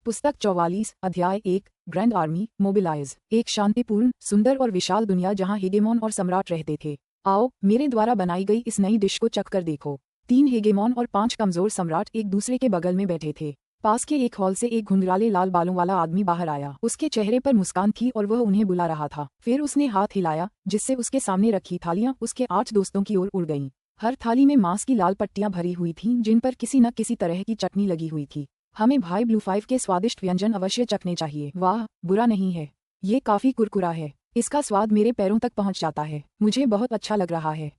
पुस्तक 44 अध्याय 1 grand army mobilise. एक शांतिपूर्ण, सुंदर और विशाल दुनिया जहां हेगेमॉन और सम्राट रहते थे। आओ, मेरे द्वारा बनाई गई इस नई डिश को चख कर देखो। 3 हेगेमॉन और 5 कमजोर सम्राट एक दूसरे के बगल में बैठे थे। पास के एक हॉल से एक घुंघराले लाल बालों वाला आदमी बाहर आया। उसके चेहरे पर मुस्कान थी और वह उन्हें बुला रहा था। फिर उसने हाथ हिलाया, जिससे उसके सामने रखी थालियां उसके 8 दोस्तों की ओर उड़ गईं। हर थाली में मांस की लाल पट्टियां भरी हुई थीं, जिन पर किसी न किसी तरह की चटनी लगी हुई थी। हमें भाई ब्लू 5 के स्वादिष्ट व्यंजन अवश्य चखने चाहिए। वाह, बुरा नहीं है। ये काफी कुरकुरा है। इसका स्वाद मेरे पैरों तक पहुंच जाता है। मुझे बहुत अच्छा लग रहा है।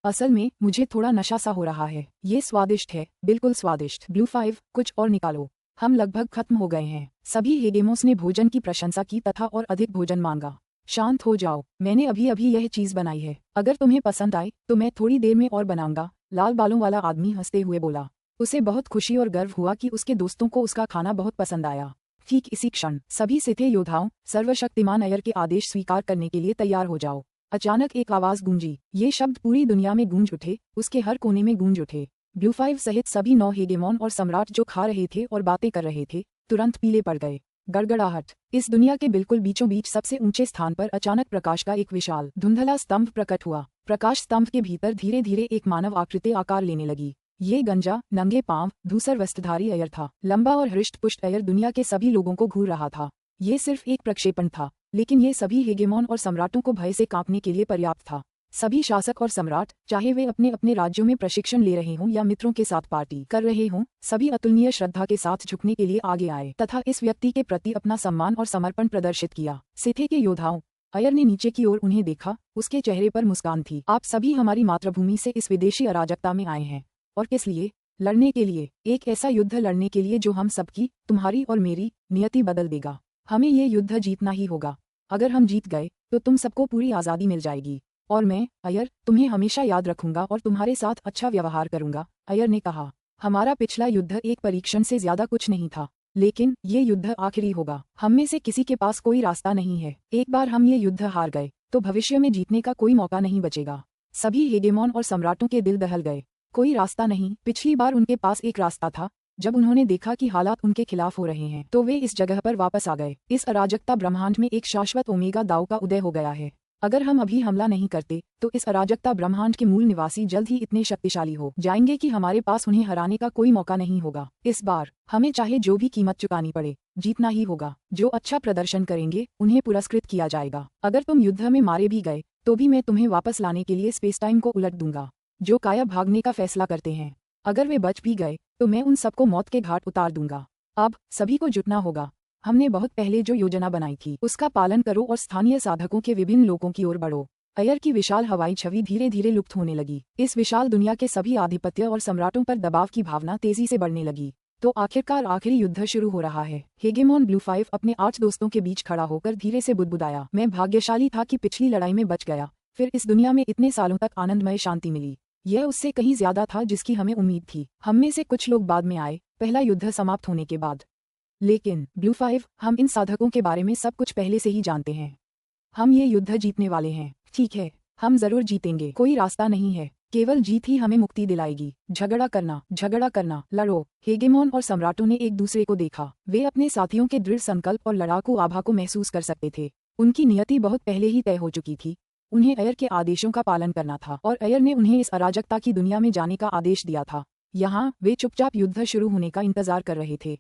असल में मुझे थोड़ा नशा सा हो रहा है। ये स्वादिष्ट है, बिल्कुल स्वादिष्ट। ब्लू 5, कुछ और निकालो। हम लगभग खत्म हो गए हैं। सभी हेगेमोस ने भोजन की प्रशंसा की तथा और अधिक भोजन मांगा। शांत हो जाओ, मैंने अभी अभी यह चीज बनाई है। अगर तुम्हें पसंद आए तो मैं थोड़ी देर में और बनाऊंगा। लाल बालों वाला आदमी हंसते हुए बोला। उसे बहुत खुशी और गर्व हुआ कि उसके दोस्तों को उसका खाना बहुत पसंद आया। ठीक इसी क्षण सभी सिथे योद्धाओं, सर्वशक्तिमान अयर के आदेश स्वीकार करने के लिए तैयार हो जाओ। अचानक एक आवाज गूंजी। ये शब्द पूरी दुनिया में गूंज उठे, उसके हर कोने में गूंज उठे। ब्लू 5 सहित सभी 9 हेगेमॉन और सम्राट जो खा रहे थे और बातें कर रहे थे, तुरंत पीले पड़ गए। गड़गड़ाहट। इस दुनिया के बिल्कुल बीचों बीच सबसे ऊंचे स्थान पर अचानक प्रकाश का एक विशाल धुंधला स्तंभ प्रकट हुआ। प्रकाश स्तंभ के भीतर धीरे धीरे एक मानव आकृति आकार लेने लगी। ये गंजा, नंगे पांव, धूसर वस्त्रधारी अयर था। लंबा और हृष्ट पुष्ट अयर दुनिया के सभी लोगों को घूर रहा था। ये सिर्फ एक प्रक्षेपण था, लेकिन ये सभी हेगेमॉन और सम्राटों को भय से कांपने के लिए पर्याप्त था। सभी शासक और सम्राट, चाहे वे अपने अपने राज्यों में प्रशिक्षण ले रहे हों या मित्रों के साथ पार्टी कर रहे हों, सभी अतुलनीय श्रद्धा के साथ झुकने के लिए आगे आए तथा इस व्यक्ति के प्रति अपना सम्मान और समर्पण प्रदर्शित किया। सिथे के योद्धाओं, अयर ने नीचे की ओर उन्हें देखा। उसके चेहरे पर मुस्कान थी। आप सभी हमारी मातृभूमि से इस विदेशी अराजकता में आए हैं। और किस लिए? लड़ने के लिए। एक ऐसा युद्ध लड़ने के लिए जो हम सबकी, तुम्हारी और मेरी, नियति बदल देगा। हमें ये युद्ध जीतना ही होगा। अगर हम जीत गए तो तुम सबको पूरी आज़ादी मिल जाएगी। और मैं, अयर, तुम्हें हमेशा याद रखूंगा और तुम्हारे साथ अच्छा व्यवहार करूंगा। अयर ने कहा। हमारा पिछला युद्ध एक परीक्षण से ज्यादा कुछ नहीं था, लेकिन ये युद्ध आखिरी होगा। हम में से किसी के पास कोई रास्ता नहीं है। एक बार हम ये युद्ध हार गए तो भविष्य में जीतने का कोई मौका नहीं बचेगा। सभी हेगेमॉन और सम्राटों के दिल दहल गए। कोई रास्ता नहीं। पिछली बार उनके पास एक रास्ता था। जब उन्होंने देखा कि हालात उनके खिलाफ हो रहे हैं तो वे इस जगह पर वापस आ गए। इस अराजकता ब्रह्मांड में एक शाश्वत ओमेगा दाव का उदय हो गया है। अगर हम अभी हमला नहीं करते तो इस अराजकता ब्रह्मांड के मूल निवासी जल्द ही इतने शक्तिशाली हो जाएंगे कि हमारे पास उन्हें हराने का कोई मौका नहीं होगा। इस बार हमें चाहे जो भी कीमत चुकानी पड़े, जीतना ही होगा। जो अच्छा प्रदर्शन करेंगे उन्हें पुरस्कृत किया जाएगा। अगर तुम युद्ध में मारे भी गए तो भी मैं तुम्हें वापस लाने के लिए स्पेस टाइम को उलट दूंगा। जो काया भागने का फैसला करते हैं, अगर वे बच भी गए तो मैं उन सबको मौत के घाट उतार दूंगा। अब सभी को जुटना होगा। हमने बहुत पहले जो योजना बनाई थी उसका पालन करो और स्थानीय साधकों के विभिन्न लोगों की ओर बढ़ो। अयर की विशाल हवाई छवि धीरे धीरे लुप्त होने लगी। इस विशाल दुनिया के सभी आधिपत्य और सम्राटों पर दबाव की भावना तेजी से बढ़ने लगी। तो आखिरकार आखिरी युद्ध शुरू हो रहा है। हेगेमॉन ब्लू 5 अपने 8 दोस्तों के बीच खड़ा होकर धीरे से बुदबुदाया। मैं भाग्यशाली था कि पिछली लड़ाई में बच गया। फिर इस दुनिया में इतने सालों तक आनंदमय शांति मिली। यह उससे कहीं ज्यादा था जिसकी हमें उम्मीद थी। हम में से कुछ लोग बाद में आए, पहला युद्ध समाप्त होने के बाद। लेकिन ब्लू 5, हम इन साधकों के बारे में सब कुछ पहले से ही जानते हैं। हम ये युद्ध जीतने वाले हैं। ठीक है, हम जरूर जीतेंगे। कोई रास्ता नहीं है, केवल जीत ही हमें मुक्ति दिलाएगी। झगड़ा करना, लड़ो। हेगेमॉन और सम्राटों ने एक दूसरे को देखा। वे अपने साथियों के दृढ़ संकल्प और लड़ाकू आभा को महसूस कर सकते थे। उनकी नियति बहुत पहले ही तय हो चुकी थी। उन्हें अयर के आदेशों का पालन करना था और अयर ने उन्हें इस अराजकता की दुनिया में जाने का आदेश दिया था। यहाँ वे चुपचाप युद्ध शुरू होने का इंतजार कर रहे थे।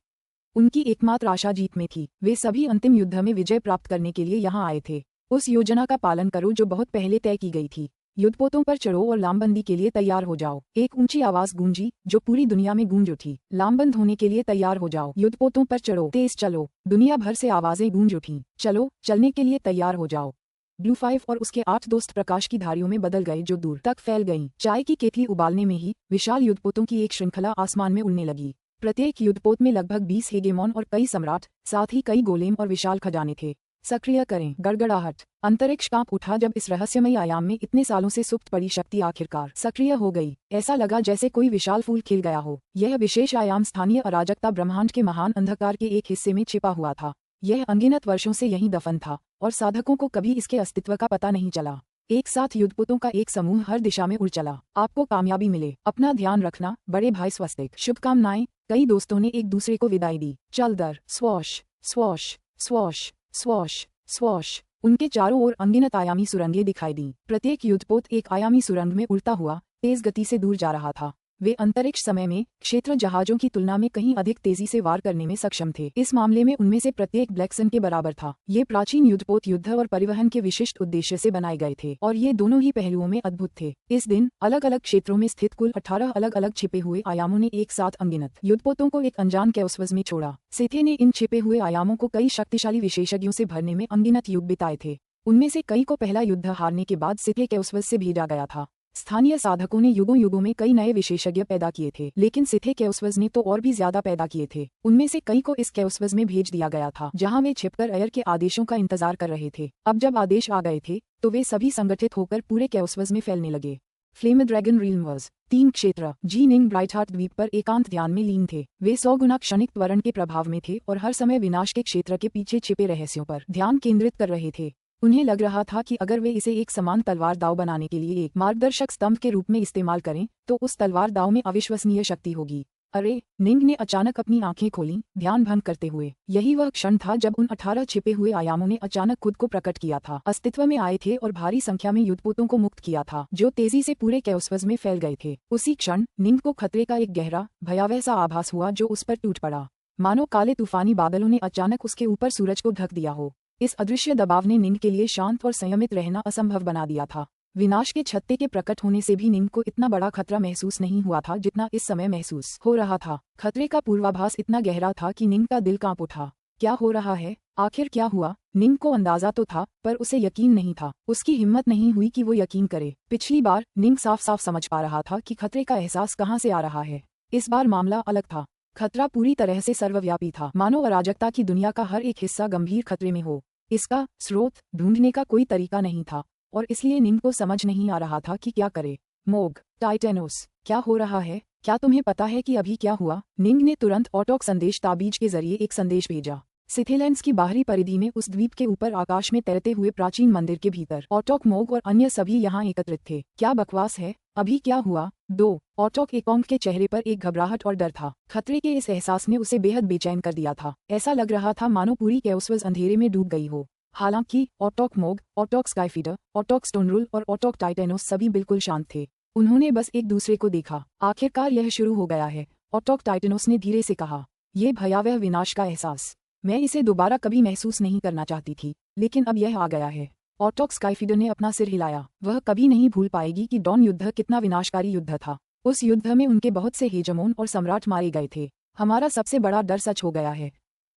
उनकी एकमात्र आशा जीत में थी। वे सभी अंतिम युद्ध में विजय प्राप्त करने के लिए यहाँ आए थे। उस योजना का पालन करो जो बहुत पहले तय की गई थी। युद्धपोतों पर चढ़ो और लामबंदी के लिए तैयार हो जाओ। एक ऊंची आवाज गूंजी जो पूरी दुनिया में गूंज उठी। लामबंद होने के लिए तैयार हो जाओ। युद्धपोतों पर चढ़ो, तेज चलो। दुनिया भर से आवाजें गूंज उठीं। चलो, चलने के लिए तैयार हो जाओ। ब्लू 5 और उसके 8 दोस्त प्रकाश की धारियों में बदल गए जो दूर तक फैल गईं। चाय की केतली उबालने में ही विशाल युद्धपोतों की एक श्रृंखला आसमान में उड़ने लगी। प्रत्येक युद्धपोत में लगभग 20 हेगेमॉन और कई सम्राट, साथ ही कई गोलेम और विशाल खजाने थे। सक्रिय करें। गड़गड़ाहट। अंतरिक्ष कांप उठा जब इस रहस्यमयी आयाम में इतने सालों से सुप्त पड़ी शक्ति आखिरकार सक्रिय हो गई। ऐसा लगा जैसे कोई विशाल फूल खिल गया हो। यह विशेष आयाम स्थानीय अराजकता ब्रह्मांड के महान अंधकार के एक हिस्से में छिपा हुआ था। यह अनगिनत वर्षों से यहीं दफन था और साधकों को कभी इसके अस्तित्व का पता नहीं चला। एक साथ युद्धपोतों का एक समूह हर दिशा में उड़ चला। आपको कामयाबी मिले। अपना ध्यान रखना बड़े भाई। स्वस्तिक। शुभकामनाएं। कई दोस्तों ने एक दूसरे को विदाई दी। चल दर, स्वॉश स्वॉश स्वॉश स्वॉश स्वॉश। उनके चारों ओर अनगिनत आयामी सुरंगें दिखाई दी। प्रत्येक युद्धपोत एक आयामी सुरंग में उड़ता हुआ तेज गति से दूर जा रहा था। वे अंतरिक्ष समय में क्षेत्र जहाजों की तुलना में कहीं अधिक तेजी से वार करने में सक्षम थे। इस मामले में उनमें से प्रत्येक ब्लैक सन के बराबर था। ये प्राचीन युद्धपोत युद्ध और परिवहन के विशिष्ट उद्देश्य से बनाए गए थे और ये दोनों ही पहलुओं में अद्भुत थे। इस दिन अलग अलग क्षेत्रों में स्थित कुल 18 अलग अलग छिपे हुए आयामों ने एक साथ अनगिनत युद्धपोतों को एक अनजान कैओस्वज में छोड़ा। सिथे ने इन छिपे हुए आयामों को कई शक्तिशाली विशेषज्ञों से भरने में अनगिनत युग बिताए थे। उनमें से कई को पहला युद्ध हारने के बाद सिथे कैओस्वज से भेजा गया था। स्थानीय साधकों ने युगों युगों में कई नए विशेषज्ञ पैदा किए थे, लेकिन सिथे कैओस्वज ने तो और भी ज्यादा पैदा किए थे। उनमें से कई को इस कैओस्वज में भेज दिया गया था, जहां वे छिपकर एयर के आदेशों का इंतजार कर रहे थे। अब जब आदेश आ गए थे तो वे सभी संगठित होकर पूरे कैओस्वज में फैलने लगे। फ्लेम ड्रैगन रील्म्स 3 क्षेत्र जी निंग ब्राइटहार्ट द्वीप पर एकांत ध्यान में लीन थे। वे 100 गुना क्षणिक त्वरण के प्रभाव में थे और हर समय विनाश के क्षेत्र के पीछे छिपे रहस्यों पर ध्यान केंद्रित कर रहे थे। उन्हें लग रहा था कि अगर वे इसे एक समान तलवार दाव बनाने के लिए एक मार्गदर्शक स्तंभ के रूप में इस्तेमाल करें तो उस तलवार दाव में अविश्वसनीय शक्ति होगी। अरे, निंग ने अचानक अपनी आंखें खोलीं, ध्यान भंग करते हुए। यही वह क्षण था जब उन 18 छिपे हुए आयामों ने अचानक खुद को प्रकट किया था, अस्तित्व में आए थे और भारी संख्या में युद्धपोतों को मुक्त किया था, जो तेजी से पूरे कैओस्वज में फैल गए थे। उसी क्षण निंग को खतरे का एक गहरा, भयावह सा आभास हुआ जो उस पर टूट पड़ा, मानो काले तूफानी बादलों ने अचानक उसके ऊपर सूरज को ढक दिया हो। इस अदृश्य दबाव ने निंग के लिए शांत और संयमित रहना असंभव बना दिया था। विनाश के छत्ते के प्रकट होने से भी निंग को इतना बड़ा खतरा महसूस नहीं हुआ था जितना इस समय महसूस हो रहा था। खतरे का पूर्वाभास इतना गहरा था कि निंग का दिल कांप उठा। क्या हो रहा है? आखिर क्या हुआ? निंग को अंदाजा तो था, पर उसे यकीन नहीं था। उसकी हिम्मत नहीं हुई कि वो यकीन करे। पिछली बार निंग साफ साफ समझ पा रहा था कि खतरे का एहसास कहाँ से आ रहा है। इस बार मामला अलग था। खतरा पूरी तरह से सर्वव्यापी था, मानो अराजकता की दुनिया का हर एक हिस्सा गंभीर खतरे में हो। इसका स्रोत ढूंढने का कोई तरीका नहीं था और इसलिए निंग को समझ नहीं आ रहा था कि क्या करे। मोग, टाइटेनोस, क्या हो रहा है? क्या तुम्हें पता है कि अभी क्या हुआ? निंग ने तुरंत ऑटोक संदेश ताबीज के जरिए एक संदेश भेजा। सिथेलैंड्स की बाहरी परिधि में उस द्वीप के ऊपर आकाश में तैरते हुए प्राचीन मंदिर के भीतर ऑटोक, मोग और अन्य सभी यहाँ एकत्रित थे। क्या बकवास है? अभी क्या हुआ? 2 ऑटोक एकोंग के चेहरे पर एक घबराहट और डर था। खतरे के इस एहसास ने उसे बेहद बेचैन कर दिया था। ऐसा लग रहा था मानो पूरी कैओस्वज अंधेरे में डूब गई हो। हालांकि ऑटोक मोग, ऑटोक स्काईफीडर, ऑटोक स्टोनरूल और ऑटोक टाइटेनोस सभी बिल्कुल शांत थे। उन्होंने बस एक दूसरे को देखा। आखिरकार यह शुरू हो गया है, ऑटोक टाइटेनोस ने धीरे से कहा। ये भयावह विनाश का एहसास, मैं इसे दोबारा कभी महसूस नहीं करना चाहती थी, लेकिन अब यह आ गया है। ऑटोक स्काईफीडर ने अपना सिर हिलाया। वह कभी नहीं भूल पाएगी कि डॉन युद्ध कितना विनाशकारी युद्ध था। उस युद्ध में उनके बहुत से हेजमोन और सम्राट मारे गए थे। हमारा सबसे बड़ा डर सच हो गया है।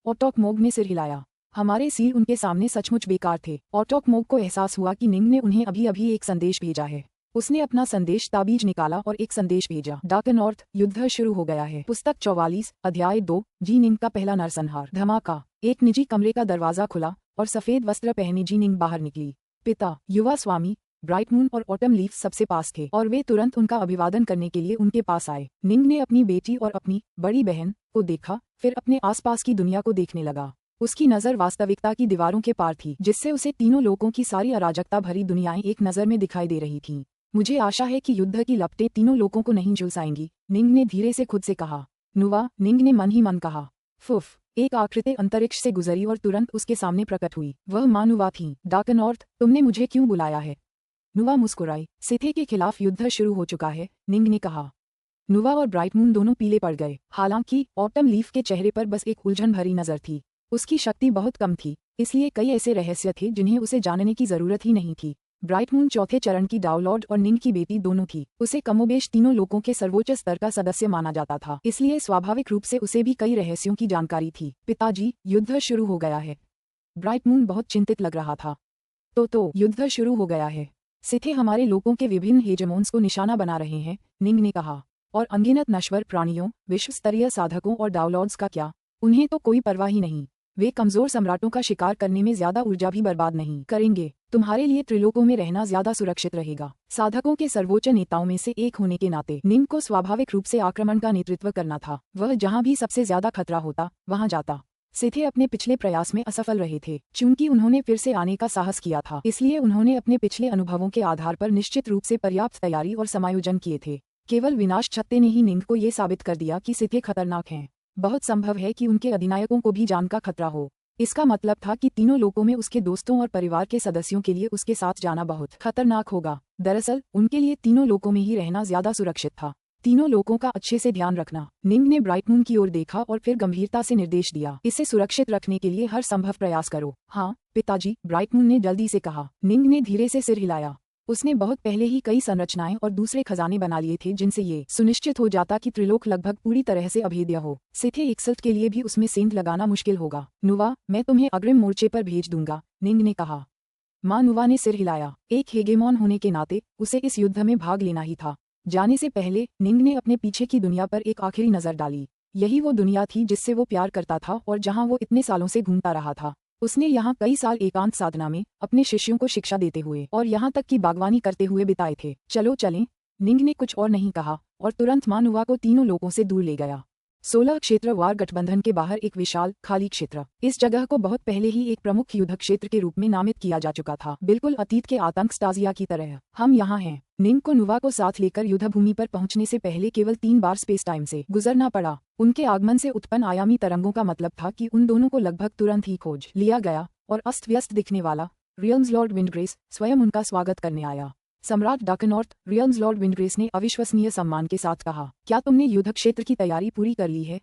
ऑटोक मोग ने सिर हिलाया। हमारे सील उनके सामने सचमुच बेकार थे। ऑटोक मोग को एहसास हुआ कि निंग ने उन्हें अभी अभी एक संदेश भेजा है। उसने अपना संदेश ताबीज निकाला और एक संदेश भेजा। डार्क नॉर्थ, युद्ध शुरू हो गया है। पुस्तक 44, अध्याय 2, जी निंग का पहला नरसंहार। धमाका। एक निजी कमरे का दरवाजा खुला और सफेद वस्त्र पहने जी निंग बाहर निकली। पिता, युवा स्वामी, ब्राइट मून और ऑटम लीफ सबसे पास थे और वे तुरंत उनका अभिवादन करने के लिए उनके पास आए। निंग ने अपनी बेटी और अपनी बड़ी बहन को देखा, फिर अपने आसपास की दुनिया को देखने लगा। उसकी नजर वास्तविकता की दीवारों के पार थी, जिससे उसे तीनों लोगों की सारी अराजकता भरी दुनियाएं एक नजर में दिखाई दे रही थीं। मुझे आशा है कि युद्ध की लपटें तीनों लोगों को नहीं झुलसाएंगी, निंग ने धीरे से खुद से कहा। नुवा, निंग ने मन ही मन कहा। फुफ, एक आकृति अंतरिक्ष से गुजरी और तुरंत उसके सामने प्रकट हुई। वह माँ नुवा थी। डार्क नॉर्थ, तुमने मुझे क्यों बुलाया है? नुवा मुस्कुराई। सिथे के खिलाफ युद्ध शुरू हो चुका है, निंग ने कहा। नुवा और ब्राइट मून दोनों पीले पड़ गए। हालांकि ऑटम लीफ के चेहरे पर बस एक उलझन भरी नजर थी। उसकी शक्ति बहुत कम थी, इसलिए कई ऐसे रहस्य थे जिन्हें उसे जानने की जरूरत ही नहीं थी। ब्राइट मून चौथे चरण की डाउलॉर्ड और निंग की बेटी दोनों थी। उसे कमोबेश तीनों लोगों के सर्वोच्च स्तर का सदस्य माना जाता था, इसलिए स्वाभाविक रूप से उसे भी कई रहस्यों की जानकारी थी। पिताजी, युद्ध शुरू हो गया है। ब्राइट मून बहुत चिंतित लग रहा था। तो युद्ध शुरू हो गया है। सिथे हमारे लोगों के विभिन्न हेजमोन्स को निशाना बना रहे हैं, निंग ने कहा। और अनगिनत नश्वर प्राणियों, विश्व स्तरीय साधकों और डाउलॉर्ड्स का क्या? उन्हें तो कोई परवाह ही नहीं। वे कमजोर सम्राटों का शिकार करने में ज्यादा ऊर्जा भी बर्बाद नहीं करेंगे। तुम्हारे लिए त्रिलोकों में रहना ज्यादा सुरक्षित रहेगा। साधकों के सर्वोच्च नेताओं में से एक होने के नाते निंग को स्वाभाविक रूप से आक्रमण का नेतृत्व करना था। वह जहां भी सबसे ज्यादा खतरा होता वहां जाता। सिथे अपने पिछले प्रयास में असफल रहे थे। चूंकि उन्होंने फिर से आने का साहस किया था, इसलिए उन्होंने अपने पिछले अनुभवों के आधार पर निश्चित रूप से पर्याप्त तैयारी और समायोजन किए थे। केवल विनाश छत्ते ने ही निंग को ये साबित कर दिया कि सिथे खतरनाक हैं। बहुत संभव है कि उनके अधिनायकों को भी जान का खतरा हो। इसका मतलब था कि तीनों लोगों में उसके दोस्तों और परिवार के सदस्यों के लिए उसके साथ जाना बहुत खतरनाक होगा। दरअसल उनके लिए तीनों लोगों में ही रहना ज्यादा सुरक्षित था। तीनों लोगों का अच्छे से ध्यान रखना। निंग ने ब्राइट मून की ओर देखा और फिर गंभीरता से निर्देश दिया, इसे सुरक्षित रखने के लिए हर संभव प्रयास करो। हाँ पिताजी, ब्राइट मून ने जल्दी से कहा। निंग ने धीरे से सिर हिलाया। उसने बहुत पहले ही कई संरचनाएं और दूसरे खजाने बना लिए थे जिनसे ये सुनिश्चित हो जाता कि त्रिलोक लगभग पूरी तरह से अभेद्य हो। सिथे इक्सल्ट के लिए भी उसमें सेंध लगाना मुश्किल होगा। नुवा, मैं तुम्हें अग्रिम मोर्चे पर भेज दूंगा, निंग ने कहा। माँ नुवा ने सिर हिलाया। एक हेगेमॉन होने के नाते उसे इस युद्ध में भाग लेना ही था। जाने से पहले निंग ने अपने पीछे की दुनिया पर एक आखिरी नजर डाली। यही वो दुनिया थी जिससे वो प्यार करता था और जहाँ वो इतने सालों से घूमता रहा था। उसने यहाँ कई साल एकांत साधना में अपने शिष्यों को शिक्षा देते हुए और यहाँ तक कि बागवानी करते हुए बिताए थे। चलो चलें, निंग ने कुछ और नहीं कहा और तुरंत माँ नुवा को तीनों लोगों से दूर ले गया। 16 क्षेत्र वार गठबंधन के बाहर एक विशाल खाली क्षेत्र। इस जगह को बहुत पहले ही एक प्रमुख युद्ध क्षेत्र के रूप में नामित किया जा चुका था, बिल्कुल अतीत के आतंक स्टाजिया की तरह। हम यहाँ हैं। निंग को नुवा को साथ लेकर युद्धभूमि पर पहुंचने से पहले केवल 3 बार स्पेस टाइम से गुजरना पड़ा। उनके आगमन से उत्पन्न आयामी तरंगों का मतलब था कि उन दोनों को लगभग तुरंत ही खोज लिया गया और अस्त व्यस्त दिखने वाला रियल्म्स लॉर्ड विंडग्रेस स्वयं उनका स्वागत करने आया। सम्राट डाकनॉर्थ, रियल्म्स लॉर्ड विंडग्रेस ने अविश्वसनीय सम्मान के साथ कहा, क्या तुमने युद्ध क्षेत्र की तैयारी पूरी कर ली है?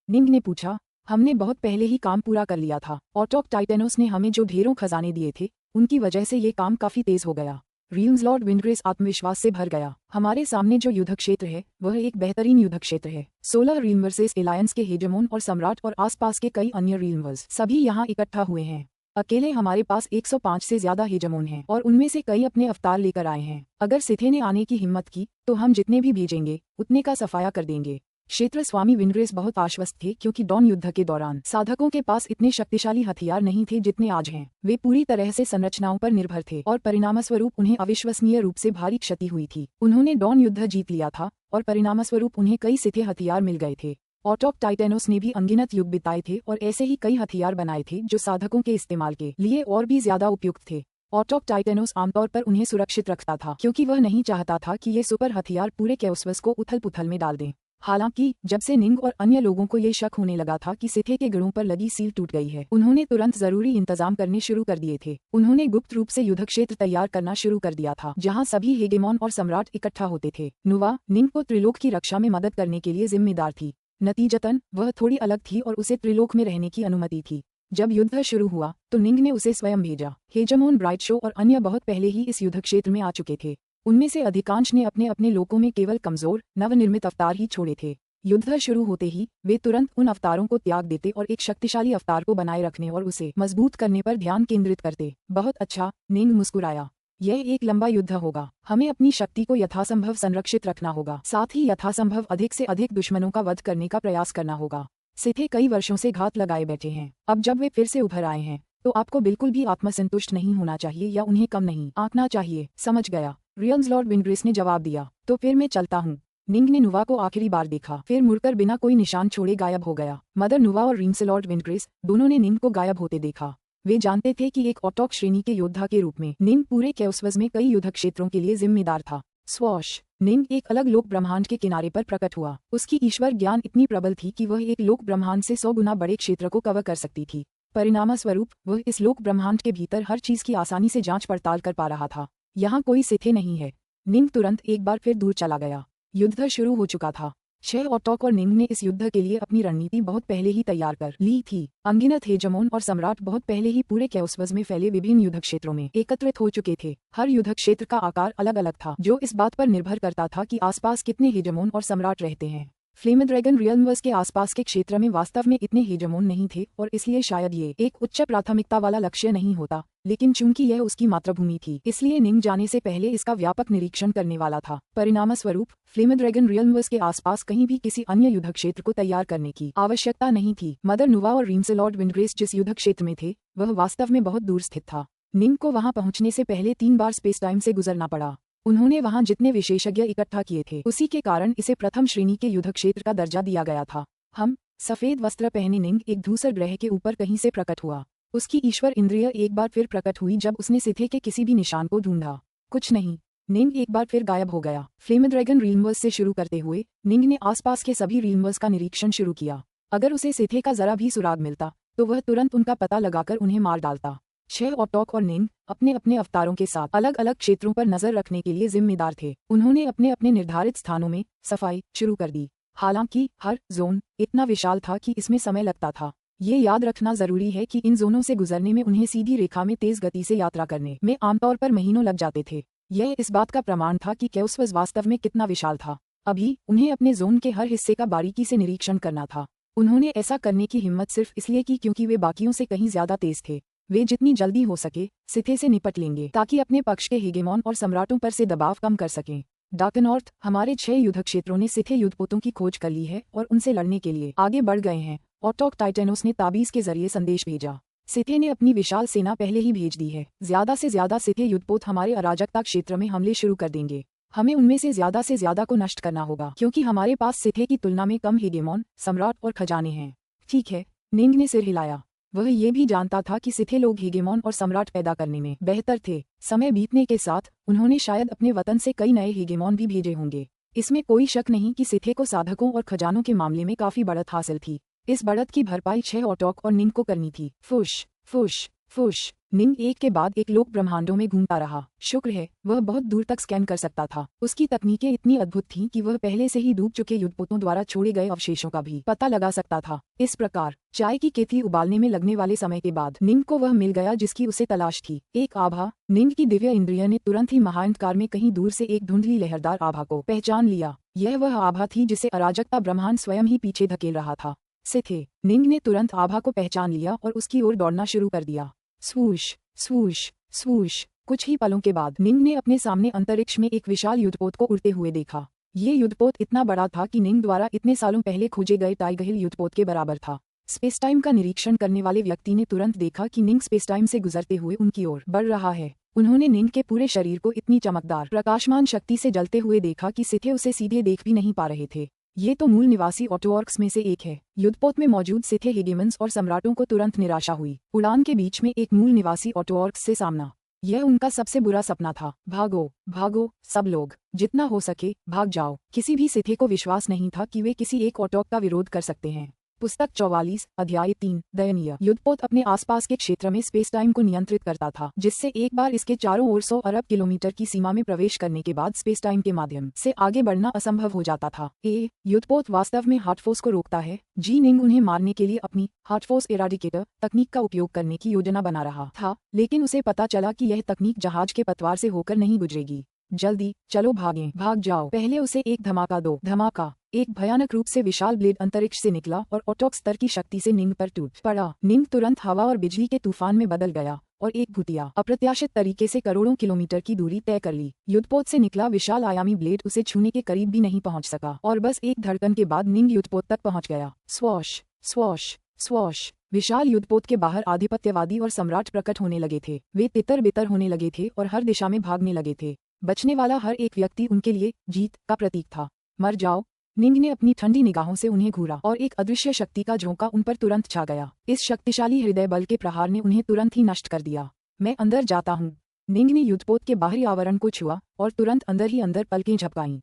निंग ने पूछा। हमने बहुत पहले ही काम पूरा कर लिया था। ऑटोक टाइटेनोस ने हमें जो ढेरों खजाने दिए थे उनकी वजह से ये काम काफी तेज हो गया। रियल्म्स लॉर्ड विंडग्रेस आत्मविश्वास से भर गया। हमारे सामने जो युद्ध क्षेत्र है वह एक बेहतरीन युद्ध क्षेत्र है। 16 रियल्म वर्सेस एलायंस के हेजेमोन और सम्राट और आसपास के कई अन्य रियल्म्स सभी यहाँ इकट्ठा हुए हैं। अकेले हमारे पास 105 से ज्यादा हेजेमोन हैं और उनमें से कई अपने अवतार लेकर आए हैं। अगर सिथे ने आने की हिम्मत की तो हम जितने भी भेजेंगे उतने का सफाया कर देंगे। क्षेत्र स्वामी विंडग्रेस बहुत आश्वस्त थे क्योंकि डॉन युद्ध के दौरान साधकों के पास इतने शक्तिशाली हथियार नहीं थे जितने आज हैं। वे पूरी तरह से संरचनाओं पर निर्भर थे और परिणामस्वरूप उन्हें अविश्वसनीय रूप से भारी क्षति हुई थी। उन्होंने डॉन युद्ध जीत लिया था और परिणामस्वरूप उन्हें कई सिथे हथियार मिल गए थे। ऑटोक टाइटेनोस ने भी अनगिनत युग बिताए थे और ऐसे ही कई हथियार बनाए थे जो साधकों के इस्तेमाल के लिए और भी ज्यादा उपयुक्त थे। ऑटोक टाइटेनोस आमतौर पर उन्हें सुरक्षित रखता था क्योंकि वह नहीं चाहता था कि ये सुपर हथियार पूरे कैओस्वस को उथल पुथल में डाल दें। हालांकि जब से निंग और अन्य लोगों को ये शक होने लगा था कि सिथे के गढ़ों पर लगी सील टूट गई है, उन्होंने तुरंत जरूरी इंतजाम करने शुरू कर दिए थे। उन्होंने गुप्त रूप से युद्ध क्षेत्र तैयार करना शुरू कर दिया था जहां सभी हेगेमॉन और सम्राट इकट्ठा होते थे। नुवा निंग को त्रिलोक की रक्षा में मदद करने के लिए जिम्मेदार थी। नतीजतन वह थोड़ी अलग थी और उसे त्रिलोक में रहने की अनुमति थी। जब युद्ध शुरू हुआ तो निंग ने उसे स्वयं भेजा। हेजेमोन, ब्राइट शो और अन्य बहुत पहले ही इस युद्ध क्षेत्र में आ चुके थे। उनमें से अधिकांश ने अपने अपने लोकों में केवल कमजोर नवनिर्मित अवतार ही छोड़े थे। युद्ध शुरू होते ही वे तुरंत उन अवतारों को त्याग देते और एक शक्तिशाली अवतार को बनाए रखने और उसे मजबूत करने पर ध्यान केंद्रित करते। बहुत अच्छा, निंग मुस्कुराया। यह एक लंबा युद्ध होगा। हमें अपनी शक्ति को यथासंभव संरक्षित रखना होगा, साथ ही यथासंभव अधिक से अधिक दुश्मनों का वध करने का प्रयास करना होगा। सिथे कई वर्षों से घात लगाए बैठे हैं। अब जब वे फिर से उभर आए हैं तो आपको बिल्कुल भी आत्मसंतुष्ट नहीं होना चाहिए या उन्हें कम नहीं आंकना चाहिए। समझ गया, रियल्म्स लॉर्ड विंडग्रेस ने जवाब दिया। तो फिर मैं चलता हूँ। निंग ने नुवा को आखिरी बार देखा, फिर मुड़कर बिना कोई निशान छोड़े गायब हो गया। मदर नुवा और रियल्म्स लॉर्ड विंडग्रेस दोनों ने निंग को गायब होते देखा। वे जानते थे कि एक ऑटोक श्रेणी के योद्धा के रूप में निंग पूरे कैओस्वस में कई युद्ध क्षेत्रों के लिए जिम्मेदार था। स्वॉश, निंग एक अलग लोक ब्रह्मांड के किनारे पर प्रकट हुआ। उसकी ईश्वर ज्ञान इतनी प्रबल थी कि वह एक लोक ब्रह्मांड से 100 गुना बड़े क्षेत्र को कवर कर सकती थी। परिणामस्वरूप वह इस लोक ब्रह्मांड के भीतर हर चीज की आसानी से जांच पड़ताल कर पा रहा था। यहाँ कोई सिथे नहीं है। निंग तुरंत एक बार फिर दूर चला गया। युद्ध शुरू हो चुका था। 6 ऑटोक और निंग ने इस युद्ध के लिए अपनी रणनीति बहुत पहले ही तैयार कर ली थी। अनगिनत हेजेमोन और सम्राट बहुत पहले ही पूरे कैओस्वस में फैले विभिन्न युद्ध क्षेत्रों में एकत्रित हो चुके थे। हर युद्ध क्षेत्र का आकार अलग अलग था, जो इस बात पर निर्भर करता था कि आसपास कितने हेजेमोन और सम्राट रहते हैं। फ्लेम ड्रैगन रियल्म्स के आसपास के क्षेत्र में वास्तव में इतने हेजेमोन नहीं थे और इसलिए शायद ये एक उच्च प्राथमिकता वाला लक्ष्य नहीं होता, लेकिन चूंकि यह उसकी मातृभूमि थी इसलिए निंग जाने से पहले इसका व्यापक निरीक्षण करने वाला था। परिणामस्वरूप फ्लेम ड्रैगन रियल्म्स के आसपास कहीं भी किसी अन्य युद्ध क्षेत्र को तैयार करने की आवश्यकता नहीं थी। मदर नुवा और रियल्म्स लॉर्ड विंडग्रेस जिस युद्ध क्षेत्र में थे वह वास्तव में बहुत दूर स्थित था। निंग को वहां पहुंचने से पहले 3 बार स्पेस टाइम से गुजरना पड़ा। उन्होंने वहां जितने विशेषज्ञ इकट्ठा किए थे उसी के कारण इसे प्रथम श्रेणी के युद्ध क्षेत्र का दर्जा दिया गया था। हम सफेद वस्त्र पहने निंग एक धूसर ग्रह के ऊपर कहीं से प्रकट हुआ। उसकी ईश्वर इंद्रिय एक बार फिर प्रकट हुई जब उसने सिथे के किसी भी निशान को ढूंढा। कुछ नहीं। निंग एक बार फिर गायब हो गया। फ्लेम ड्रैगन रीलमर्स से शुरू करते हुए निंग ने आसपास के सभी रीलमर्स का निरीक्षण शुरू किया। अगर उसे सिथे का जरा भी सुराग मिलता तो वह तुरंत उनका पता लगाकर उन्हें मार डालता। 6 ऑटोक और निंग अपने अपने अवतारों के साथ अलग अलग क्षेत्रों पर नजर रखने के लिए जिम्मेदार थे। उन्होंने अपने अपने निर्धारित स्थानों में सफाई शुरू कर दी। हालांकि हर जोन इतना विशाल था कि इसमें समय लगता था। ये याद रखना जरूरी है कि इन जोनों से गुजरने में उन्हें सीधी रेखा में तेज गति से यात्रा करने में आमतौर पर महीनों लग जाते थे। यह इस बात का प्रमाण था कि कैओस्वर्स वास्तव में कितना विशाल था। अभी उन्हें अपने जोन के हर हिस्से का बारीकी से निरीक्षण करना था। उन्होंने ऐसा करने की हिम्मत सिर्फ इसलिए की क्योंकि वे बाकियों से कहीं ज्यादा तेज थे। वे जितनी जल्दी हो सके सिथे से निपट लेंगे ताकि अपने पक्ष के हेगेमॉन और सम्राटों पर से दबाव कम कर सकें। डार्कनॉर्थ, हमारे 6 युद्ध क्षेत्रों ने सिथे युद्धपोतों की खोज कर ली है और उनसे लड़ने के लिए आगे बढ़ गए हैं। ऑटोक टाइटेनोस ने ताबीज के जरिए संदेश भेजा। सिथे ने अपनी विशाल सेना पहले ही भेज दी है। ज्यादा से ज्यादा सिथे युद्धपोत हमारे अराजकता क्षेत्र में हमले शुरू कर देंगे। हमें उनमें से ज्यादा को नष्ट करना होगा क्योंकि हमारे पास सिथे की तुलना में कम हेगेमॉन, सम्राट और खजाने हैं। ठीक है, निंग ने सिर हिलाया। वह ये भी जानता था कि सिथे लोग हेगेमॉन और सम्राट पैदा करने में बेहतर थे। समय बीतने के साथ उन्होंने शायद अपने वतन से कई नए हेगेमॉन भी भेजे होंगे। इसमें कोई शक नहीं कि सिथे को साधकों और खजानों के मामले में काफी बढ़त हासिल थी। इस बढ़त की भरपाई 6 ऑटोक और निंग को करनी थी। फुश फुश फुश। निंग एक के बाद एक लोक ब्रह्मांडों में घूमता रहा। शुक्र है वह बहुत दूर तक स्कैन कर सकता था। उसकी तकनीकें इतनी अद्भुत थीं कि वह पहले से ही डूब चुके युद्धपोतों द्वारा छोड़े गए अवशेषों का भी पता लगा सकता था। इस प्रकार चाय की केतली उबालने में लगने वाले समय के बाद निंग को वह मिल गया जिसकी उसे तलाश थी। एक आभा। निंग की दिव्य इंद्रिय ने तुरंत ही महाअंधकार में कहीं दूर से एक धुंधली लहरदार आभा को पहचान लिया। यह वह आभा थी जिसे अराजकता ब्रह्मांड स्वयं ही पीछे धकेल रहा था। सिथे। निंग ने तुरंत आभा को पहचान लिया और उसकी ओर दौड़ना शुरू कर दिया। स्वूश स्वूश स्वूश। कुछ ही पलों के बाद निंग ने अपने सामने अंतरिक्ष में एक विशाल युद्धपोत को उड़ते हुए देखा। ये युद्धपोत इतना बड़ा था कि निंग द्वारा इतने सालों पहले खोजे गए टाइगहिल युद्धपोत के बराबर था। स्पेसटाइम का निरीक्षण करने वाले व्यक्ति ने तुरंत देखा कि निंग स्पेसटाइम से गुजरते हुए उनकी ओर बढ़ रहा है। उन्होंने निंग के पूरे शरीर को इतनी चमकदार प्रकाशमान शक्ति से जलते हुए देखा कि सिथे उसे सीधे देख भी नहीं पा रहे थे। ये तो मूल निवासी ऑटोऑर्क्स में से एक है। युद्धपोत में मौजूद सिथे हेगेमन्स और सम्राटों को तुरंत निराशा हुई। उड़ान के बीच में एक मूल निवासी ऑटोऑर्क्स से सामना, यह उनका सबसे बुरा सपना था। भागो भागो सब लोग, जितना हो सके भाग जाओ। किसी भी सिथे को विश्वास नहीं था कि वे किसी एक ऑटोक का विरोध कर सकते हैं। पुस्तक 44 अध्याय 3 दयनीय। युद्धपोत अपने आसपास के क्षेत्र में स्पेस टाइम को नियंत्रित करता था, जिससे एक बार इसके चारों ओर 100 अरब किलोमीटर की सीमा में प्रवेश करने के बाद स्पेस टाइम के माध्यम से आगे बढ़ना असंभव हो जाता था। युद्धपोत वास्तव में हार्टफोर्स को रोकता है। जी निंग उन्हें मारने के लिए अपनी हार्टफोर्स एराडिकेटर तकनीक का उपयोग करने की योजना बना रहा था, लेकिन उसे पता चला कि यह तकनीक जहाज के पतवार से होकर नहीं गुजरेगी। जल्दी चलो भागें, भाग जाओ। पहले उसे एक धमाका दो। धमाका। एक भयानक रूप से विशाल ब्लेड अंतरिक्ष से निकला और ऑटोक स्तर की शक्ति से निंग पर टूट पड़ा। निंग तुरंत हवा और बिजली के तूफान में बदल गया और एक भूतिया अप्रत्याशित तरीके से करोड़ों किलोमीटर की दूरी तय कर ली। युद्धपोत से निकला विशाल आयामी ब्लेड उसे छूने के करीब भी नहीं पहुंच सका और बस एक धड़कन के बाद निंग युद्धपोत तक पहुंच गया। स्वॉश स्वॉश स्वॉश। विशाल युद्धपोत के बाहर आधिपत्यवादी और सम्राट प्रकट होने लगे थे। वे तितर बितर होने लगे थे और हर दिशा में भागने लगे थे। बचने वाला हर एक व्यक्ति उनके लिए जीत का प्रतीक था। मर जाओ। निंग ने अपनी ठंडी निगाहों से उन्हें घूरा और एक अदृश्य शक्ति का झोंका उन पर तुरंत छा गया। इस शक्तिशाली हृदय बल के प्रहार ने उन्हें तुरंत ही नष्ट कर दिया। मैं अंदर जाता हूँ। निंग ने युद्धपोत के बाहरी आवरण को छुआ और तुरंत अंदर ही अंदर पलकें झपकाईं।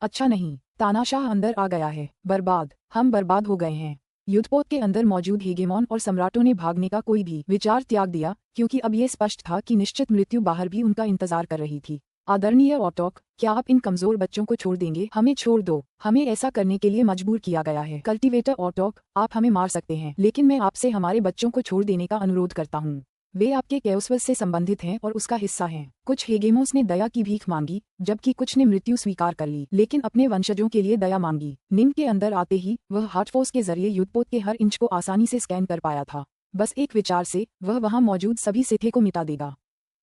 अच्छा नहीं, तानाशाह अंदर आ गया है। बर्बाद, हम बर्बाद हो गए हैं। युद्धपोत के अंदर मौजूद हेगेमॉन और सम्राटों ने भागने का कोई भी विचार त्याग दिया, क्योंकि अब यह स्पष्ट था कि निश्चित मृत्यु बाहर भी उनका इंतजार कर रही थी। आदरणीय ऑटोक, क्या आप इन कमजोर बच्चों को छोड़ देंगे? हमें छोड़ दो। हमें ऐसा करने के लिए मजबूर किया गया है। कल्टीवेटर ऑटोक, आप हमें मार सकते हैं, लेकिन मैं आपसे हमारे बच्चों को छोड़ देने का अनुरोध करता हूँ। वे आपके कैओस्वर्स से संबंधित हैं और उसका हिस्सा हैं। कुछ हेगेमोस ने दया की भीख मांगी, जबकि कुछ ने मृत्यु स्वीकार कर ली, लेकिन अपने वंशजों के लिए दया मांगी। निंग के अंदर आते ही वह हार्टफोर्स के जरिए युद्धपोत के हर इंच को आसानी से स्कैन कर पाया था। बस एक विचार से वह वहां मौजूद सभी सिथे को मिटा देगा।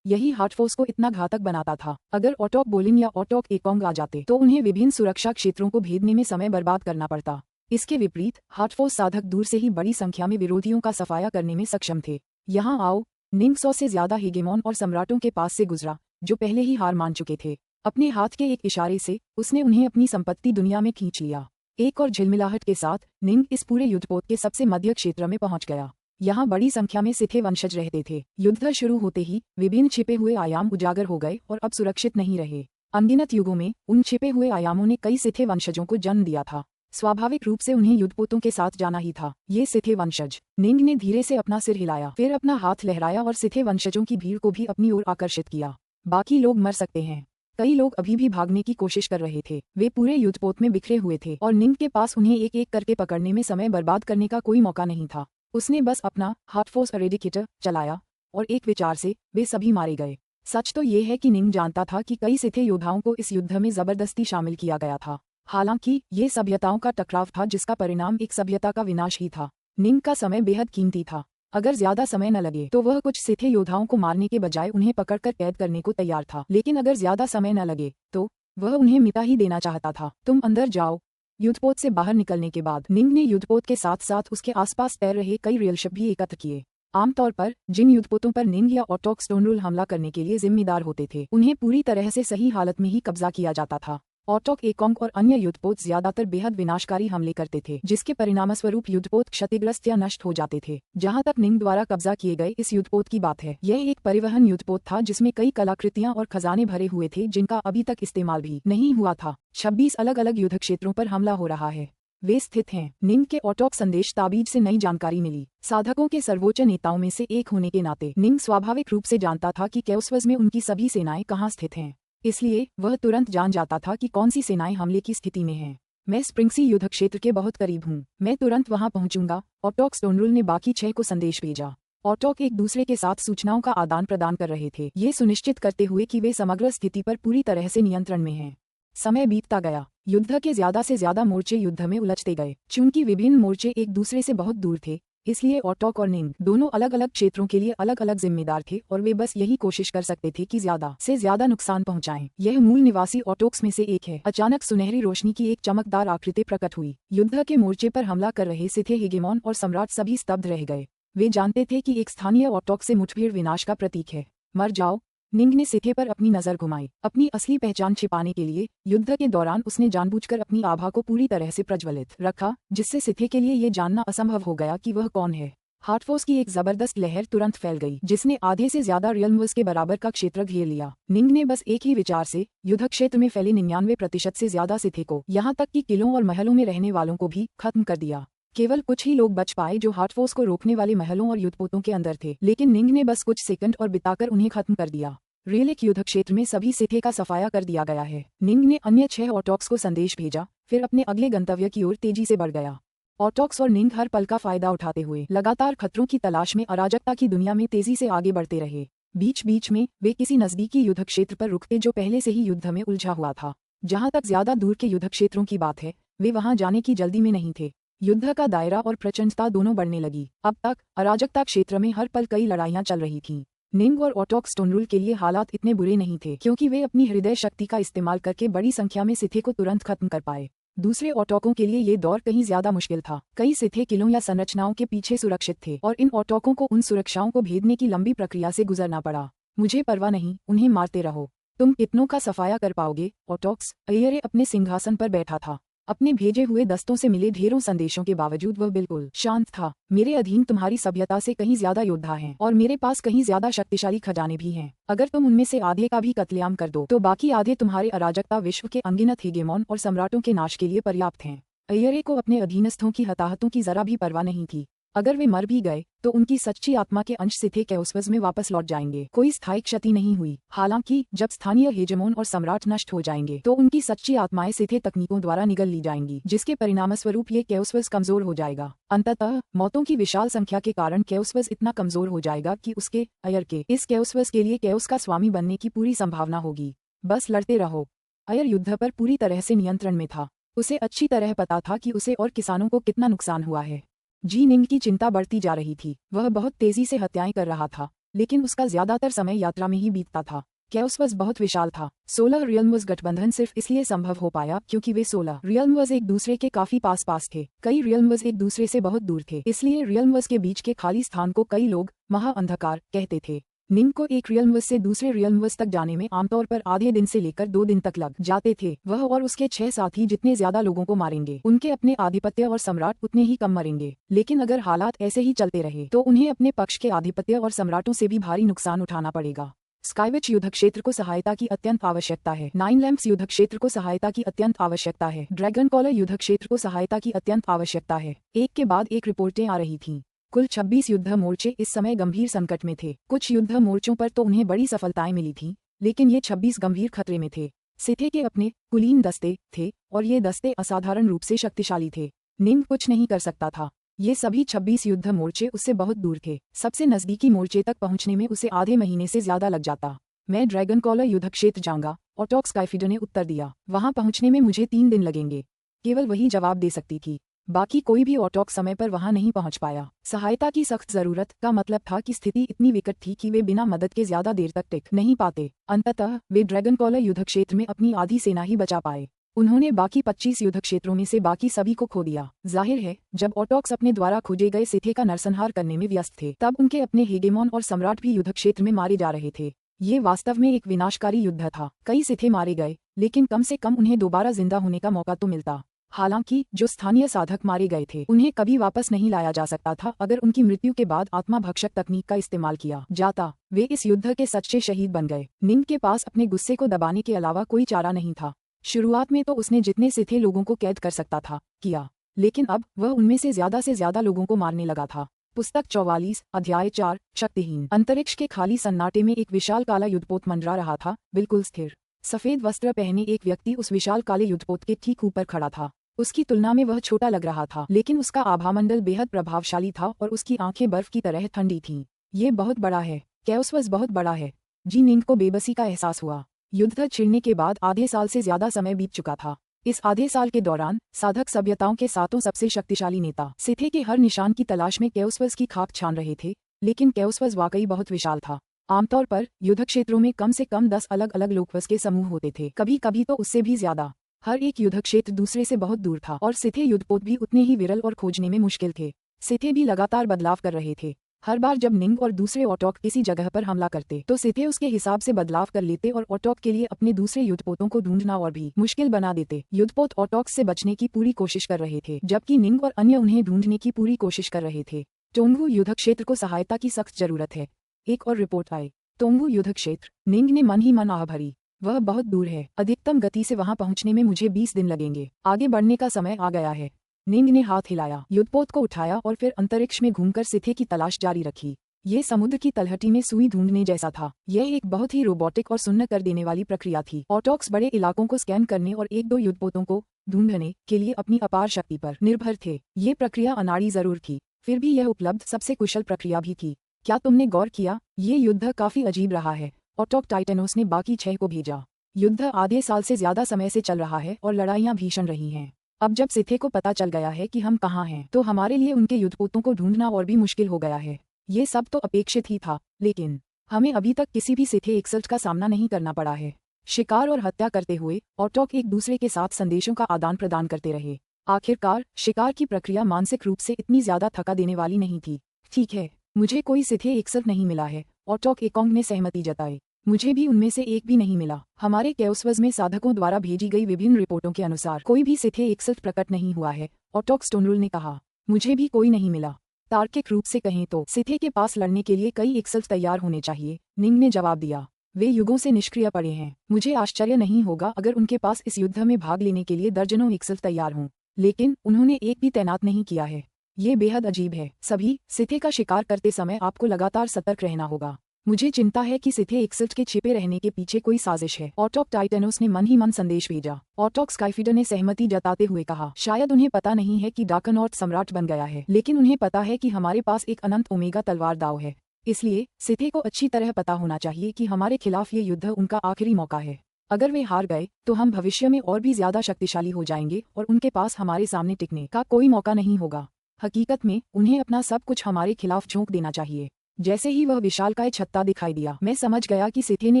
यही हार्टफोर्स को इतना घातक बनाता था। अगर ऑटोक बोलिन या ऑटोक एकोंग आ जाते तो उन्हें विभिन्न सुरक्षा क्षेत्रों को भेदने में समय बर्बाद करना पड़ता। इसके विपरीत हार्टफोर्स साधक दूर से ही बड़ी संख्या में विरोधियों का सफाया करने में सक्षम थे। यहाँ आओ। निंग 100 से ज्यादा हेगेमॉन और सम्राटों के पास से गुजरा, जो पहले ही हार मान चुके थे। अपने हाथ के एक इशारे से उसने उन्हें अपनी संपत्ति दुनिया में खींच लिया। एक और झिलमिलाहट के साथ निंग इस पूरे युद्धपोत के सबसे मध्य क्षेत्र में पहुंच गया। यहाँ बड़ी संख्या में सिथे वंशज रहते थे। युद्ध शुरू होते ही विभिन्न छिपे हुए आयाम उजागर हो गए और अब सुरक्षित नहीं रहे। अनगिनत युगों में उन छिपे हुए आयामों ने कई सिथे वंशजों को जन्म दिया था। स्वाभाविक रूप से उन्हें युद्धपोतों के साथ जाना ही था। ये सिथे वंशज। निंग ने धीरे से अपना सिर हिलाया, फिर अपना हाथ लहराया और सिथे वंशजों की भीड़ को भी अपनी ओर आकर्षित किया। बाकी लोग मर सकते हैं। कई लोग अभी भी भागने की कोशिश कर रहे थे। वे पूरे युद्धपोत में बिखरे हुए थे और निंग के पास उन्हें एक एक करके पकड़ने में समय बर्बाद करने का कोई मौका नहीं था। उसने बस अपना हार्टफोर्स एरेडिकेटर चलाया और एक विचार से वे सभी मारे गए। सच तो ये है कि निंग जानता था कि कई सिथे योद्धाओं को इस युद्ध में जबरदस्ती शामिल किया गया था। हालांकि ये सभ्यताओं का टकराव था जिसका परिणाम एक सभ्यता का विनाश ही था। निंग का समय बेहद कीमती था। अगर ज्यादा समय न लगे तो वह कुछ सिथे योद्धाओं को मारने के बजाय उन्हें पकड़कर कैद करने को तैयार था, लेकिन अगर ज्यादा समय न लगे तो वह उन्हें मिटा ही देना चाहता था। तुम अंदर जाओ। युद्धपोत से बाहर निकलने के बाद निंग ने युद्धपोत के साथ साथ उसके आसपास तैर रहे कई रियलशिप भी एकत्र किए। आमतौर पर जिन युद्धपोतों पर निंग या ऑटोक स्टोनरूल हमला करने के लिए जिम्मेदार होते थे, उन्हें पूरी तरह से सही हालत में ही कब्जा किया जाता था। ऑटोक एकोंग और अन्य युद्धपोत ज्यादातर बेहद विनाशकारी हमले करते थे, जिसके परिणामस्वरूप युद्धपोत क्षतिग्रस्त या नष्ट हो जाते थे। जहां तक निंग द्वारा कब्जा किए गए इस युद्धपोत की बात है, यह एक परिवहन युद्धपोत था जिसमें कई कलाकृतियां और खजाने भरे हुए थे जिनका अभी तक इस्तेमाल भी नहीं हुआ था। 26 अलग अलग युद्ध क्षेत्रों पर हमला हो रहा है। वे स्थित हैं। निंग के ऑटोक संदेश ताबीज से नई जानकारी मिली। साधकों के सर्वोच्च नेताओं में से एक होने के नाते निंग स्वाभाविक रूप से जानता था कि केओस्वज में उनकी सभी सेनाएं कहाँ स्थित हैं। इसलिए वह तुरंत जान जाता था कि कौन सी सेनाएं हमले की स्थिति में हैं। मैं स्प्रिंगसी युद्ध क्षेत्र के बहुत करीब हूँ। मैं तुरंत वहां पहुंचूंगा। ऑटोक स्टोनरूल ने बाकी 6 को संदेश भेजा। ऑटोक एक दूसरे के साथ सूचनाओं का आदान प्रदान कर रहे थे, ये सुनिश्चित करते हुए कि वे समग्र स्थिति पर पूरी तरह से नियंत्रण में हैं। समय बीतता गया। युद्ध के ज्यादा से ज्यादा मोर्चे युद्ध में उलझते गए। चूंकि विभिन्न मोर्चे एक दूसरे से बहुत दूर थे, इसलिए ऑटोक और निंग दोनों अलग अलग क्षेत्रों के लिए अलग अलग जिम्मेदार थे और वे बस यही कोशिश कर सकते थे कि ज्यादा से ज्यादा नुकसान पहुंचाएं। यह मूल निवासी ऑटोक्स में से एक है। अचानक सुनहरी रोशनी की एक चमकदार आकृति प्रकट हुई। युद्ध के मोर्चे पर हमला कर रहे सिथे हेगेमोन और सम्राट सभी स्तब्ध रह गए। वे जानते थे कि एक स्थानीय ऑटोक से मुठभेड़ विनाश का प्रतीक है। मर जाओ। निंग ने सिथे पर अपनी नजर घुमाई। अपनी असली पहचान छिपाने के लिए युद्ध के दौरान उसने जानबूझकर अपनी आभा को पूरी तरह से प्रज्वलित रखा, जिससे सिथे के लिए ये जानना असंभव हो गया कि वह कौन है। हार्टफोर्स की एक जबरदस्त लहर तुरंत फैल गई, जिसने आधे से ज्यादा रियल्म्स के बराबर का क्षेत्र घेर लिया। निंग ने बस एक ही विचार से युद्ध क्षेत्र में फैले 99% से ज्यादा सिथे को, यहाँ तक कि किलों और महलों में रहने वालों को भी खत्म कर दिया। केवल कुछ ही लोग बच पाए जो हार्टफोर्स को रोकने वाले महलों और युद्धपोतों के अंदर थे, लेकिन निंग ने बस कुछ सेकंड और बिताकर उन्हें खत्म कर दिया। रेलिक युद्ध क्षेत्र में सभी सिथे का सफाया कर दिया गया है। निंग ने अन्य 6 ऑटोक्स को संदेश भेजा, फिर अपने अगले गंतव्य की ओर तेजी से बढ़ गया। ऑटोक्स और निंग हर पल का फायदा उठाते हुए लगातार खतरों की तलाश में अराजकता की दुनिया में तेजी से आगे बढ़ते रहे। बीच बीच में वे किसी नजदीकी युद्ध क्षेत्र पर रुकते जो पहले से ही युद्ध में उलझा हुआ था। जहां तक ज्यादा दूर के युद्ध क्षेत्रों की बात है, वे वहां जाने की जल्दी में नहीं थे। युद्ध का दायरा और प्रचंडता दोनों बढ़ने लगी। अब तक अराजकता क्षेत्र में हर पल कई लड़ाइयां चल रही थीं। निंग और ऑटोक स्टोनरूल के लिए हालात इतने बुरे नहीं थे, क्योंकि वे अपनी हृदय शक्ति का इस्तेमाल करके बड़ी संख्या में सिथे को तुरंत खत्म कर पाए। दूसरे ऑटोकों के लिए ये दौर कहीं ज्यादा मुश्किल था। कई सिथे किलों या संरचनाओं के पीछे सुरक्षित थे और इन ऑटोकों को उन सुरक्षाओं को भेदने की लंबी प्रक्रिया से गुजरना पड़ा। मुझे परवाह नहीं, उन्हें मारते रहो। तुम कितनों का सफाया कर पाओगे, ऑटोक्स? अय्यरे अपने सिंहासन पर बैठा था। अपने भेजे हुए दस्तों से मिले ढेरों संदेशों के बावजूद वह बिल्कुल शांत था। मेरे अधीन तुम्हारी सभ्यता से कहीं ज्यादा योद्धा हैं और मेरे पास कहीं ज्यादा शक्तिशाली खजाने भी हैं। अगर तुम उनमें से आधे का भी कत्लेआम कर दो तो बाकी आधे तुम्हारे अराजकता विश्व के अनगिनत हेगेमोन और सम्राटों के नाश के लिए पर्याप्त हैं। अय्यरे को अपने अधीनस्थों की हताहतों की जरा भी परवाह नहीं थी। अगर वे मर भी गए तो उनकी सच्ची आत्मा के अंश सिथे केओस्वज में वापस लौट जाएंगे। कोई स्थायी क्षति नहीं हुई। हालांकि जब स्थानीय हेजेमोन और सम्राट नष्ट हो जाएंगे तो उनकी सच्ची आत्माएं सिथे तकनीकों द्वारा निगल ली जाएंगी, जिसके परिणामस्वरूप ये केओस्वज कमजोर हो जाएगा। अंततः मौतों की विशाल संख्या के कारण केओस्वज इतना कमजोर हो जाएगा कि उसके अयर के इस केओस्वज के लिए केओस का स्वामी बनने की पूरी संभावना होगी। बस लड़ते रहो। अयर युद्ध पर पूरी तरह से नियंत्रण में था। उसे अच्छी तरह पता था कि उसे और किसानों को कितना नुकसान हुआ है। जी निंग की चिंता बढ़ती जा रही थी। वह बहुत तेजी से हत्याएं कर रहा था, लेकिन उसका ज्यादातर समय यात्रा में ही बीतता था। केओस्वज बहुत विशाल था। 16 रियल्म्स गठबंधन सिर्फ इसलिए संभव हो पाया क्योंकि वे 16 रियल्म्स एक दूसरे के काफी पास पास थे। कई रियल्म्स एक दूसरे से बहुत दूर थे, इसलिए रियल्म्स के बीच के खाली स्थान को कई लोग महाअंधकार कहते थे। निंग को एक रियलम्स से दूसरे रियलम्स तक जाने में आमतौर पर आधे दिन से लेकर 2 दिन तक लग जाते थे। वह और उसके 6 साथी जितने ज्यादा लोगों को मारेंगे, उनके अपने आधिपत्य और सम्राट उतने ही कम मरेंगे। लेकिन अगर हालात ऐसे ही चलते रहे तो उन्हें अपने पक्ष के आधिपत्य और सम्राटों से भी भारी नुकसान उठाना पड़ेगा। स्काईविच युद्ध क्षेत्र को सहायता की अत्यंत आवश्यकता है। 9 लैंप्स युद्ध क्षेत्र को सहायता की अत्यंत आवश्यकता है। ड्रैगन कॉलर युद्ध क्षेत्र को सहायता की अत्यंत आवश्यकता है। एक के बाद एक रिपोर्टें आ रही थीं। कुल 26 युद्ध मोर्चे इस समय गंभीर संकट में थे। कुछ युद्ध मोर्चों पर तो उन्हें बड़ी सफलताएं मिली थीं, लेकिन ये 26 गंभीर खतरे में थे। सिथे के अपने कुलीन दस्ते थे और ये दस्ते असाधारण रूप से शक्तिशाली थे। निंग कुछ नहीं कर सकता था। ये सभी 26 युद्ध मोर्चे उससे बहुत दूर थे। सबसे नजदीकी मोर्चे तक पहुंचने में उसे आधे महीने से ज्यादा लग जाता। मैं ड्रैगन कॉलर युद्ध क्षेत्र जाऊंगा, ऑटोक स्काईफीडर ने उत्तर दिया। वहां पहुंचने में मुझे 3 दिन लगेंगे। केवल वही जवाब दे सकती थी। बाकी कोई भी ऑटोक समय पर वहां नहीं पहुंच पाया। सहायता की सख्त जरूरत का मतलब था कि स्थिति इतनी विकट थी कि वे बिना मदद के ज्यादा देर तक टिक नहीं पाते। अंततः वे ड्रैगन कॉलर युद्ध क्षेत्र में अपनी आधी सेना ही बचा पाए। उन्होंने बाकी 25 युद्ध क्षेत्रों में से बाकी सभी को खो दिया। जाहिर है, जब ऑटोक्स अपने द्वारा खोजे गए सिथे का नरसंहार करने में व्यस्त थे, तब उनके अपने हेगेमोन और सम्राट भी युद्ध क्षेत्र में मारे जा रहे थे। ये वास्तव में एक विनाशकारी युद्ध था। कई सिथे मारे गए, लेकिन कम से कम उन्हें दोबारा जिंदा होने का मौका तो मिलता। हालांकि जो स्थानीय साधक मारे गए थे, उन्हें कभी वापस नहीं लाया जा सकता था अगर उनकी मृत्यु के बाद आत्मा भक्षक तकनीक का इस्तेमाल किया जाता। वे इस युद्ध के सच्चे शहीद बन गए। निंग के पास अपने गुस्से को दबाने के अलावा कोई चारा नहीं था। शुरुआत में तो उसने जितने सिथे लोगों को कैद कर सकता था किया, लेकिन अब वह उनमें से ज्यादा लोगों को मारने लगा था। पुस्तक 44 अध्याय 4 शक्तिहीन। अंतरिक्ष के खाली सन्नाटे में एक विशाल काला युद्धपोत मंडरा रहा था, बिल्कुल स्थिर। सफेद वस्त्र पहने एक व्यक्ति उस विशाल काले युद्धपोत के ठीक ऊपर खड़ा था। उसकी तुलना में वह छोटा लग रहा था, लेकिन उसका आभामंडल बेहद प्रभावशाली था और उसकी आंखें बर्फ की तरह ठंडी थीं। ये बहुत बड़ा है, कैओसवस बहुत बड़ा है। जी निंग को बेबसी का एहसास हुआ। युद्ध छिड़ने के बाद आधे साल से ज्यादा समय बीत चुका था। इस आधे साल के दौरान साधक सभ्यताओं के सातों सबसे शक्तिशाली नेता सिथे के हर निशान की तलाश में कैओसवस की खाक छान रहे थे, लेकिन कैओसवस वाकई बहुत विशाल था। आमतौर पर युद्ध क्षेत्रों में कम से कम 10 अलग अलग लोकवस के समूह होते थे, कभी कभी तो उससे भी ज्यादा। हर एक युद्ध क्षेत्र दूसरे से बहुत दूर था और सिथे युद्धपोत भी उतने ही विरल और खोजने में मुश्किल थे। सिथे भी लगातार बदलाव कर रहे थे। हर बार जब निंग और दूसरे ऑटोक किसी जगह पर हमला करते तो सिथे उसके हिसाब से बदलाव कर लेते और ऑटोक के लिए अपने दूसरे युद्धपोतों को ढूंढना और भी मुश्किल बना देते। युद्धपोत ऑटोक से बचने की पूरी कोशिश कर रहे थे, जबकि निंग और अन्य उन्हें ढूंढने की पूरी कोशिश कर रहे थे। टोंगू युद्ध क्षेत्र को सहायता की सख्त जरूरत है। एक और रिपोर्ट आई। टोंगू युद्ध क्षेत्र। निंग ने मन ही मन आह भरी। वह बहुत दूर है। अधिकतम गति से वहां पहुंचने में मुझे 20 दिन लगेंगे। आगे बढ़ने का समय आ गया है। निंग ने हाथ हिलाया, युद्धपोत को उठाया और फिर अंतरिक्ष में घूमकर सिथे की तलाश जारी रखी। ये समुद्र की तलहटी में सुई ढूंढने जैसा था। यह एक बहुत ही रोबोटिक और सुन्न कर देने वाली प्रक्रिया थी। ऑटोक्स बड़े इलाकों को स्कैन करने और 1-2 युद्धपोतों को ढूंढने के लिए अपनी अपार शक्ति पर निर्भर थे। ये प्रक्रिया अनाड़ी जरूर थी, फिर भी यह उपलब्ध सबसे कुशल प्रक्रिया भी थी। क्या तुमने गौर किया? ये युद्ध काफी अजीब रहा है। ऑटोक टाइटेनोस ने बाकी 6 को भेजा। युद्ध आधे साल से ज्यादा समय से चल रहा है और लड़ाइयां भीषण रही हैं। अब जब सिथे को पता चल गया है कि हम कहाँ हैं, तो हमारे लिए उनके युद्धपोतों को ढूंढना और भी मुश्किल हो गया है। ये सब तो अपेक्षित ही था, लेकिन हमें अभी तक किसी भी सिथे एक्सल्ट का सामना नहीं करना पड़ा है। शिकार और हत्या करते हुए ऑटोक एक दूसरे के साथ संदेशों का आदान प्रदान करते रहे। आखिरकार शिकार की प्रक्रिया मानसिक रूप से इतनी ज्यादा थका देने वाली नहीं थी। ठीक है, मुझे कोई सिथे एक्सल्ट नहीं मिला है, ऑटोक एकोंग ने सहमति जताई। मुझे भी उनमें से एक भी नहीं मिला। हमारे कैओसवस में साधकों द्वारा भेजी गई विभिन्न रिपोर्टों के अनुसार कोई भी सिथे एक्सल्ट प्रकट नहीं हुआ है, ऑटोक स्टोनरूल ने कहा। मुझे भी कोई नहीं मिला। तार्किक रूप से कहें तो सिथे के पास लड़ने के लिए कई एक्सल्ट तैयार होने चाहिए, निंग ने जवाब दिया। वे युगों से निष्क्रिय पड़े हैं। मुझे आश्चर्य नहीं होगा अगर उनके पास इस युद्ध में भाग लेने के लिए दर्जनों एक्सल्ट तैयार हों, लेकिन उन्होंने एक भी तैनात नहीं किया है। ये बेहद अजीब है। सभी सिथे का शिकार करते समय आपको लगातार सतर्क रहना होगा। मुझे चिंता है कि सिथे एक्सल्ट के छिपे रहने के पीछे कोई साजिश है। ऑटोक टाइटेनोस ने मन ही मन संदेश भेजा। ऑटोक स्काईफीडर ने सहमति जताते हुए कहा, शायद उन्हें पता नहीं है कि डार्कनॉर्थ सम्राट बन गया है, लेकिन उन्हें पता है कि हमारे पास एक अनंत ओमेगा तलवार दाव है। इसलिए सिथे को अच्छी तरह पता होना चाहिए कि हमारे खिलाफ ये युद्ध उनका आखिरी मौका है। अगर वे हार गए तो हम भविष्य में और भी ज्यादा शक्तिशाली हो जाएंगे और उनके पास हमारे सामने टिकने का कोई मौका नहीं होगा। हकीकत में उन्हें अपना सब कुछ हमारे खिलाफ झोंक देना चाहिए। जैसे ही वह विशालकाय छत्ता दिखाई दिया, मैं समझ गया कि सिथे ने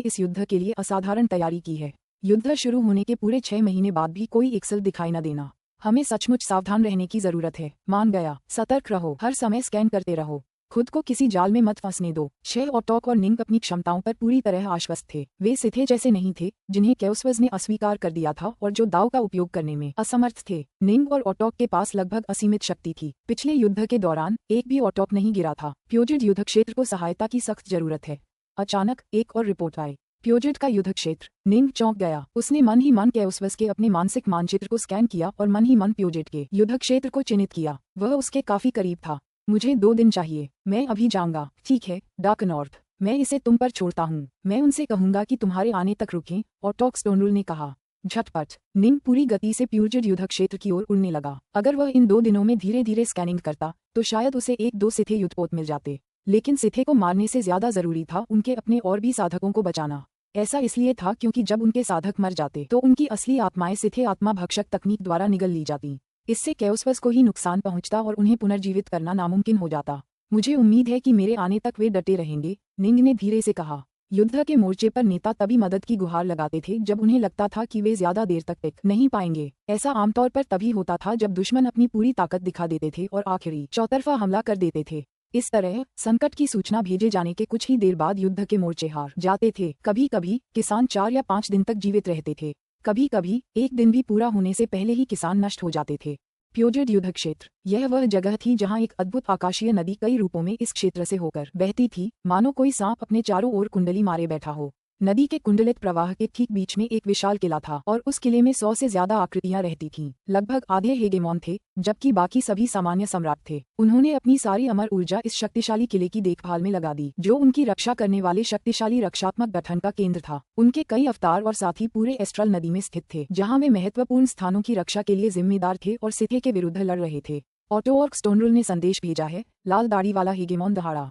इस युद्ध के लिए असाधारण तैयारी की है। युद्ध शुरू होने के पूरे 6 महीने बाद भी कोई एक्सल्ट दिखाई न देना। हमें सचमुच सावधान रहने की जरूरत है। मान गया। सतर्क रहो, हर समय स्कैन करते रहो। खुद को किसी जाल में मत फंसने दो। शेह ऑटोक और निंग अपनी क्षमताओं पर पूरी तरह आश्वस्त थे। वे सिथे जैसे नहीं थे जिन्हें केओस्वज ने अस्वीकार कर दिया था और जो दाव का उपयोग करने में असमर्थ थे। निंग और ऑटोक के पास लगभग असीमित शक्ति थी। पिछले युद्ध के दौरान एक भी ऑटोक नहीं गिरा था। प्योजिड युद्ध क्षेत्र को सहायता की सख्त जरूरत है। अचानक एक और रिपोर्ट आई। प्योजिड का युद्ध क्षेत्र। निंग चौंक गया। उसने मन ही मन केओस्वज के अपने मानसिक मानचित्र को स्कैन किया और मन ही मन प्योजिड के युद्ध क्षेत्र को चिन्हित किया। वह उसके काफी करीब था। मुझे 2 दिन चाहिए, मैं अभी जाऊंगा। ठीक है डार्क नॉर्थ, मैं इसे तुम पर छोड़ता हूँ। मैं उनसे कहूंगा कि तुम्हारे आने तक रुकें, ऑटोक स्टोनरूल ने कहा। झटपट निंग पूरी गति से प्योजिड युद्ध क्षेत्र की ओर उड़ने लगा। अगर वह इन 2 दिनों में धीरे धीरे स्कैनिंग करता तो शायद उसे 1-2 सिथे युद्धपोत मिल जाते, लेकिन सिथे को मारने से ज्यादा जरूरी था उनके अपने और भी साधकों को बचाना। ऐसा इसलिए था क्योंकि जब उनके साधक मर जाते तो उनकी असली आत्माएं सिथे आत्मा भक्षक तकनीक द्वारा निगल ली जाती। इससे केओस्वज को ही नुकसान पहुंचता और उन्हें पुनर्जीवित करना नामुमकिन हो जाता। मुझे उम्मीद है कि मेरे आने तक वे डटे रहेंगे, निंग ने धीरे से कहा। युद्ध के मोर्चे पर नेता तभी मदद की गुहार लगाते थे जब उन्हें लगता था कि वे ज्यादा देर तक टिक नहीं पाएंगे। ऐसा आमतौर पर तभी होता था जब दुश्मन अपनी पूरी ताकत दिखा देते थे और आखिरी चौतरफा हमला कर देते थे। इस तरह संकट की सूचना भेजे जाने के कुछ ही देर बाद युद्ध के मोर्चे हार जाते थे। कभी कभी किसान 4 या 5 दिन तक जीवित रहते थे, कभी कभी एक दिन भी पूरा होने से पहले ही किसान नष्ट हो जाते थे। प्योजिड युद्ध क्षेत्र, यह वह जगह थी जहां एक अद्भुत आकाशीय नदी कई रूपों में इस क्षेत्र से होकर बहती थी, मानो कोई सांप अपने चारों ओर कुंडली मारे बैठा हो। नदी के कुंडलित प्रवाह के ठीक बीच में एक विशाल किला था और उस किले में 100 से ज्यादा आकृतियां रहती थीं। लगभग आधे हेगेमॉन थे जबकि बाकी सभी सामान्य सम्राट थे। उन्होंने अपनी सारी अमर ऊर्जा इस शक्तिशाली किले की देखभाल में लगा दी, जो उनकी रक्षा करने वाले शक्तिशाली रक्षात्मक गठन का केंद्र था। उनके कई अवतार और साथी पूरे एस्ट्रल नदी में स्थित थे, जहाँ वे महत्वपूर्ण स्थानों की रक्षा के लिए जिम्मेदार थे और सिथे के विरुद्ध लड़ रहे थे। ऑटोवर्क स्टोनरूल ने संदेश भेजा है, लाल दाढ़ी वाला हेगेमॉन दहाड़ा।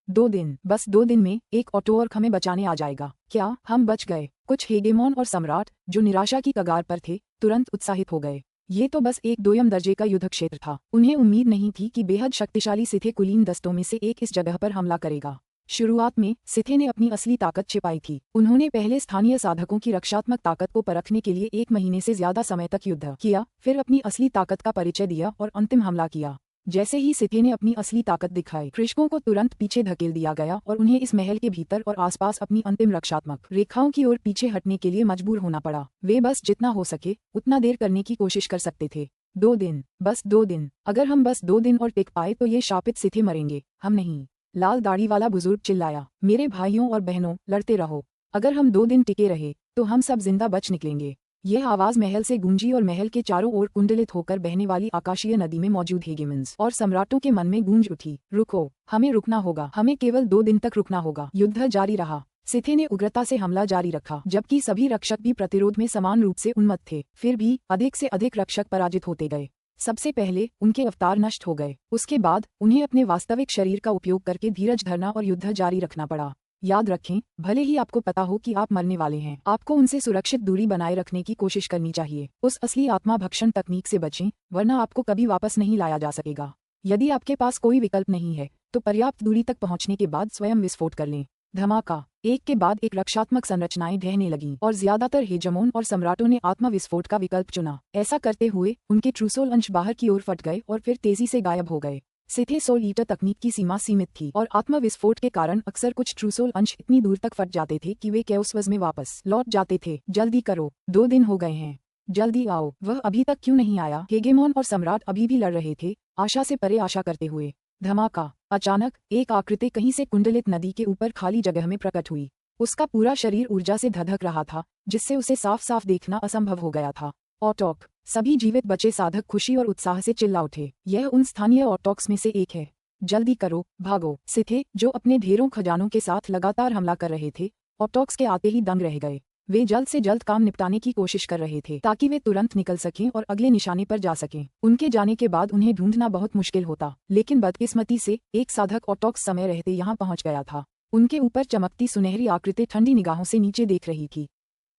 2 दिन, बस 2 दिन में एक ऑटोवर्क हमें बचाने आ जाएगा। क्या हम बच गए? कुछ हेगेमॉन और सम्राट जो निराशा की कगार पर थे तुरंत उत्साहित हो गए। ये तो बस एक 2ym दर्जे का युद्ध क्षेत्र था। उन्हें उम्मीद नहीं थी कि बेहद शक्तिशाली सिथे कुलीन दस्तों में से एक इस जगह पर हमला करेगा। शुरुआत में सिथे ने अपनी असली ताकत छिपाई थी। उन्होंने पहले स्थानीय साधकों की रक्षात्मक ताकत को परखने के लिए 1 महीने से ज्यादा समय तक युद्ध किया, फिर अपनी असली ताकत का परिचय दिया और अंतिम हमला किया। जैसे ही सिथे ने अपनी असली ताकत दिखाई, कृषकों को तुरंत पीछे धकेल दिया गया और उन्हें इस महल के भीतर और आसपास अपनी अंतिम रक्षात्मक रेखाओं की ओर पीछे हटने के लिए मजबूर होना पड़ा। वे बस जितना हो सके उतना देर करने की कोशिश कर सकते थे। 2 दिन, बस 2 दिन। अगर हम बस 2 दिन और टिक पाए तो ये शापित सिथे मरेंगे, हम नहीं। लाल दाढ़ी वाला बुजुर्ग चिल्लाया। मेरे भाइयों और बहनों, लड़ते रहो। अगर हम 2 दिन टिके रहे तो हम सब जिंदा बच निकलेंगे। यह आवाज महल से गूंजी और महल के चारों ओर कुंडलित होकर बहने वाली आकाशीय नदी में मौजूद हेगेमन्स और सम्राटों के मन में गूंज उठी। रुको, हमें रुकना होगा, हमें केवल 2 दिन तक रुकना होगा। युद्ध जारी रहा। सिथे ने उग्रता से हमला जारी रखा, जबकि सभी रक्षक भी प्रतिरोध में समान रूप से उन्मत्त थे। फिर भी अधिक से अधिक रक्षक पराजित होते गए। सबसे पहले उनके अवतार नष्ट हो गए, उसके बाद उन्हें अपने वास्तविक शरीर का उपयोग करके धीरज धरना और युद्ध जारी रखना पड़ा। याद रखें, भले ही आपको पता हो कि आप मरने वाले हैं, आपको उनसे सुरक्षित दूरी बनाए रखने की कोशिश करनी चाहिए। उस असली आत्मा भक्षण तकनीक से बचें, वरना आपको कभी वापस नहीं लाया जा सकेगा। यदि आपके पास कोई विकल्प नहीं है तो पर्याप्त दूरी तक पहुंचने के बाद स्वयं विस्फोट कर लें। धमाका, एक के बाद एक रक्षात्मक संरचनाएं ढहने लगीं और ज्यादातर हेजमोन और सम्राटों ने आत्मा विस्फोट का विकल्प चुना। ऐसा करते हुए उनके ट्रूसोल अंश बाहर की ओर फट गए और फिर तेजी से गायब हो गए। सिथे सोल ईटर तकनीक की सीमा सीमित थी और आत्मा विस्फोट के कारण अक्सर कुछ ट्रूसोल अंश इतनी दूर तक फट जाते थे कि वे केओस्वज में वापस लौट जाते थे। जल्दी करो, 2 दिन हो गए हैं, जल्दी आओ। वह अभी तक क्यों नहीं आया? हेगेमोन और सम्राट अभी भी लड़ रहे थे, आशा से परे आशा करते हुए। धमाका, अचानक एक आकृति कहीं से कुंडलित नदी के ऊपर खाली जगह में प्रकट हुई। उसका पूरा शरीर ऊर्जा से धधक रहा था, जिससे उसे साफ साफ देखना असंभव हो गया था। ऑटोक, सभी जीवित बचे साधक खुशी और उत्साह से चिल्ला उठे। यह उन स्थानीय ऑटोक्स में से एक है। जल्दी करो, भागो। सिथे, जो अपने ढेरों खजानों के साथ लगातार हमला कर रहे थे, ऑटोक्स के आते ही दंग रह गए। वे जल्द से जल्द काम निपटाने की कोशिश कर रहे थे ताकि वे तुरंत निकल सकें और अगले निशाने पर जा सकें। उनके जाने के बाद उन्हें ढूंढना बहुत मुश्किल होता, लेकिन बदकिस्मती से एक साधक ऑटोक्स समय रहते यहाँ पहुंच गया था। उनके ऊपर चमकती सुनहरी आकृति ठंडी निगाहों से नीचे देख रही थी।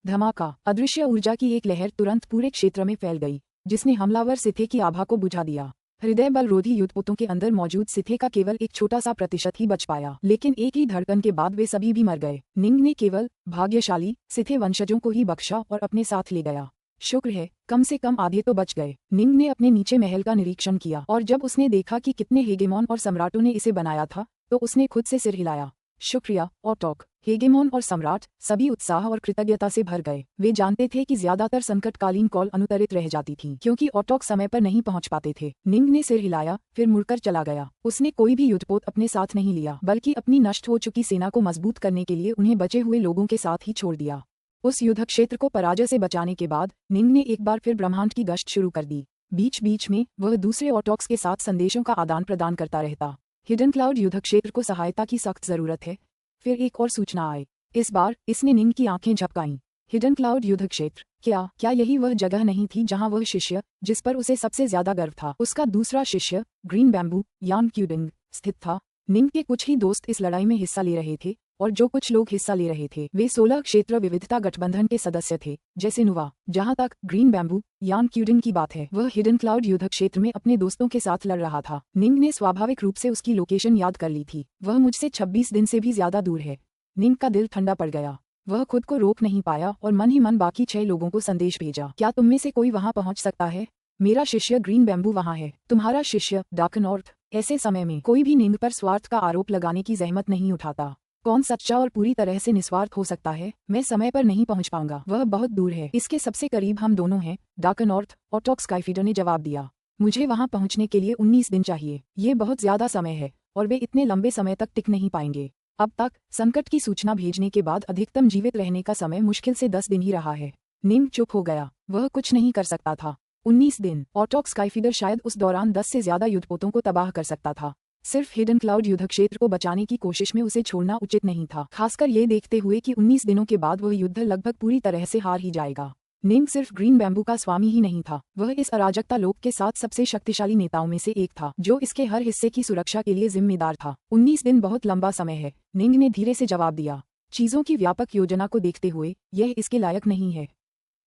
धमाका, अदृश्य ऊर्जा की एक लहर तुरंत पूरे क्षेत्र में फैल गई, जिसने हमलावर सिथे की आभा को बुझा दिया। हृदय बलरोधी युद्धपोतों के अंदर मौजूद सिथे का केवल एक छोटा सा प्रतिशत ही बच पाया, लेकिन एक ही धड़कन के बाद वे सभी भी मर गए। निंग ने केवल भाग्यशाली सिथे वंशजों को ही बख्शा और अपने साथ ले गया। शुक्र है कम से कम आधे तो बच गए। निंग ने अपने नीचे महल का निरीक्षण किया और जब उसने देखा कि कितने हेगेमॉन और सम्राटों ने इसे बनाया था तो उसने खुद से सिर हिलाया। शुक्रिया ओटोक। हेगेमॉन और सम्राट सभी उत्साह और कृतज्ञता से भर गए। वे जानते थे कि ज्यादातर संकटकालीन कॉल अनुत्तरित रह जाती थीं क्योंकि ओटोक समय पर नहीं पहुंच पाते थे। निंग ने सिर हिलाया फिर मुड़कर चला गया। उसने कोई भी युद्धपोत अपने साथ नहीं लिया बल्कि अपनी नष्ट हो चुकी सेना को मजबूत करने के लिए उन्हें बचे हुए लोगों के साथ ही छोड़ दिया। उस युद्ध क्षेत्र को पराजय से बचाने के बाद निंग ने एक बार फिर ब्रह्मांड की गश्त शुरू कर दी। बीच बीच में वह दूसरे ओटोक्स के साथ संदेशों का आदान प्रदान करता रहता। हिडन क्लाउड युद्ध क्षेत्र को सहायता की सख्त जरूरत है। फिर एक और सूचना आई। इस बार इसने निंग की आंखें झपकाईं। हिडन क्लाउड युद्ध क्षेत्र, क्या यही वह जगह नहीं थी जहां वह शिष्य जिस पर उसे सबसे ज्यादा गर्व था, उसका दूसरा शिष्य ग्रीन बैम्बू यान क्यूडिंग स्थित था। निंग के कुछ ही दोस्त इस लड़ाई में हिस्सा ले रहे थे और जो कुछ लोग हिस्सा ले रहे थे वे 16 क्षेत्र विविधता गठबंधन के सदस्य थे जैसे नुवा। जहां तक ग्रीन बैम्बू यान क्यूडिंग की बात है वह हिडन क्लाउड युद्ध क्षेत्र में अपने दोस्तों के साथ लड़ रहा था। निंग ने स्वाभाविक रूप से उसकी लोकेशन याद कर ली थी। वह मुझसे 26 दिन से भी ज्यादा दूर है। निंग का दिल ठंडा पड़ गया। वह खुद को रोक नहीं पाया और मन ही मन बाकी 6 लोगों को संदेश भेजा, क्या तुम में से कोई वहां पहुंच सकता है? मेरा शिष्य ग्रीन बैम्बू वहां है। तुम्हारा शिष्य डार्कनॉर्थ। ऐसे समय में कोई भी निंग पर स्वार्थ का आरोप लगाने की जहमत नहीं उठाता। कौन सच्चा और पूरी तरह से निस्वार्थ हो सकता है? मैं समय पर नहीं पहुंच पाऊंगा, वह बहुत दूर है। इसके सबसे करीब हम दोनों हैं। डार्कनॉर्थ ओटोक स्काईफीडर ने जवाब दिया। मुझे वहां पहुंचने के लिए 19 दिन चाहिए। ये बहुत ज्यादा समय है और वे इतने लंबे समय तक टिक नहीं पाएंगे। अब तक संकट की सूचना भेजने के बाद अधिकतम जीवित रहने का समय मुश्किल से 10 दिन ही रहा है। निंग चुप हो गया। वह कुछ नहीं कर सकता था। 19 दिन। ओटोक स्काईफीडर शायद उस दौरान 10 से ज्यादा युद्धपोतों को तबाह कर सकता था। सिर्फ हिडन क्लाउड युद्ध क्षेत्र को बचाने की कोशिश में उसे छोड़ना उचित नहीं था, खासकर ये देखते हुए कि 19 दिनों के बाद वह युद्ध लगभग पूरी तरह से हार ही जाएगा। निंग सिर्फ ग्रीन बैम्बू का स्वामी ही नहीं था, वह इस अराजकता लोक के साथ सबसे शक्तिशाली नेताओं में से एक था जो इसके हर हिस्से की सुरक्षा के लिए जिम्मेदार था। 19 दिन बहुत लंबा समय है, निंग ने धीरे से जवाब दिया। चीजों की व्यापक योजना को देखते हुए यह इसके लायक नहीं है।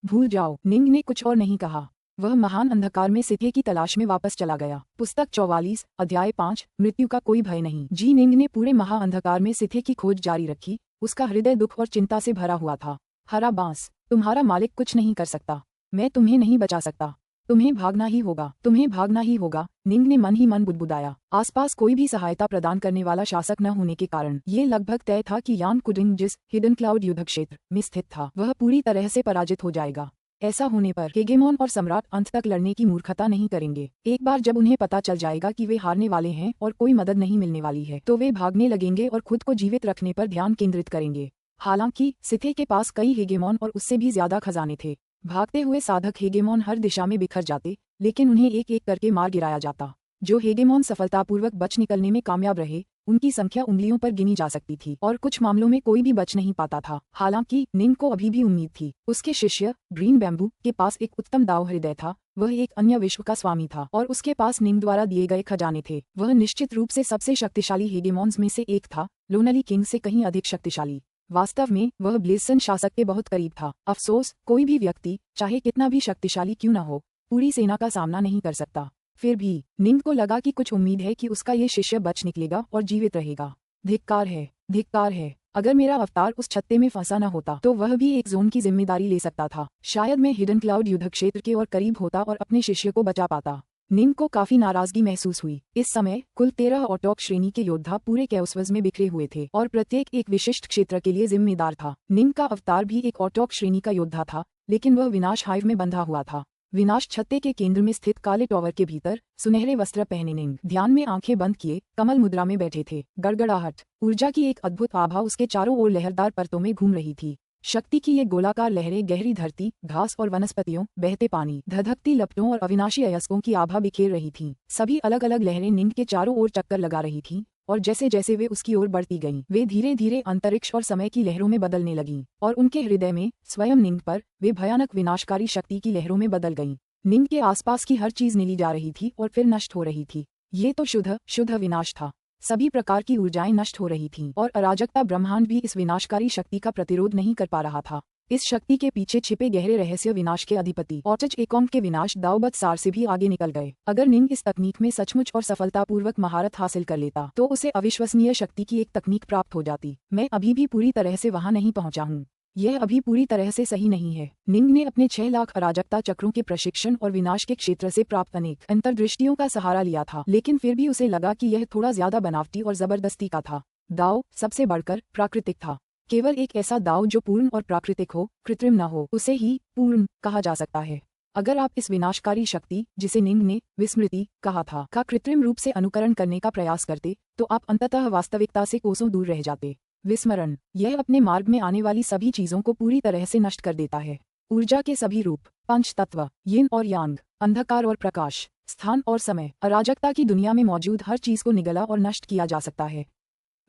भूल जाओ, निंग ने कुछ और नहीं कहा। वह महान अंधकार में सिथे की तलाश में वापस चला गया। पुस्तक 44 अध्याय 5 मृत्यु का कोई भय नहीं। जी निंग ने पूरे महा अंधकार में सिथे की खोज जारी रखी। उसका हृदय दुख और चिंता से भरा हुआ था। हरा बांस, तुम्हारा मालिक कुछ नहीं कर सकता। मैं तुम्हें नहीं बचा सकता। तुम्हें भागना ही होगा, तुम्हें भागना ही होगा। निंग ने मन ही मन बुदबुदाया। आसपास कोई भी सहायता प्रदान करने वाला शासक न होने के कारण ये लगभग तय था कि यान कुडिंग जिस हिडन क्लाउड युद्ध क्षेत्र में स्थित था वह पूरी तरह से पराजित हो जाएगा। ऐसा होने पर हेगेमॉन और सम्राट अंत तक लड़ने की मूर्खता नहीं करेंगे। एक बार जब उन्हें पता चल जाएगा कि वे हारने वाले हैं और कोई मदद नहीं मिलने वाली है तो वे भागने लगेंगे और खुद को जीवित रखने पर ध्यान केंद्रित करेंगे। हालांकि सिथे के पास कई हेगेमॉन और उससे भी ज्यादा खजाने थे। भागते हुए साधक हेगेमॉन हर दिशा में बिखर जाते लेकिन उन्हें एक एक करके मार गिराया जाता। जो हेगेमॉन सफलतापूर्वक बच निकलने में कामयाब रहे उनकी संख्या उंगलियों पर गिनी जा सकती थी और कुछ मामलों में कोई भी बच नहीं पाता था। हालांकि निंग को अभी भी उम्मीद थी। उसके शिष्य ग्रीन बैम्बू के पास एक उत्तम दाव हृदय था। वह एक अन्य विश्व का स्वामी था और उसके पास निंग द्वारा दिए गए खजाने थे। वह निश्चित रूप से सबसे शक्तिशाली हेगेमॉन्स में से एक था, लोनली किंग से कहीं अधिक शक्तिशाली। वास्तव में वह ब्लेसन शासक के बहुत करीब था। अफसोस, कोई भी व्यक्ति चाहे कितना भी शक्तिशाली क्यों न हो पूरी सेना का सामना नहीं कर सकता। फिर भी निंग को लगा कि कुछ उम्मीद है कि उसका ये शिष्य बच निकलेगा और जीवित रहेगा। धिक्कार है, धिक्कार है। अगर मेरा अवतार उस छत्ते में फंसा न होता तो वह भी एक जोन की जिम्मेदारी ले सकता था। शायद मैं हिडन क्लाउड युद्ध क्षेत्र के और करीब होता और अपने शिष्य को बचा पाता। निंग को काफी नाराजगी महसूस हुई। इस समय कुल 13 ओटोक श्रेणी के योद्धा पूरे कैओसवज में बिखरे हुए थे और प्रत्येक एक विशिष्ट क्षेत्र के लिए जिम्मेदार था। निंग का अवतार भी एक ओटोक श्रेणी का योद्धा था लेकिन वह विनाश हाइव में बंधा हुआ था। विनाश छत्ते के केंद्र में स्थित काले टॉवर के भीतर सुनहरे वस्त्र पहने निंग ध्यान में आंखें बंद किए कमल मुद्रा में बैठे थे। गड़गड़ाहट, ऊर्जा की एक अद्भुत आभा उसके चारों ओर लहरदार परतों में घूम रही थी। शक्ति की ये गोलाकार लहरें गहरी धरती, घास और वनस्पतियों, बहते पानी, धधकती लपटों और अविनाशी अयस्कों की आभा बिखेर रही थीं। सभी अलग अलग लहरें निंग के चारों ओर चक्कर लगा रही थीं और जैसे जैसे वे उसकी ओर बढ़ती गईं, वे धीरे धीरे अंतरिक्ष और समय की लहरों में बदलने लगीं और उनके हृदय में स्वयं निंग पर वे भयानक विनाशकारी शक्ति की लहरों में बदल गईं। निंग के आसपास की हर चीज नीली जा रही थी और फिर नष्ट हो रही थी। ये तो शुद्ध विनाश था। सभी प्रकार की ऊर्जाएं नष्ट हो रही थीं और अराजकता ब्रह्मांड भी इस विनाशकारी शक्ति का प्रतिरोध नहीं कर पा रहा था। इस शक्ति के पीछे छिपे गहरे रहस्य विनाश के अधिपति ऑटच एकोंग के विनाश दाऊबत सार से भी आगे निकल गए। अगर निंग इस तकनीक में सचमुच और सफलतापूर्वक महारत हासिल कर लेता तो उसे अविश्वसनीय शक्ति की एक तकनीक प्राप्त हो जाती। मैं अभी भी पूरी तरह से वहां नहीं पहुंचा हूं। यह अभी पूरी तरह से सही नहीं है। निंग ने अपने 6 लाख अराजकता चक्रों के प्रशिक्षण और विनाश के क्षेत्र से प्राप्त अनेक अंतर्दृष्टियों का सहारा लिया था, लेकिन फिर भी उसे लगा कि यह थोड़ा ज्यादा बनावटी और जबरदस्ती का था। दाव सबसे बढ़कर प्राकृतिक था। केवल एक ऐसा दाव जो पूर्ण और प्राकृतिक हो, कृत्रिम न हो, उसे ही पूर्ण कहा जा सकता है। अगर आप इस विनाशकारी शक्ति, जिसे निंग ने विस्मृति कहा था, का कृत्रिम रूप से अनुकरण करने का प्रयास करते, तो आप अंततः वास्तविकता से कोसों दूर रह जाते। विस्मरण, यह अपने मार्ग में आने वाली सभी चीजों को पूरी तरह से नष्ट कर देता है। ऊर्जा के सभी रूप, पंच तत्व, यिन और यांग, अंधकार और प्रकाश, स्थान और समय, अराजकता की दुनिया में मौजूद हर चीज को निगला और नष्ट किया जा सकता है।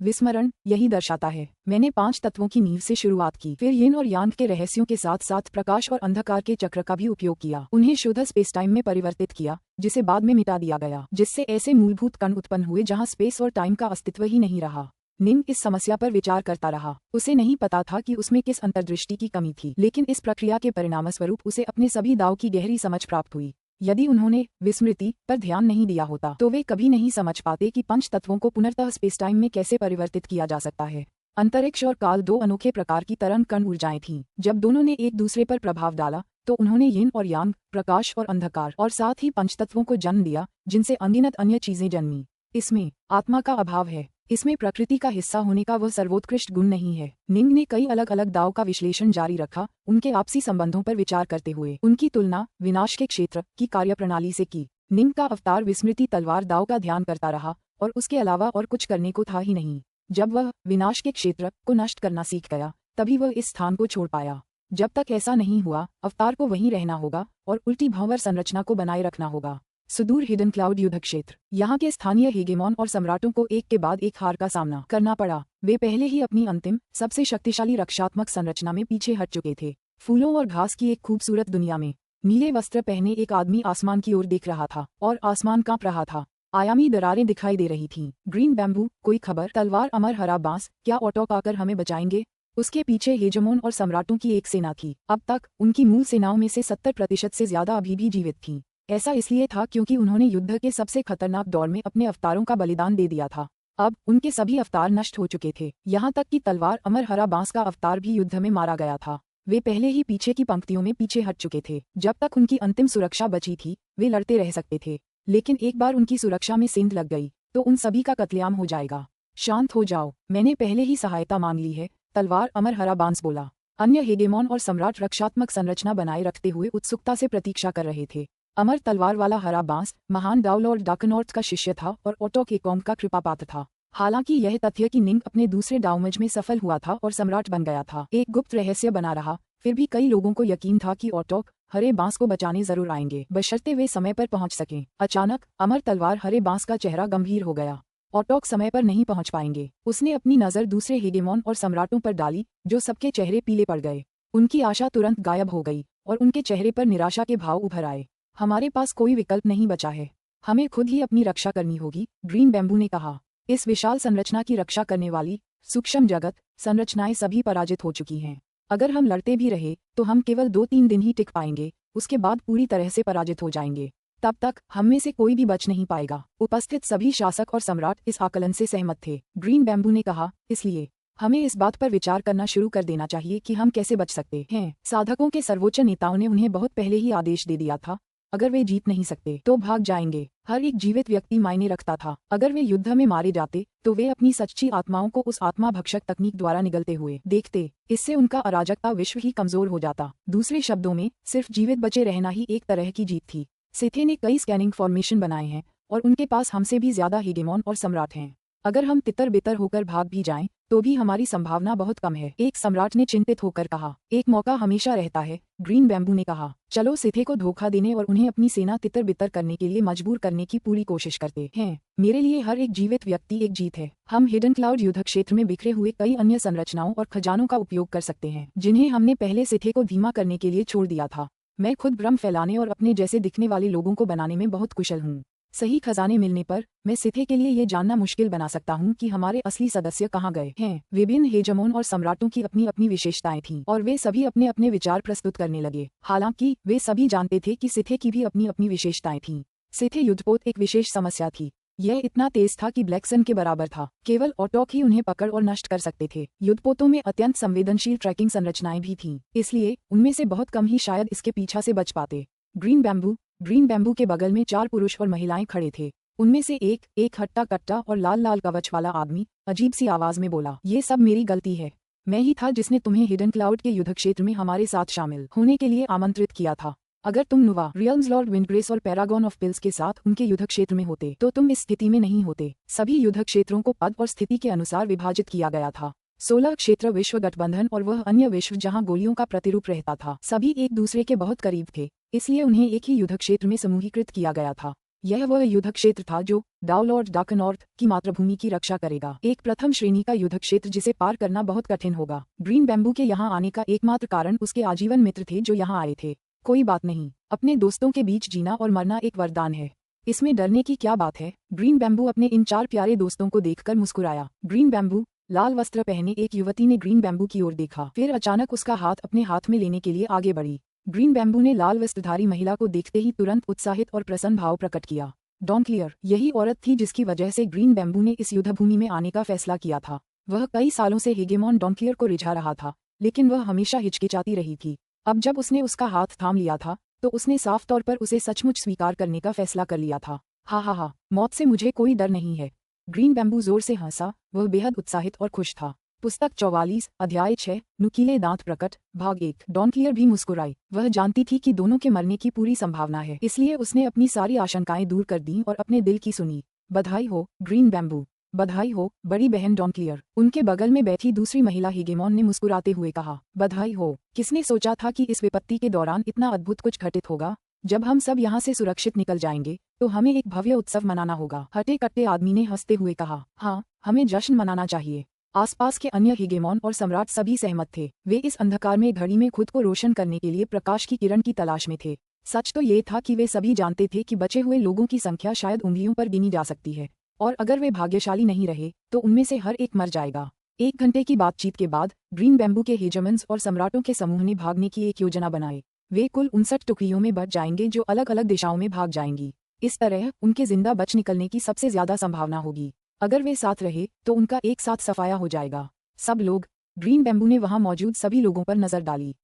विस्मरण यही दर्शाता है। मैंने 5 तत्वों की नींव से शुरुआत की, फिर यिन और यांग के रहस्यों के साथ साथ प्रकाश और अंधकार के चक्र का भी उपयोग किया, उन्हें शुद्ध स्पेस टाइम में परिवर्तित किया, जिसे बाद में मिटा दिया गया, जिससे ऐसे मूलभूत कण उत्पन्न हुए जहां स्पेस और टाइम का अस्तित्व ही नहीं रहा। निंग इस समस्या पर विचार करता रहा। उसे नहीं पता था कि उसमें किस अंतर्दृष्टि की कमी थी, लेकिन इस प्रक्रिया के परिणामस्वरूप उसे अपने सभी दाव की गहरी समझ प्राप्त हुई। यदि उन्होंने विस्मृति पर ध्यान नहीं दिया होता तो वे कभी नहीं समझ पाते कि पंच तत्वों को पुनर्तः स्पेस टाइम में कैसे परिवर्तित किया जा सकता है। अंतरिक्ष और काल 2 अनोखे प्रकार की तरंग कण ऊर्जाएं थीं। जब दोनों ने एक दूसरे पर प्रभाव डाला तो उन्होंने यिन और यांग, प्रकाश और अंधकार, और साथ ही पंचतत्वों को जन्म दिया, जिनसे अनगिनत अन्य चीजें जन्मी। इसमें आत्मा का अभाव है। इसमें प्रकृति का हिस्सा होने का वह सर्वोत्कृष्ट गुण नहीं है। निंग ने कई अलग अलग दाव का विश्लेषण जारी रखा, उनके आपसी संबंधों पर विचार करते हुए उनकी तुलना विनाश के क्षेत्र की कार्यप्रणाली से की। निंग का अवतार विस्मृति तलवार दाव का ध्यान करता रहा और उसके अलावा और कुछ करने को था ही नहीं। जब वह विनाश के क्षेत्र को नष्ट करना सीख गया, तभी वह इस स्थान को छोड़ पाया। जब तक ऐसा नहीं हुआ, अवतार को वहीं रहना होगा और उल्टी भंवर संरचना को बनाए रखना होगा। सुदूर हिडन क्लाउड युद्ध क्षेत्र। यहाँ के स्थानीय हेगेमॉन और सम्राटों को एक के बाद एक हार का सामना करना पड़ा। वे पहले ही अपनी अंतिम सबसे शक्तिशाली रक्षात्मक संरचना में पीछे हट चुके थे। फूलों और घास की एक खूबसूरत दुनिया में नीले वस्त्र पहने एक आदमी आसमान की ओर देख रहा था और आसमान कांप रहा था। आयामी दरारें दिखाई दे रही थीं। ग्रीन बैम्बू, कोई खबर, तलवार, अमर हरा बांस, क्या ऑटोक आकर हमें बचाएंगे? उसके पीछे हेजमोन और सम्राटों की एक सेना थी। अब तक उनकी मूल सेनाओं में से 70% से ज्यादा अभी भी जीवित थीं। ऐसा इसलिए था क्योंकि उन्होंने युद्ध के सबसे खतरनाक दौर में अपने अवतारों का बलिदान दे दिया था। अब उनके सभी अवतार नष्ट हो चुके थे। यहाँ तक कि तलवार, अमर हरा बांस का अवतार भी युद्ध में मारा गया था। वे पहले ही पीछे की पंक्तियों में पीछे हट चुके थे। जब तक उनकी अंतिम सुरक्षा बची थी, वे लड़ते रह सकते थे, लेकिन एक बार उनकी सुरक्षा में सेंध लग गई तो उन सभी का कत्लेआम हो जाएगा। शांत हो जाओ, मैंने पहले ही सहायता मांग ली है, तलवार, अमर हरा बांस बोला। अन्य हेगेमॉन और सम्राट रक्षात्मक संरचना बनाए रखते हुए उत्सुकता से प्रतीक्षा कर रहे थे। अमर तलवार वाला हरा बांस महान डाउलॉर्ड डाकनॉर्थ का शिष्य था और ऑटोक एकॉम का कृपापात्र था। हालांकि यह तथ्य कि निंग अपने दूसरे डाउमज में सफल हुआ था और सम्राट बन गया था, एक गुप्त रहस्य बना रहा, फिर भी कई लोगों को यकीन था कि ऑटोक हरे बांस को बचाने जरूर आएंगे, बशर्ते वे समय पर पहुंच सकें। अचानक अमर तलवार हरे बांस का चेहरा गंभीर हो गया। ऑटोक समय पर नहीं पहुंच पाएंगे। उसने अपनी नजर दूसरे हेगेमॉन और सम्राटों पर डाली, जो सबके चेहरे पीले पड़ गए। उनकी आशा तुरंत गायब हो गई और उनके चेहरे पर निराशा के भाव उभर आए। हमारे पास कोई विकल्प नहीं बचा है, हमें खुद ही अपनी रक्षा करनी होगी, ग्रीन बैम्बू ने कहा। इस विशाल संरचना की रक्षा करने वाली सूक्ष्म जगत संरचनाएं सभी पराजित हो चुकी हैं। अगर हम लड़ते भी रहे तो हम केवल 2-3 दिन ही टिक पाएंगे, उसके बाद पूरी तरह से पराजित हो जाएंगे। तब तक हम में से कोई भी बच नहीं पाएगा। उपस्थित सभी शासक और सम्राट इस आकलन से सहमत थे। ग्रीन बैम्बू ने कहा, इसलिए हमें इस बात पर विचार करना शुरू कर देना चाहिए कि हम कैसे बच सकते हैं। साधकों के सर्वोच्च नेताओं ने उन्हें बहुत पहले ही आदेश दे दिया था, अगर वे जीत नहीं सकते तो भाग जाएंगे। हर एक जीवित व्यक्ति मायने रखता था। अगर वे युद्ध में मारे जाते तो वे अपनी सच्ची आत्माओं को उस आत्मा भक्षक तकनीक द्वारा निगलते हुए देखते। इससे उनका अराजकता विश्व ही कमजोर हो जाता। दूसरे शब्दों में, सिर्फ जीवित बचे रहना ही एक तरह की जीत थी। सिथे ने कई स्कैनिंग फॉर्मेशन बनाए हैं और उनके पास हमसे भी ज्यादा हेगेमॉन और सम्राट हैं। अगर हम तितर बितर होकर भाग भी जाएं, तो भी हमारी संभावना बहुत कम है, एक सम्राट ने चिंतित होकर कहा। एक मौका हमेशा रहता है, ग्रीन बैम्बू ने कहा। चलो सिथे को धोखा देने और उन्हें अपनी सेना तितर बितर करने के लिए मजबूर करने की पूरी कोशिश करते हैं। मेरे लिए हर एक जीवित व्यक्ति एक जीत है। हम हिडन क्लाउड युद्ध क्षेत्र में बिखरे हुए कई अन्य संरचनाओं और खजानों का उपयोग कर सकते हैं, जिन्हें हमने पहले सिथे को धीमा करने के लिए छोड़ दिया था। मैं खुद भ्रम फैलाने और अपने जैसे दिखने वाले लोगों को बनाने में बहुत कुशल हूँ। सही खजाने मिलने पर मैं सिथे के लिए ये जानना मुश्किल बना सकता हूँ कि हमारे असली सदस्य कहाँ गए हैं। विभिन्न हेजमोन और सम्राटों की अपनी अपनी विशेषताएं थीं और वे सभी अपने अपने विचार प्रस्तुत करने लगे। हालांकि वे सभी जानते थे कि सिथे की भी अपनी अपनी विशेषताएं थीं। सिथे युद्धपोत एक विशेष समस्या थी। यह इतना तेज था कि ब्लैक सन के बराबर था। केवल ऑटोक ही उन्हें पकड़ और नष्ट कर सकते थे। युद्धपोतों में अत्यंत संवेदनशील ट्रैकिंग संरचनाएं भी थीं, इसलिए उनमें से बहुत कम ही शायद इसके पीछा से बच पाते। ग्रीन बैम्बू के बगल में 4 पुरुष और महिलाएं खड़े थे। उनमें से एक हट्टा कट्टा और लाल लाल कवच वाला आदमी अजीब सी आवाज में बोला, ये सब मेरी गलती है। मैं ही था जिसने तुम्हें हिडन क्लाउड के युद्ध क्षेत्र में हमारे साथ शामिल होने के लिए आमंत्रित किया था। अगर तुम नुवा रियल्म्स लॉर्ड विंडग्रेस और पैरागॉन ऑफ पिल्स के साथ उनके युद्ध क्षेत्र में होते तो तुम इस स्थिति में नहीं होते। सभी युद्ध क्षेत्रों को पद और स्थिति के अनुसार विभाजित किया गया था। 16 क्षेत्र विश्व गठबंधन और वह अन्य विश्व जहां गोलियों का प्रतिरूप रहता था, सभी एक दूसरे के बहुत करीब थे, इसलिए उन्हें एक ही युद्ध क्षेत्र में समूहीकृत किया गया था। यह वह युद्ध क्षेत्र था जो डाउलॉर्ड डार्कनॉर्थ की मातृभूमि की रक्षा करेगा। एक प्रथम श्रेणी का युद्ध क्षेत्र जिसे पार करना बहुत कठिन होगा। ग्रीन बैम्बू के यहाँ आने का एकमात्र कारण उसके आजीवन मित्र थे जो यहाँ आए थे। कोई बात नहीं, अपने दोस्तों के बीच जीना और मरना एक वरदान है, इसमें डरने की क्या बात है। ग्रीन बैम्बू अपने इन 4 प्यारे दोस्तों को देखकर मुस्कुराया। ग्रीन बैम्बू लाल वस्त्र पहने एक युवती ने ग्रीन बैम्बू की ओर देखा, फिर अचानक उसका हाथ अपने हाथ में लेने के लिए आगे बढ़ी। ग्रीन बैम्बू ने लाल वस्त्रधारी महिला को देखते ही तुरंत उत्साहित और प्रसन्न भाव प्रकट किया। डॉनक्लियर यही औरत थी जिसकी वजह से ग्रीन बैम्बू ने इस युद्धभूमि में आने का फैसला किया था। वह कई सालों से हेगेमॉन डॉनक्लियर को रिझा रहा था, लेकिन वह हमेशा हिचकिचाती रही थी। अब जब उसने उसका हाथ थाम लिया था तो उसने साफ तौर पर उसे सचमुच स्वीकार करने का फैसला कर लिया था। हा, मौत से मुझे कोई डर नहीं है। ग्रीन बैम्बू जोर से हंसा, वह बेहद उत्साहित और खुश था। पुस्तक 44 अध्याय 6 नुकीले दांत प्रकट भाग 1। डॉनक्लियर भी मुस्कुराई। वह जानती थी कि दोनों के मरने की पूरी संभावना है, इसलिए उसने अपनी सारी आशंकाएं दूर कर दीं और अपने दिल की सुनी। बधाई हो ग्रीन बैम्बू, बधाई हो बड़ी बहन डॉनक्लियर। उनके बगल में बैठी दूसरी महिला हेगेमॉन ने मुस्कुराते हुए कहा, बधाई हो। किसने सोचा था कि इस विपत्ति के दौरान इतना अद्भुत कुछ घटित होगा। जब हम सब यहाँ से सुरक्षित निकल जाएंगे तो हमें एक भव्य उत्सव मनाना होगा। हटे कट्टे आदमी ने हंसते हुए कहा, हाँ, हमें जश्न मनाना चाहिए। आसपास के अन्य हेगेमॉन और सम्राट सभी सहमत थे। वे इस अंधकार में घड़ी में खुद को रोशन करने के लिए प्रकाश की किरण की तलाश में थे। सच तो ये था कि वे सभी जानते थे कि बचे हुए लोगों की संख्या शायद उंगलियों पर गिनी जा सकती है, और अगर वे भाग्यशाली नहीं रहे तो उनमें से हर एक मर जाएगा। 1 घंटे की बातचीत के बाद ग्रीन बैम्बू के हेजमन्स और सम्राटों के समूह ने भागने की एक योजना बनाई। वे कुल 59 टुकड़ियों में बट जाएंगे जो अलग अलग दिशाओं में भाग जाएंगी। इस तरह उनके जिंदा बच निकलने की सबसे ज्यादा संभावना होगी। अगर वे साथ रहे तो उनका एक साथ सफाया हो जाएगा। सब लोग, ग्रीन बैम्बू ने वहां मौजूद सभी लोगों पर नजर डाली।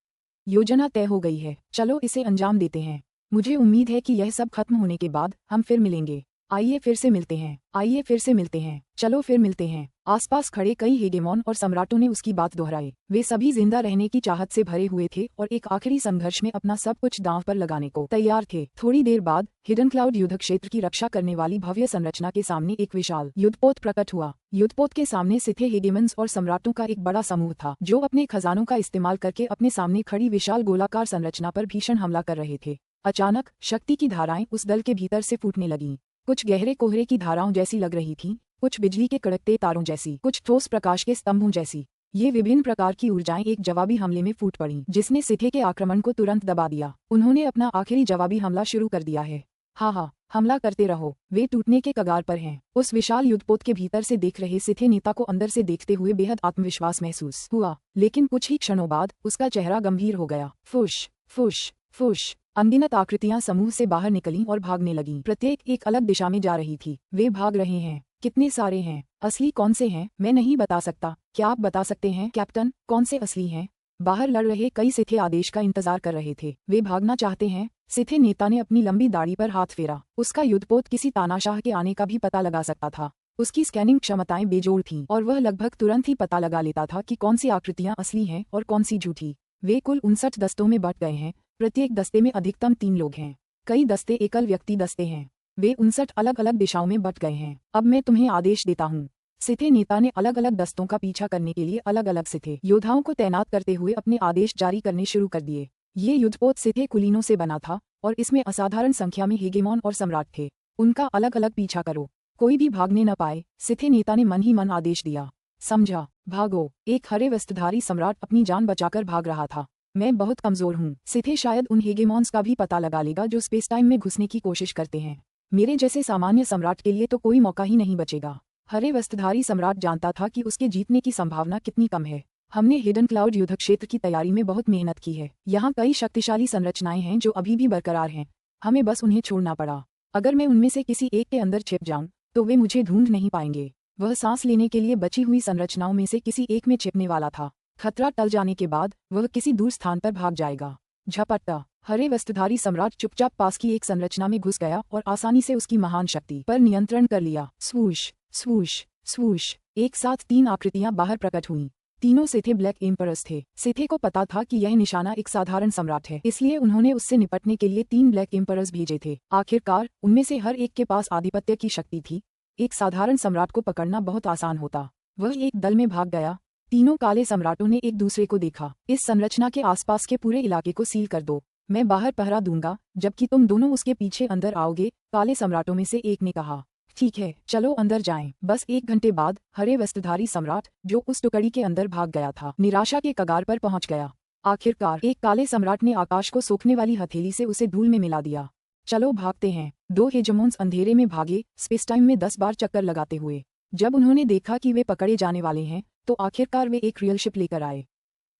योजना तय हो गई है, चलो इसे अंजाम देते हैं। मुझे उम्मीद है कि यह सब खत्म होने के बाद हम फिर मिलेंगे। आइए फिर से मिलते हैं, आइए फिर से मिलते हैं, चलो फिर मिलते हैं। आसपास खड़े कई हेगेमॉन और सम्राटों ने उसकी बात दोहराई। वे सभी जिंदा रहने की चाहत से भरे हुए थे और एक आखिरी संघर्ष में अपना सब कुछ दांव पर लगाने को तैयार थे। थोड़ी देर बाद हिडन क्लाउड युद्ध क्षेत्र की रक्षा करने वाली भव्य संरचना के सामने एक विशाल युद्धपोत प्रकट हुआ। युद्धपोत के सामने सिथे हेगेमन्स और सम्राटों का एक बड़ा समूह था जो अपने खजानों का इस्तेमाल करके अपने सामने खड़ी विशाल गोलाकार संरचना पर भीषण हमला कर रहे थे। अचानक शक्ति की धाराएं उस दल के भीतर से फूटने लगीं। कुछ गहरे कोहरे की धाराओं जैसी लग रही थीं, कुछ बिजली के कड़कते तारों जैसी, कुछ ठोस प्रकाश के स्तंभों जैसी। ये विभिन्न प्रकार की ऊर्जाएं एक जवाबी हमले में फूट पड़ीं, जिसने सिथे के आक्रमण को तुरंत दबा दिया। उन्होंने अपना आखिरी जवाबी हमला शुरू कर दिया है। हाँ, हमला करते रहो, वे टूटने के कगार पर हैं। उस विशाल युद्धपोत के भीतर से देख रहे सिथे नेता को अंदर से देखते हुए बेहद आत्मविश्वास महसूस हुआ, लेकिन कुछ ही क्षणों बाद उसका चेहरा गंभीर हो गया। फुश फुश फुश। अनगिनत आकृतियां समूह से बाहर निकलीं और भागने लगीं। प्रत्येक एक अलग दिशा में जा रही थी। वे भाग रहे हैं। कितने सारे हैं? असली कौन से हैं मैं नहीं बता सकता। क्या आप बता सकते हैं कैप्टन, कौन से असली हैं? बाहर लड़ रहे कई सिथे आदेश का इंतजार कर रहे थे। वे भागना चाहते हैं। सिथे नेता ने अपनी लंबी दाढ़ी पर हाथ फेरा। उसका युद्धपोत किसी तानाशाह के आने का भी पता लगा सकता था। उसकी स्कैनिंग क्षमताएं बेजोड़ थीं और वह लगभग तुरंत ही पता लगा लेता था कि कौन सी आकृतियां असली हैं और कौन सी झूठी। वे कुल 59 दस्तों में बंट गए हैं। प्रत्येक दस्ते में अधिकतम 3 लोग हैं। कई दस्ते एकल व्यक्ति दस्ते हैं। वे 59 अलग अलग दिशाओं में बंट गए हैं। अब मैं तुम्हें आदेश देता हूँ। सिथे नेता ने अलग अलग दस्तों का पीछा करने के लिए अलग अलग सिथे योद्धाओं को तैनात करते हुए अपने आदेश जारी करने शुरू कर दिए। ये युद्धपोत सिथे कुलीनों से बना था और इसमें असाधारण संख्या में हेगेमॉन और सम्राट थे। उनका अलग अलग पीछा करो, कोई भी भागने न पाए। सिथे नेता ने मन ही मन आदेश दिया। समझा, भागो। एक हरे वस्त्रधारी सम्राट अपनी जान बचाकर भाग रहा था। मैं बहुत कमजोर हूँ। सिथे शायद उन हेगेमॉन्स का भी पता लगा लेगा जो स्पेस टाइम में घुसने की कोशिश करते हैं। मेरे जैसे सामान्य सम्राट के लिए तो कोई मौका ही नहीं बचेगा। हरे वस्त्रधारी सम्राट जानता था कि उसके जीतने की संभावना कितनी कम है। हमने हिडन क्लाउड युद्ध क्षेत्र की तैयारी में बहुत मेहनत की है। यहाँ कई शक्तिशाली संरचनाएं हैं जो अभी भी बरकरार हैं। हमें बस उन्हें छोड़ना पड़ा। अगर मैं उनमें से किसी एक के अंदर छिप जाऊं तो वे मुझे ढूंढ नहीं पाएंगे। वह सांस लेने के लिए बची हुई संरचनाओं में से किसी एक में छिपने वाला था। खतरा टल जाने के बाद वह किसी दूर स्थान पर भाग जाएगा। झपट्टा, हरे वस्त्रधारी सम्राट चुपचाप पास की एक संरचना में घुस गया और आसानी से उसकी महान शक्ति पर नियंत्रण कर लिया। स्वूश स्वूश स्वूश, एक साथ 3 आकृतियां बाहर प्रकट हुईं। तीनों सिथे ब्लैक एम्परर्स थे। सिथे को पता था कि यह निशाना एक साधारण सम्राट है, इसलिए उन्होंने उससे निपटने के लिए 3 ब्लैक एम्परर्स भेजे थे। आखिरकार उनमें से हर एक के पास आधिपत्य की शक्ति थी। एक साधारण सम्राट को पकड़ना बहुत आसान होता। वह एक दल में भाग गया। तीनों काले सम्राटों ने एक दूसरे को देखा। इस संरचना के आसपास के पूरे इलाके को सील कर दो, मैं बाहर पहरा दूंगा, जबकि तुम दोनों उसके पीछे अंदर आओगे, काले सम्राटों में से एक ने कहा। ठीक है, चलो अंदर जाएं। बस 1 घंटे बाद हरे वस्त्रधारी सम्राट, जो उस टुकड़ी के अंदर भाग गया था, निराशा के कगार पर पहुंच गया। आखिरकार एक काले सम्राट ने आकाश को सोखने वाली हथेली से उसे धूल में मिला दिया। चलो भागते हैं। 2 हेजेमोन्स अंधेरे में भागे, स्पेस टाइम में 10 बार चक्कर लगाते हुए। जब उन्होंने देखा कि वे पकड़े जाने वाले हैं, तो आखिरकार वे एक रियल शिप लेकर आए।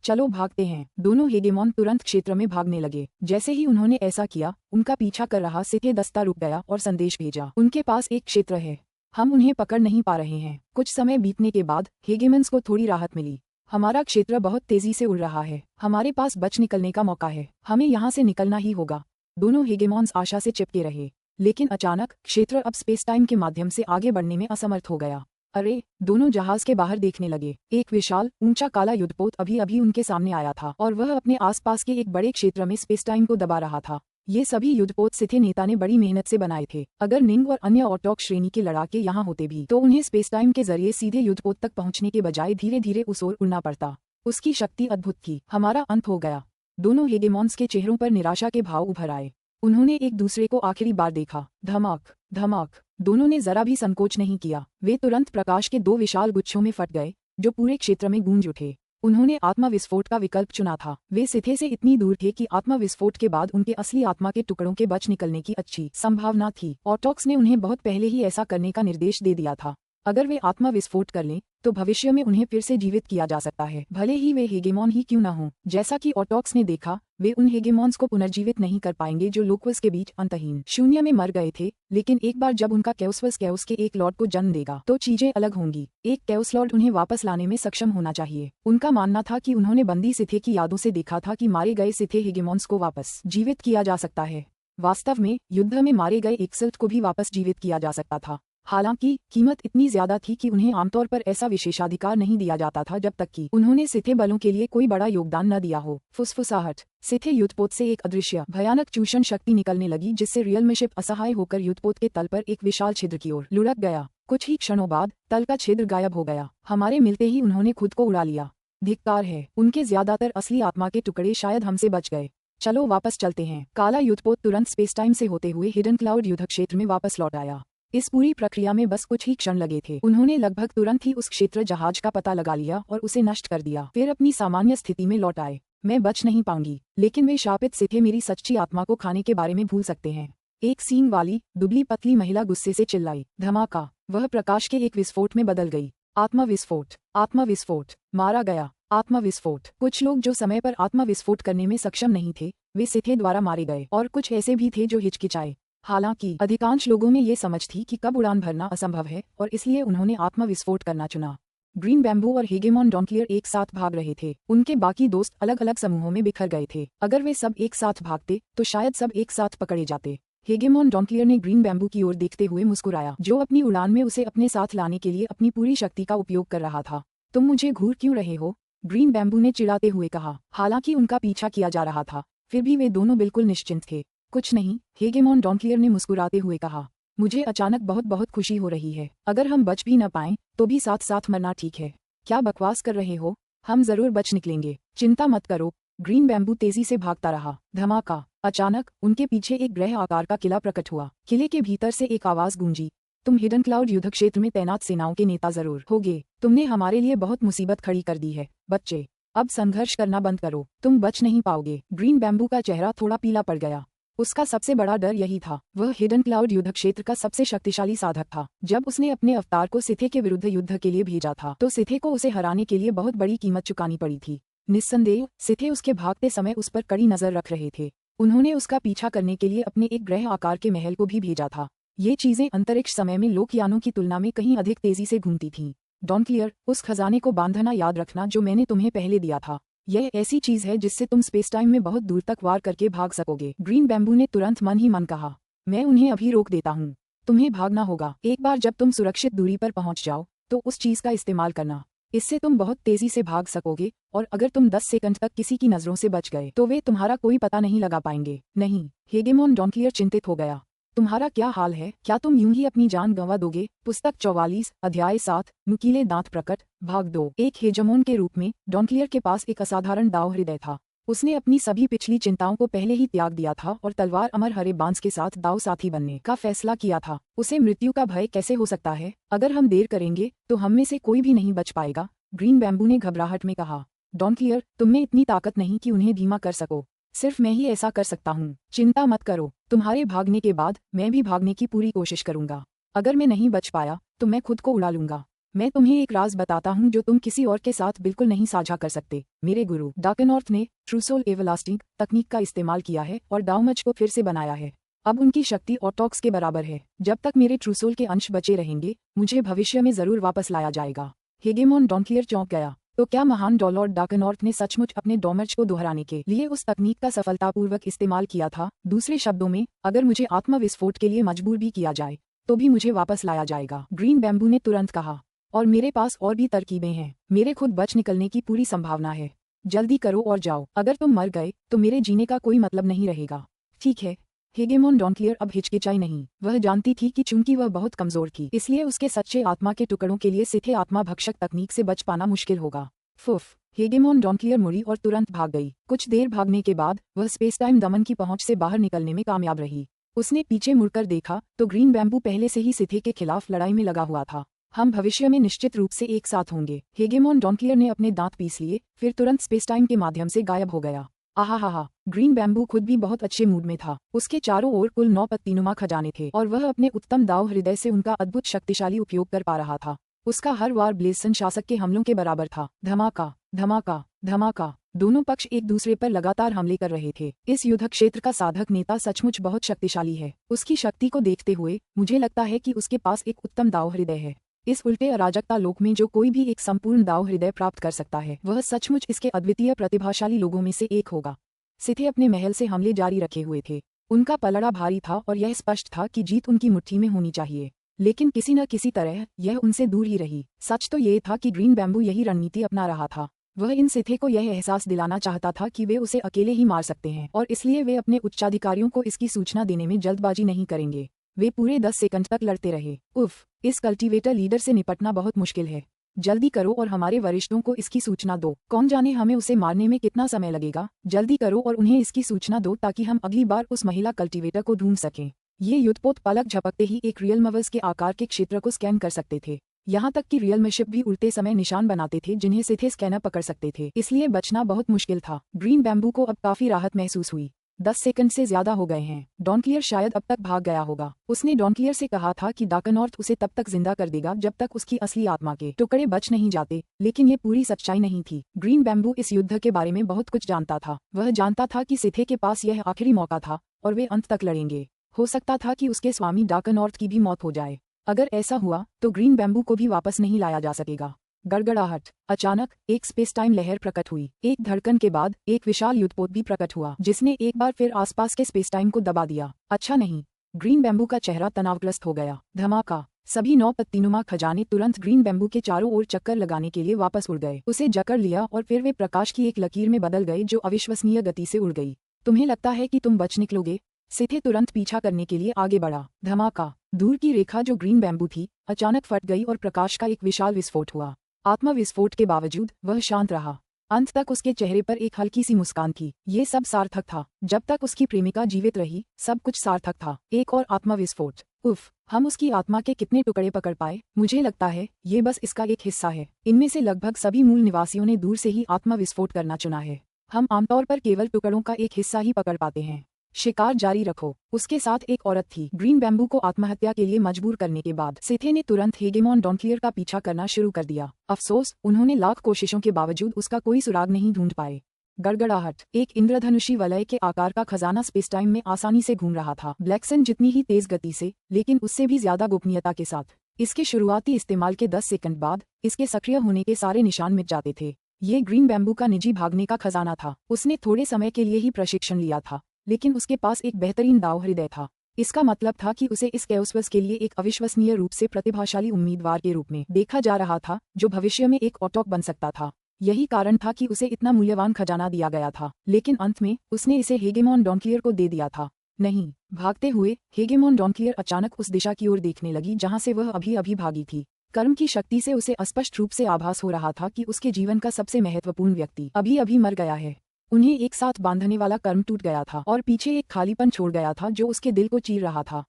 चलो भागते हैं। दोनों हेगेमॉन तुरंत क्षेत्र में भागने लगे। जैसे ही उन्होंने ऐसा किया, उनका पीछा कर रहा सिथे दस्ता रुक गया और संदेश भेजा। उनके पास एक क्षेत्र है, हम उन्हें पकड़ नहीं पा रहे हैं। कुछ समय बीतने के बाद हेगेमन्स को थोड़ी राहत मिली। हमारा क्षेत्र बहुत तेजी से उड़ रहा है, हमारे पास बच निकलने का मौका है, हमें यहाँ से निकलना ही होगा। दोनों हेगेमॉन्स आशा से चिपके रहे, लेकिन अचानक क्षेत्र अब स्पेस टाइम के माध्यम से आगे बढ़ने में असमर्थ हो गया। अरे, दोनों जहाज के बाहर देखने लगे। एक विशाल ऊंचा काला युद्धपोत अभी अभी उनके सामने आया था और वह अपने आसपास के एक बड़े क्षेत्र में स्पेस टाइम को दबा रहा था। ये सभी युद्धपोत सिथे नेता ने बड़ी मेहनत से बनाए थे। अगर निंग और अन्य ऑटोक श्रेणी के लड़ाके यहाँ होते भी, तो उन्हें स्पेस टाइम के जरिए सीधे युद्धपोत तक पहुँचने के बजाय धीरे धीरे उस ओर उड़ना पड़ता। उसकी शक्ति अद्भुत थी। हमारा अंत हो गया। दोनों हेगेमॉन्स के चेहरों पर निराशा के भाव उभर आए। उन्होंने एक दूसरे को आखिरी बार देखा। धमाक धमाक, दोनों ने जरा भी संकोच नहीं किया। वे तुरंत प्रकाश के 2 विशाल गुच्छों में फट गए, जो पूरे क्षेत्र में गूंज उठे। उन्होंने आत्मा विस्फोट का विकल्प चुना था। वे सिथे से इतनी दूर थे कि आत्मा विस्फोट के बाद उनके असली आत्मा के टुकड़ों के बच निकलने की अच्छी संभावना थी। ऑटोक्स ने उन्हें बहुत पहले ही ऐसा करने का निर्देश दे दिया था। अगर वे आत्मा विस्फोट कर लें, तो भविष्य में उन्हें फिर से जीवित किया जा सकता है, भले ही वे हेगेमॉन ही क्यों न हों। जैसा कि ऑटोक्स ने देखा, वे उन हेगेमॉन्स को पुनर्जीवित नहीं कर पाएंगे जो लोक्वस के बीच अंतहीन शून्य में मर गए थे। लेकिन एक बार जब उनका कैओसवस कैओस के एक लॉर्ड को जन्म देगा, तो चीजें अलग होंगी। एक कैओस लॉर्ड उन्हें वापस लाने में सक्षम होना चाहिए। उनका मानना था कि उन्होंने बंदी सिथे की यादों से देखा था कि मारे गए सिथे हेगेमॉन्स को वापस जीवित किया जा सकता है। वास्तव में युद्ध में मारे गए एक्सल्ट को भी वापस जीवित किया जा सकता था। हालांकि कीमत इतनी ज्यादा थी कि उन्हें आमतौर पर ऐसा विशेषाधिकार नहीं दिया जाता था जब तक कि उन्होंने सिथे बलों के लिए कोई बड़ा योगदान न दिया हो। फुसफुसाहट, सिथे युद्धपोत से एक अदृश्य भयानक चूषण शक्ति निकलने लगी, जिससे रियलमशिप असहाय होकर युद्धपोत के तल पर एक विशाल छिद्र की ओर लुढ़क गया। कुछ ही क्षणों बाद तल का छिद्र गायब हो गया। हमारे मिलते ही उन्होंने खुद को उड़ा लिया। धिक्कार है, उनके ज्यादातर असली आत्मा के टुकड़े शायद हमसे बच गए। चलो वापस चलते हैं। काला युद्धपोत तुरंत स्पेस टाइम से होते हुए हिडन क्लाउड युद्ध क्षेत्र में वापस लौट आया। इस पूरी प्रक्रिया में बस कुछ ही क्षण लगे थे। उन्होंने लगभग तुरंत ही उस क्षेत्र जहाज का पता लगा लिया और उसे नष्ट कर दिया, फिर अपनी सामान्य स्थिति में लौट आए। मैं बच नहीं पाऊंगी, लेकिन वे शापित सिथे मेरी सच्ची आत्मा को खाने के बारे में भूल सकते हैं। एक सींग वाली दुबली पतली महिला गुस्से से चिल्लाई। धमाका, वह प्रकाश के एक विस्फोट में बदल गई। आत्मा विस्फोट, आत्मा विस्फोट, मारा गया। आत्मा विस्फोट। कुछ लोग जो समय पर आत्मा विस्फोट करने में सक्षम नहीं थे, वे सिथे द्वारा मारे गए, और कुछ ऐसे भी थे जो हिचकिचाए। हालांकि अधिकांश लोगों में ये समझ थी कि कब उड़ान भरना असंभव है, और इसलिए उन्होंने आत्मा विस्फोट करना चुना। ग्रीन बैम्बू और हेगेमॉन डॉन्टलियर एक साथ भाग रहे थे। उनके बाकी दोस्त अलग अलग समूहों में बिखर गए थे। अगर वे सब एक साथ भागते, तो शायद सब एक साथ पकड़े जाते। हेगेमॉन डॉन्टलियर ने ग्रीन बैम्बू की ओर देखते हुए मुस्कुराया, जो अपनी उड़ान में उसे अपने साथ लाने के लिए अपनी पूरी शक्ति का उपयोग कर रहा था। तुम मुझे घूर क्यों रहे हो? ग्रीन बैम्बू ने चिढ़ाते हुए कहा। हालांकि उनका पीछा किया जा रहा था, फिर भी वे दोनों बिल्कुल निश्चिंत थे। कुछ नहीं, हेगेमॉन डॉन्टलियर ने मुस्कुराते हुए कहा। मुझे अचानक बहुत बहुत खुशी हो रही है। अगर हम बच भी न पाएं, तो भी साथ साथ मरना ठीक है। क्या बकवास कर रहे हो? हम जरूर बच निकलेंगे, चिंता मत करो। ग्रीन बैम्बू तेजी से भागता रहा। धमाका, अचानक उनके पीछे एक ग्रह आकार का किला प्रकट हुआ। किले के भीतर से एक आवाज गूंजी। तुम हिडन क्लाउड युद्ध क्षेत्र में तैनात सेनाओं के नेता जरूर होगे। तुमने हमारे लिए बहुत मुसीबत खड़ी कर दी है, बच्चे। अब संघर्ष करना बंद करो, तुम बच नहीं पाओगे। ग्रीन बैम्बू का चेहरा थोड़ा पीला पड़ गया। उसका सबसे बड़ा डर यही था। वह हिडन क्लाउड युद्ध क्षेत्र का सबसे शक्तिशाली साधक था। जब उसने अपने अवतार को सिथे के विरुद्ध युद्ध के लिए भेजा था, तो सिथे को उसे हराने के लिए बहुत बड़ी कीमत चुकानी पड़ी थी। निस्संदेह सिथे उसके भागते समय उस पर कड़ी नजर रख रहे थे। उन्होंने उसका पीछा करने के लिए अपने एक ग्रह आकार के महल को भी भेजा था। ये चीजें अंतरिक्ष समय में लोकयानों की तुलना में कहीं अधिक तेजी से घूमती थीं। डॉन क्लियर, उस खजाने को बांधना याद रखना जो मैंने तुम्हें पहले दिया था। यह ऐसी चीज है जिससे तुम स्पेस टाइम में बहुत दूर तक वार करके भाग सकोगे। ग्रीन बैम्बू ने तुरंत मन ही मन कहा, मैं उन्हें अभी रोक देता हूँ। तुम्हें भागना होगा। एक बार जब तुम सुरक्षित दूरी पर पहुंच जाओ तो उस चीज का इस्तेमाल करना। इससे तुम बहुत तेजी से भाग सकोगे और अगर तुम 10 सेकंड तक किसी की नजरों से बच गए तो वे तुम्हारा कोई पता नहीं लगा पाएंगे। नहीं, हेगेमोन डॉन क्लियर चिंतित हो गया। तुम्हारा क्या हाल है? क्या तुम यूं ही अपनी जान गंवा दोगे? पुस्तक 44 अध्याय 7 नुकीले दांत प्रकट भाग 2। एक हेजमोन के रूप में डॉन क्लियर के पास एक असाधारण दाव हृदय था। उसने अपनी सभी पिछली चिंताओं को पहले ही त्याग दिया था और तलवार अमर हरे बांस के साथ दाव साथी बनने का फैसला किया था। उसे मृत्यु का भय कैसे हो सकता है? अगर हम देर करेंगे तो हम में से कोई भी नहीं बच पाएगा, ग्रीन बैम्बू ने घबराहट में कहा। डॉन क्लियर, तुमने इतनी ताकत नहीं कि उन्हें धीमा कर सको। सिर्फ मैं ही ऐसा कर सकता हूँ। चिंता मत करो, तुम्हारे भागने के बाद मैं भी भागने की पूरी कोशिश करूंगा। अगर मैं नहीं बच पाया तो मैं खुद को उड़ा लूंगा। मैं तुम्हें एक राज बताता हूँ जो तुम किसी और के साथ बिल्कुल नहीं साझा कर सकते। मेरे गुरु डार्कनॉर्थ ने ट्रूसोल एवरलास्टिंग तकनीक का इस्तेमाल किया है और डाउमच को फिर से बनाया है। अब उनकी शक्ति ऑटॉक्स के बराबर है। जब तक मेरे ट्रूसोल के अंश बचे रहेंगे मुझे भविष्य में जरूर वापस लाया जाएगा। हेगेमोन डॉन क्लियर चौंक गया। तो क्या महान डॉलॉर्ड डार्कनॉर्थ ने सचमुच अपने डॉमर्च को दोहराने के लिए उस तकनीक का सफलतापूर्वक इस्तेमाल किया था? दूसरे शब्दों में, अगर मुझे आत्मविस्फोट के लिए मजबूर भी किया जाए तो भी मुझे वापस लाया जाएगा, ग्रीन बैम्बू ने तुरंत कहा। और मेरे पास और भी तरकीबें हैं। मेरे खुद बच निकलने की पूरी संभावना है। जल्दी करो और जाओ। अगर तुम मर गए तो मेरे जीने का कोई मतलब नहीं रहेगा। ठीक है। हेगेमोन डॉन क्लियर अब हिचकिचाई नहीं। वह जानती थी कि चूंकि वह बहुत कमजोर थी इसलिए उसके सच्चे आत्मा के टुकड़ों के लिए सिथे आत्मा भक्षक तकनीक से बच पाना मुश्किल होगा। फुफ। हेगेमोन डॉन क्लियर मुड़ी और तुरंत भाग गई। कुछ देर भागने के बाद वह स्पेस टाइम दमन की पहुंच से बाहर निकलने में कामयाब रही। उसने पीछे मुड़कर देखा तो ग्रीन बैम्बू पहले से ही सिथे के खिलाफ लड़ाई में लगा हुआ था। हम भविष्य में निश्चित रूप से एक साथ होंगे। हेगेमोन डॉन क्लियर ने अपने दांत पीस लिए, फिर तुरंत स्पेस टाइम के माध्यम से गायब हो गया। आहा, ग्रीन बैम्बू खुद भी बहुत अच्छे मूड में था। उसके चारों ओर कुल 9 पत्तीनुमा खजाने थे और वह अपने उत्तम दाव हृदय से उनका अद्भुत शक्तिशाली उपयोग कर पा रहा था। उसका हर वार ब्लेसन शासक के हमलों के बराबर था। धमाका धमाका धमाका। दोनों पक्ष एक दूसरे पर लगातार हमले कर रहे थे। इस युद्ध क्षेत्र का साधक नेता सचमुच बहुत शक्तिशाली है। उसकी शक्ति को देखते हुए मुझे लगता है कि उसके पास एक उत्तम दाव हृदय है। इस उल्टे अराजकता लोक में जो कोई भी एक संपूर्ण दाव हृदय प्राप्त कर सकता है वह सचमुच इसके अद्वितीय प्रतिभाशाली लोगों में से एक होगा। सिथे अपने महल से हमले जारी रखे हुए थे। उनका पलड़ा भारी था और यह स्पष्ट था कि जीत उनकी मुट्ठी में होनी चाहिए, लेकिन किसी न किसी तरह यह उनसे दूर ही रही। सच तो ये था कि ग्रीन बैम्बू यही रणनीति अपना रहा था। वह इन सिथे को यह एहसास दिलाना चाहता था कि वे उसे अकेले ही मार सकते हैं और इसलिए वे अपने उच्चाधिकारियों को इसकी सूचना देने में जल्दबाजी नहीं करेंगे। वे पूरे 10 सेकंड तक लड़ते रहे। उफ, इस कल्टीवेटर लीडर से निपटना बहुत मुश्किल है। जल्दी करो और हमारे वरिष्ठों को इसकी सूचना दो। कौन जाने हमें उसे मारने में कितना समय लगेगा। जल्दी करो और उन्हें इसकी सूचना दो ताकि हम अगली बार उस महिला कल्टीवेटर को ढूंढ सकें। ये युद्धपोत पलक झपकते ही एक रियल मवल्स के आकार के क्षेत्र को स्कैन कर सकते थे। यहाँ तक कि रियल मिशिप भी उड़ते समय निशान बनाते थे जिन्हें सिथे स्कैनर पकड़ सकते थे, इसलिए बचना बहुत मुश्किल था। ग्रीन बैम्बू को अब काफी राहत महसूस हुई। 10 सेकंड से ज्यादा हो गए हैं। डॉन क्लियर शायद अब तक भाग गया होगा। उसने डॉन क्लियर से कहा था कि डार्कनॉर्थ उसे तब तक जिंदा कर देगा जब तक उसकी असली आत्मा के टुकड़े बच नहीं जाते, लेकिन ये पूरी सच्चाई नहीं थी। ग्रीन बैम्बू इस युद्ध के बारे में बहुत कुछ जानता था। वह जानता था कि सिथे के पास यह आखिरी मौका था और वे अंत तक लड़ेंगे। हो सकता था कि उसके स्वामी डार्कनॉर्थ की भी मौत हो जाए। अगर ऐसा हुआ तो ग्रीन बैम्बू को भी वापस नहीं लाया जा सकेगा। गड़गड़ाहट। अचानक एक स्पेस टाइम लहर प्रकट हुई। एक धड़कन के बाद एक विशाल युद्धपोत भी प्रकट हुआ जिसने एक बार फिर आसपास के स्पेस टाइम को दबा दिया। अच्छा नहीं। ग्रीन बैम्बू का चेहरा तनावग्रस्त हो गया। धमाका। सभी 9 पत्तीनुमा खजाने तुरंत ग्रीन बैम्बू के चारों ओर चक्कर लगाने के लिए वापस उड़ गए। उसे जकड़ लिया और फिर वे प्रकाश की एक लकीर में बदल गए जो अविश्वसनीय गति से उड़ गई। तुम्हें लगता है कि तुम बच निकलोगे? सिथे तुरंत पीछा करने के लिए आगे बढ़ा। धमाका। दूर की रेखा जो ग्रीन बैम्बू थी अचानक फट गई और प्रकाश का एक विशाल विस्फोट हुआ। आत्मविस्फोट के बावजूद वह शांत रहा। अंत तक उसके चेहरे पर एक हल्की सी मुस्कान थी। ये सब सार्थक था। जब तक उसकी प्रेमिका जीवित रही सब कुछ सार्थक था। एक और आत्मविस्फोट। उफ, हम उसकी आत्मा के कितने टुकड़े पकड़ पाए? मुझे लगता है ये बस इसका एक हिस्सा है। इनमें से लगभग सभी मूल निवासियों ने दूर से ही आत्मविस्फोट करना चुना है। हम आमतौर पर केवल टुकड़ों का एक हिस्सा ही पकड़ पाते हैं। शिकार जारी रखो। उसके साथ एक औरत थी। ग्रीन बैम्बू को आत्महत्या के लिए मजबूर करने के बाद सिथे ने तुरंत हेगेमोन डॉन क्लियर का पीछा करना शुरू कर दिया। अफसोस, उन्होंने लाख कोशिशों के बावजूद उसका कोई सुराग नहीं ढूंढ पाए। गड़गड़ाहट। एक इंद्रधनुषी वलय के आकार का खजाना स्पेस टाइम में आसानी से घूम रहा था, ब्लैकसन जितनी ही तेज गति से, लेकिन उससे भी ज्यादा गोपनीयता के साथ। इसके शुरुआती इस्तेमाल के 10 सेकंड बाद इसके सक्रिय होने के सारे निशान मिट जाते थे। ये ग्रीन बैम्बू का निजी भागने का खजाना था। उसने थोड़े समय के लिए ही प्रशिक्षण लिया था, लेकिन उसके पास एक बेहतरीन दाव हृदय था। इसका मतलब था कि उसे इस कैओस्वर्स के लिए एक अविश्वसनीय रूप से प्रतिभाशाली उम्मीदवार के रूप में देखा जा रहा था, जो भविष्य में एक ऑटोक बन सकता था। यही कारण था कि उसे इतना मूल्यवान खजाना दिया गया था, लेकिन अंत में उसने इसे हेगेमॉन डॉनक्लियर को दे दिया था। नहीं, भागते हुए हेगेमॉन डॉनक्लियर अचानक उस दिशा की ओर देखने लगी जहां से वह अभी अभी भागी थी। कर्म की शक्ति से उसे स्पष्ट रूप से आभास हो रहा था कि उसके जीवन का सबसे महत्वपूर्ण व्यक्ति अभी अभी मर गया है। उन्हें एक साथ बांधने वाला कर्म टूट गया था और पीछे एक खालीपन छोड़ गया था जो उसके दिल को चीर रहा था।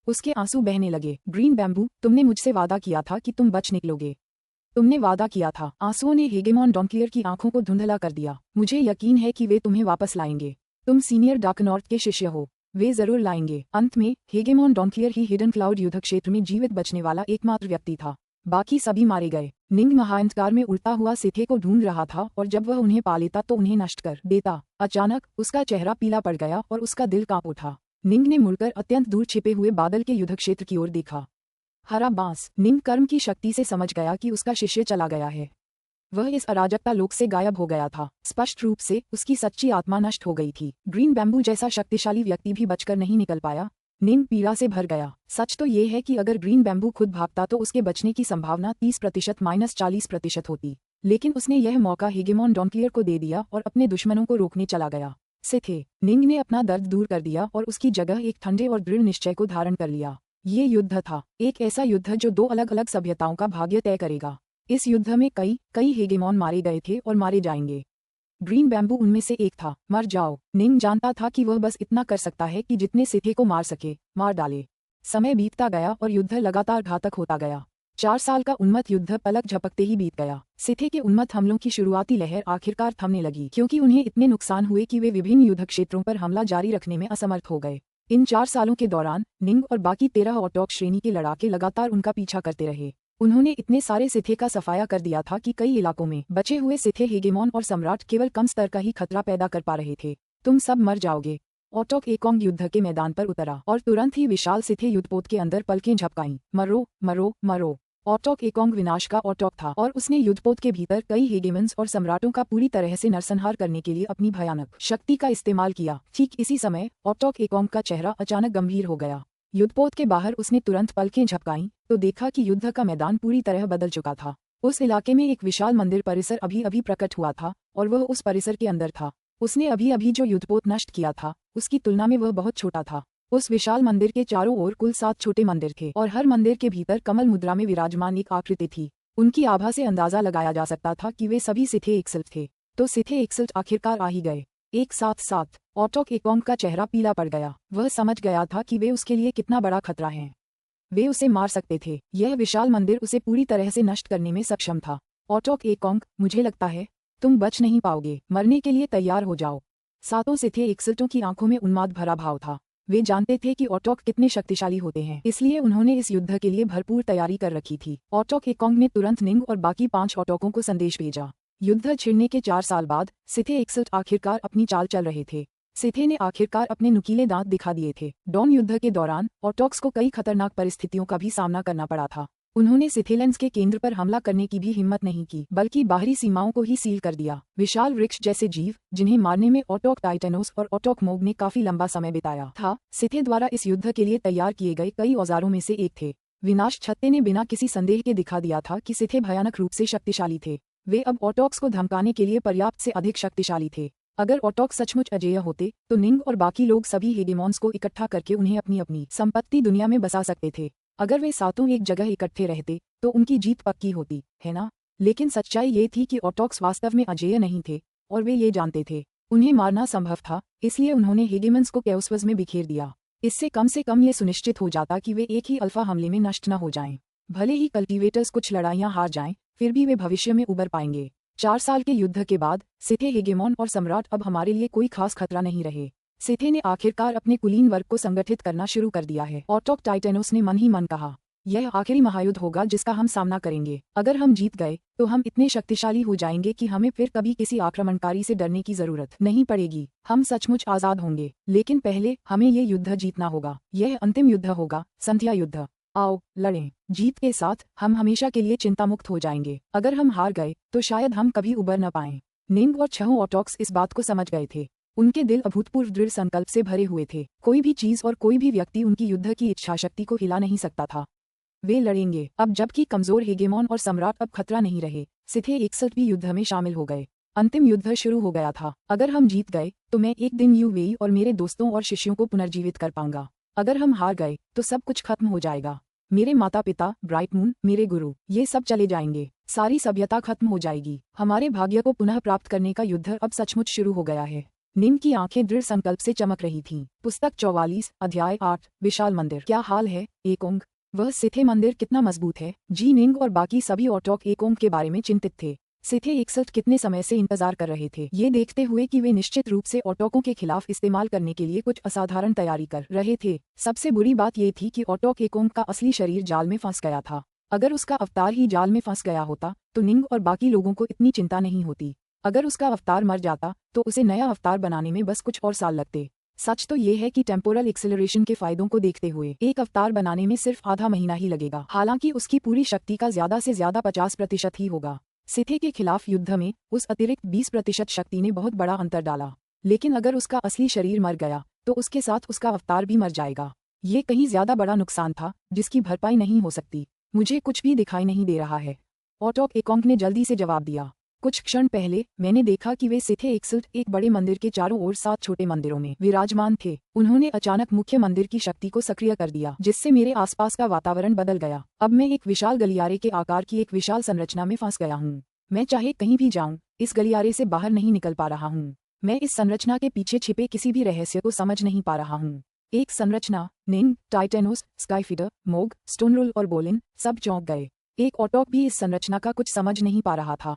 उसके आंसू बहने लगे। ग्रीन बैम्बू, तुमने मुझसे वादा किया था कि तुम बच निकलोगे। तुमने वादा किया था। आंसुओं ने हेगेमॉन डॉनक्लियर की आंखों को धुंधला कर दिया। मुझे यकीन है कि वे तुम्हें वापस लाएंगे। तुम सीनियर डार्कनॉर्थ के शिष्य हो। वे जरूर लाएंगे। अंत में हेगेमॉन डॉनक्लियर ही हिडन क्लाउड युद्ध क्षेत्र में जीवित बचने वाला एकमात्र व्यक्ति था। बाकी सभी मारे गए। निंग महाअंधकार में उड़ता हुआ सिथे को ढूंढ रहा था और जब वह उन्हें पा लेता तो उन्हें नष्ट कर देता। अचानक उसका चेहरा पीला पड़ गया और उसका दिल कांप उठा। निंग ने मुड़कर अत्यंत दूर छिपे हुए बादल के युद्ध क्षेत्र की ओर देखा। हरा बांस। निंग कर्म की शक्ति से समझ गया कि उसका शिष्य चला गया है। वह इस अराजकता लोक से गायब हो गया था। स्पष्ट रूप से उसकी सच्ची आत्मा नष्ट हो गई थी। ग्रीन बैम्बू जैसा शक्तिशाली व्यक्ति भी बचकर नहीं निकल पाया। निंग पीड़ा से भर गया। सच तो ये है कि अगर ग्रीन बैम्बू खुद भागता तो उसके बचने की संभावना 30% - 40% होती, लेकिन उसने यह मौका हेगेमॉन डॉनक्लियर को दे दिया और अपने दुश्मनों को रोकने चला गया। सिथे। निंग ने अपना दर्द दूर कर दिया और उसकी जगह एक ठंडे और दृढ़ निश्चय को धारण कर लिया। ये युद्ध था, एक ऐसा युद्ध जो दो अलग अलग सभ्यताओं का भाग्य तय करेगा। इस युद्ध में कई हेगेमॉन मारे गए थे और मारे जाएंगे। ग्रीन बैम्बू उनमें से एक था। मर जाओ। निंग जानता था कि वह बस इतना कर सकता है कि जितने सिथे को मार सके मार डाले। समय बीतता गया और युद्ध लगातार घातक होता गया। 4 साल का उन्मत्त युद्ध पलक झपकते ही बीत गया। सिथे के उन्मत्त हमलों की शुरुआती लहर आखिरकार थमने लगी, क्योंकि उन्हें इतने नुकसान हुए कि वे विभिन्न युद्ध क्षेत्रों पर हमला जारी रखने में असमर्थ हो गए। इन 4 सालों के दौरान निंग और बाकी 13 ऑटोक श्रेणी के लड़ाके लगातार उनका पीछा करते रहे। उन्होंने इतने सारे सिथे का सफाया कर दिया था कि कई इलाकों में बचे हुए सिथे हेगेमॉन और सम्राट केवल कम स्तर का ही खतरा पैदा कर पा रहे थे। तुम सब मर जाओगे। ऑटोक एकोंग युद्ध के मैदान पर उतरा और तुरंत ही विशाल सिथे युद्धपोत के अंदर पलकें झपकाईं। मरो मरो मरो। ऑटोक एकोंग विनाश का ऑटोक था और उसने युद्धपोत के भीतर कई हेगेमन्स और सम्राटों का पूरी तरह से नरसंहार करने के लिए अपनी भयानक शक्ति का इस्तेमाल किया। ठीक इसी समय ऑटोक एकोंग का चेहरा अचानक गंभीर हो गया। युद्धपोत के बाहर उसने तुरंत पलकें झपकाईं तो देखा कि युद्ध का मैदान पूरी तरह बदल चुका था। उस इलाके में एक विशाल मंदिर परिसर अभी अभी प्रकट हुआ था और वह उस परिसर के अंदर था। उसने अभी अभी जो युद्धपोत नष्ट किया था उसकी तुलना में वह बहुत छोटा था। उस विशाल मंदिर के चारों ओर कुल 7 छोटे मंदिर थे और हर मंदिर के भीतर कमल मुद्रा में विराजमान एक आकृति थी। उनकी आभा से अंदाजा लगाया जा सकता था कि वे सभी सिथे एक्सल्ट थे। तो सिथे एक्सल्ट आखिरकार आ ही गए। एक साथ ऑटोक एकोंग का चेहरा पीला पड़ गया। वह समझ गया था कि वे उसके लिए कितना बड़ा खतरा है। वे उसे मार सकते थे। यह विशाल मंदिर उसे पूरी तरह से नष्ट करने में सक्षम था। ऑटोक एकोंग, मुझे लगता है तुम बच नहीं पाओगे। मरने के लिए तैयार हो जाओ। सातों सिथे एक्सल्टों की आंखों में उन्माद भरा भाव था। वे जानते थे कि ऑटोक कितने शक्तिशाली होते हैं, इसलिए उन्होंने इस युद्ध के लिए भरपूर तैयारी कर रखी थी। ऑटोक एकोंग ने तुरंत निंग और बाकी 5 ऑटोकों को संदेश भेजा। युद्ध छिड़ने के 4 साल बाद सिथे एक्सल्ट आखिरकार अपनी चाल चल रहे थे। सिथे ने आखिरकार अपने नुकीले दांत दिखा दिए थे। डॉन युद्ध के दौरान ऑटोक्स को कई खतरनाक परिस्थितियों का भी सामना करना पड़ा था। उन्होंने सिथेलेंस के केंद्र पर हमला करने की भी हिम्मत नहीं की, बल्कि बाहरी सीमाओं को ही सील कर दिया। विशाल वृक्ष जैसे जीव जिन्हें मारने में ऑटोक टाइटेनोस और ऑटोक मोग ने काफी लंबा समय बिताया था, सिथे द्वारा इस युद्ध के लिए तैयार किए गए कई औजारों में से एक थे। विनाश छत्ते ने बिना किसी संदेह के दिखा दिया था कि सिथे भयानक रूप से शक्तिशाली थे। वे अब ऑटोक्स को धमकाने के लिए पर्याप्त से अधिक शक्तिशाली थे। अगर ऑटोक सचमुच अजेय होते तो निंग और बाकी लोग सभी हेगेमॉन्स को इकट्ठा करके उन्हें अपनी अपनी संपत्ति दुनिया में बसा सकते थे। अगर वे सातों एक जगह इकट्ठे रहते तो उनकी जीत पक्की होती, है ना? लेकिन सच्चाई ये थी कि ऑटोक्स वास्तव में अजेय नहीं थे और वे ये जानते थे। उन्हें मारना संभव था, इसलिए उन्होंने हेगेमन्स को कैओस्वर्स में बिखेर दिया। इससे कम से कम ये सुनिश्चित हो जाता कि वे एक ही अल्फा हमले में नष्ट न हो जाएं। भले ही कल्टीवेटर्स कुछ लड़ाइयां हार जाएं, फिर भी वे भविष्य में उबर पाएंगे। 4 साल के युद्ध के बाद सिथे हेगेमॉन और सम्राट अब हमारे लिए कोई खास खतरा नहीं रहे। सिथे ने आखिरकार अपने कुलीन वर्ग को संगठित करना शुरू कर दिया है, ऑटोक टाइटेनोस ने मन ही मन कहा। यह आखिरी महायुद्ध होगा जिसका हम सामना करेंगे। अगर हम जीत गए तो हम इतने शक्तिशाली हो जाएंगे कि हमें फिर कभी किसी आक्रमणकारी से डरने की जरूरत नहीं पड़ेगी। हम सचमुच आजाद होंगे। लेकिन पहले हमें ये युद्ध जीतना होगा। यह अंतिम युद्ध होगा, संध्या युद्ध। आओ लड़ें। जीत के साथ हम हमेशा के लिए चिंतामुक्त हो जाएंगे। अगर हम हार गए तो शायद हम कभी उबर न पाएं। निंग और छह ऑटोक्स इस बात को समझ गए थे। उनके दिल अभूतपूर्व दृढ़ संकल्प से भरे हुए थे। कोई भी चीज और कोई भी व्यक्ति उनकी युद्ध की इच्छाशक्ति को हिला नहीं सकता था। वे लड़ेंगे। अब जबकि कमजोर हेगेमॉन और सम्राट अब खतरा नहीं रहे, सिथे 61 भी युद्ध में शामिल हो गए। अंतिम युद्ध शुरू हो गया था। अगर हम जीत गए तो मैं एक दिन यूवेई और मेरे दोस्तों और शिष्यों को पुनर्जीवित कर पाऊंगा। अगर हम हार गए तो सब कुछ खत्म हो जाएगा। मेरे माता पिता, ब्राइट मून, मेरे गुरु, ये सब चले जाएंगे। सारी सभ्यता खत्म हो जाएगी। हमारे भाग्य को पुनः प्राप्त करने का युद्ध अब सचमुच शुरू हो गया है। निंग की आंखें दृढ़ संकल्प से चमक रही थीं। पुस्तक 44, अध्याय 8, विशाल मंदिर। क्या हाल है एकोंग? वह सिथे मंदिर कितना मजबूत है। जी निंग और बाकी सभी ऑटोक एकोंग के बारे में चिंतित थे। सिथे 61 कितने समय से इंतजार कर रहे थे, ये देखते हुए कि वे निश्चित रूप से ऑटोकों के खिलाफ इस्तेमाल करने के लिए कुछ असाधारण तैयारी कर रहे थे। सबसे बुरी बात ये थी कि ऑटोक एकोंग का असली शरीर जाल में फंस गया था। अगर उसका अवतार ही जाल में फंस गया होता तो निंग और बाकी लोगों को इतनी चिंता नहीं होती। अगर उसका अवतार मर जाता तो उसे नया अवतार बनाने में बस कुछ और साल लगते। सच तो ये है कि टेम्पोरल एक्सेलरेशन के फायदों को देखते हुए एक अवतार बनाने में सिर्फ आधा महीना ही लगेगा। हालांकि उसकी पूरी शक्ति का ज्यादा से ज्यादा 50% ही होगा। सिथे के खिलाफ युद्ध में उस अतिरिक्त 20% शक्ति ने बहुत बड़ा अंतर डाला। लेकिन अगर उसका असली शरीर मर गया तो उसके साथ उसका अवतार भी मर जाएगा। ये कहीं ज्यादा बड़ा नुकसान था जिसकी भरपाई नहीं हो सकती। मुझे कुछ भी दिखाई नहीं दे रहा है, ऑटोक एकोंग ने जल्दी से जवाब दिया। कुछ क्षण पहले मैंने देखा कि वे सिथे 61 एक बड़े मंदिर के चारों ओर 7 छोटे मंदिरों में विराजमान थे। उन्होंने अचानक मुख्य मंदिर की शक्ति को सक्रिय कर दिया, जिससे मेरे आसपास का वातावरण बदल गया। अब मैं एक विशाल गलियारे के आकार की एक विशाल संरचना में फंस गया हूँ। मैं चाहे कहीं भी जाऊं, इस गलियारे से बाहर नहीं निकल पा रहा हूँ। मैं इस संरचना के पीछे छिपे किसी भी रहस्य को समझ नहीं पा रहा हूँ। एक संरचना, निंग, टाइटेनोस, स्काईफीडर, मोग, स्टोनरोल और बोलिन सब चौंक गए। एक ऑटोक भी इस संरचना का कुछ समझ नहीं पा रहा था।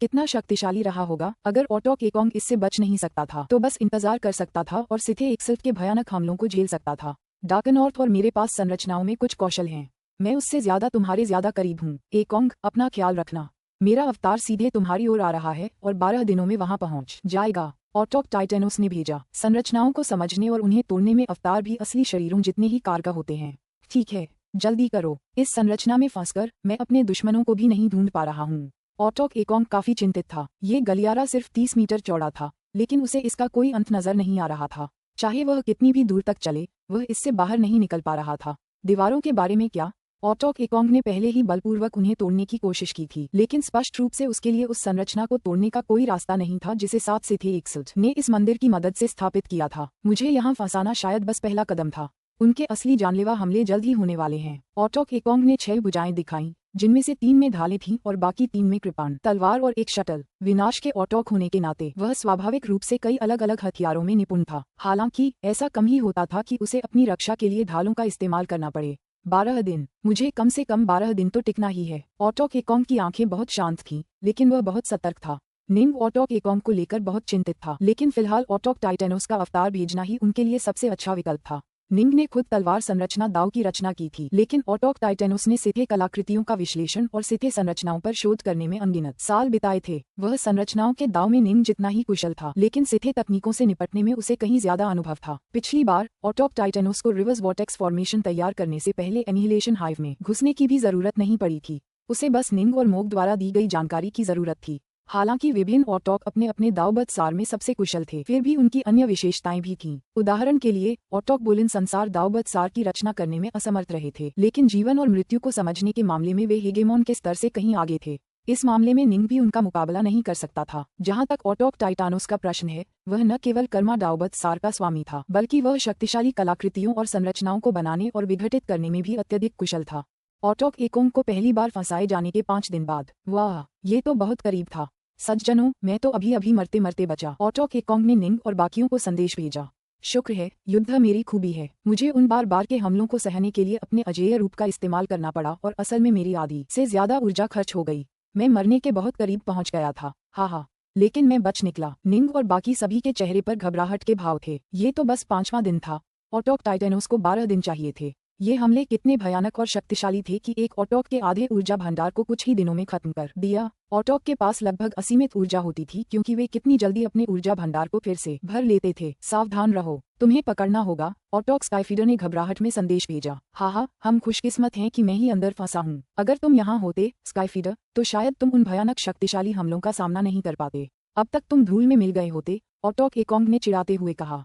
कितना शक्तिशाली रहा होगा। अगर ऑटोक एकोंग इससे बच नहीं सकता था तो बस इंतजार कर सकता था और सिथे 61 के भयानक हमलों को झेल सकता था। डार्कनॉर्थ और मेरे पास संरचनाओं में कुछ कौशल हैं। मैं उससे तुम्हारे ज्यादा करीब हूँ। एकोंग, अपना ख्याल रखना। मेरा अवतार सीधे तुम्हारी ओर आ रहा है और 12 दिनों में वहां पहुंच जाएगा। ऑटोक टाइटेनोस ने भेजा। संरचनाओं को समझने और उन्हें तोड़ने में अवतार भी असली शरीरों जितने ही कारगर होते हैं। ठीक है, जल्दी करो। इस संरचना में फंसकर मैं अपने दुश्मनों को भी नहीं ढूंढ पा रहा हूँ। ऑटोक एकोंग काफी चिंतित था। ये गलियारा सिर्फ 30 मीटर चौड़ा था, लेकिन उसे इसका कोई अंत नजर नहीं आ रहा था। चाहे वह कितनी भी दूर तक चले, वह इससे बाहर नहीं निकल पा रहा था। दीवारों के बारे में क्या? ऑटोक एकोंग ने पहले ही बलपूर्वक उन्हें तोड़ने की कोशिश की थी, लेकिन स्पष्ट रूप से उसके लिए उस संरचना को तोड़ने का कोई रास्ता नहीं था जिसे 7 सिथे 61 ने इस मंदिर की मदद से स्थापित किया था। मुझे यहाँ फंसाना शायद बस पहला कदम था। उनके असली जानलेवा हमले जल्द ही होने वाले हैं। ऑटोक एकोंग ने 6 भुजाएं दिखाईं, जिनमें से 3 में ढालें थीं और बाकी 3 में कृपाण, तलवार और एक शटल। विनाश के ऑटोक होने के नाते वह स्वाभाविक रूप से कई अलग अलग हथियारों में निपुण था। हालांकि ऐसा कम ही होता था कि उसे अपनी रक्षा के लिए ढालों का इस्तेमाल करना पड़े। 12 दिन, मुझे कम से कम 12 दिन तो टिकना ही है। ऑटोक एकोंग की आंखें बहुत शांत थीं, लेकिन वह बहुत सतर्क था। निंग ऑटोक एकोंग को लेकर बहुत चिंतित था, लेकिन फिलहाल ऑटोक टाइटेनोस का अवतार भेजना ही उनके लिए सबसे अच्छा विकल्प था। निंग ने खुद तलवार संरचना दाव की रचना की थी, लेकिन ऑटोक टाइटेनोस ने सिथे कलाकृतियों का विश्लेषण और सिथे संरचनाओं पर शोध करने में अनगिनत साल बिताए थे। वह संरचनाओं के दाव में निंग जितना ही कुशल था, लेकिन सिथे तकनीकों से निपटने में उसे कहीं ज्यादा अनुभव था। पिछली बार ऑटोक टाइटेनोस को रिवर्स वॉर्टेक्स फॉर्मेशन तैयार करने से पहले एनिहिलेशन हाइव में घुसने की भी जरूरत नहीं पड़ी थी। उसे बस निंग और मोग द्वारा दी गई जानकारी की जरूरत थी। हालांकि विभिन्न ऑटोक अपने अपने दावबद्ध सार में सबसे कुशल थे, फिर भी उनकी अन्य विशेषताएं भी थीं। उदाहरण के लिए ऑटोक बोलिन संसार दावबद्ध सार की रचना करने में असमर्थ रहे थे, लेकिन जीवन और मृत्यु को समझने के मामले में वे हेगेमॉन के स्तर से कहीं आगे थे। इस मामले में निंग भी उनका मुकाबला नहीं कर सकता था। जहां तक ऑटोक टाइटानोस का प्रश्न है, वह न केवल कर्मा दावबद्ध सार का स्वामी था, बल्कि वह शक्तिशाली कलाकृतियों और संरचनाओं को बनाने और विघटित करने में भी अत्यधिक कुशल था। ऑटोक एकोंग को पहली बार फंसाए जाने के 5 दिन बाद, वाह, ये तो बहुत करीब था। सज्जनों, मैं तो अभी अभी मरते मरते बचा। ऑटोक एकोंग ने निंग और बाकियों को संदेश भेजा। शुक्र है, युद्ध मेरी खूबी है। मुझे उन बार के हमलों को सहने के लिए अपने अजेय रूप का इस्तेमाल करना पड़ा और असल में मेरी आधी से ज्यादा ऊर्जा खर्च हो गई। मैं मरने के बहुत करीब पहुंच गया था। हा, लेकिन मैं बच निकला। निंग और बाकी सभी के चेहरे पर घबराहट के भाव थे। ये तो बस 5वां दिन था। ऑटोक टाइटेनोस को 12 दिन चाहिए थे। ये हमले कितने भयानक और शक्तिशाली थे कि एक ऑटोक के आधे ऊर्जा भंडार को कुछ ही दिनों में खत्म कर दिया। ऑटोक के पास लगभग असीमित ऊर्जा होती थी क्योंकि वे कितनी जल्दी अपने ऊर्जा भंडार को फिर से भर लेते थे। सावधान रहो, तुम्हें पकड़ना होगा, ऑटोक स्काईफीडर ने घबराहट में संदेश भेजा। हाँ, हम खुशकिस्मत हैं कि मैं ही अंदर फंसा हूँ। अगर तुम यहाँ होते स्काईफीडर, तो शायद तुम उन भयानक शक्तिशाली हमलों का सामना नहीं कर पाते। अब तक तुम धूल में मिल गए होते, ऑटोक एकोंग ने चिढ़ाते हुए कहा।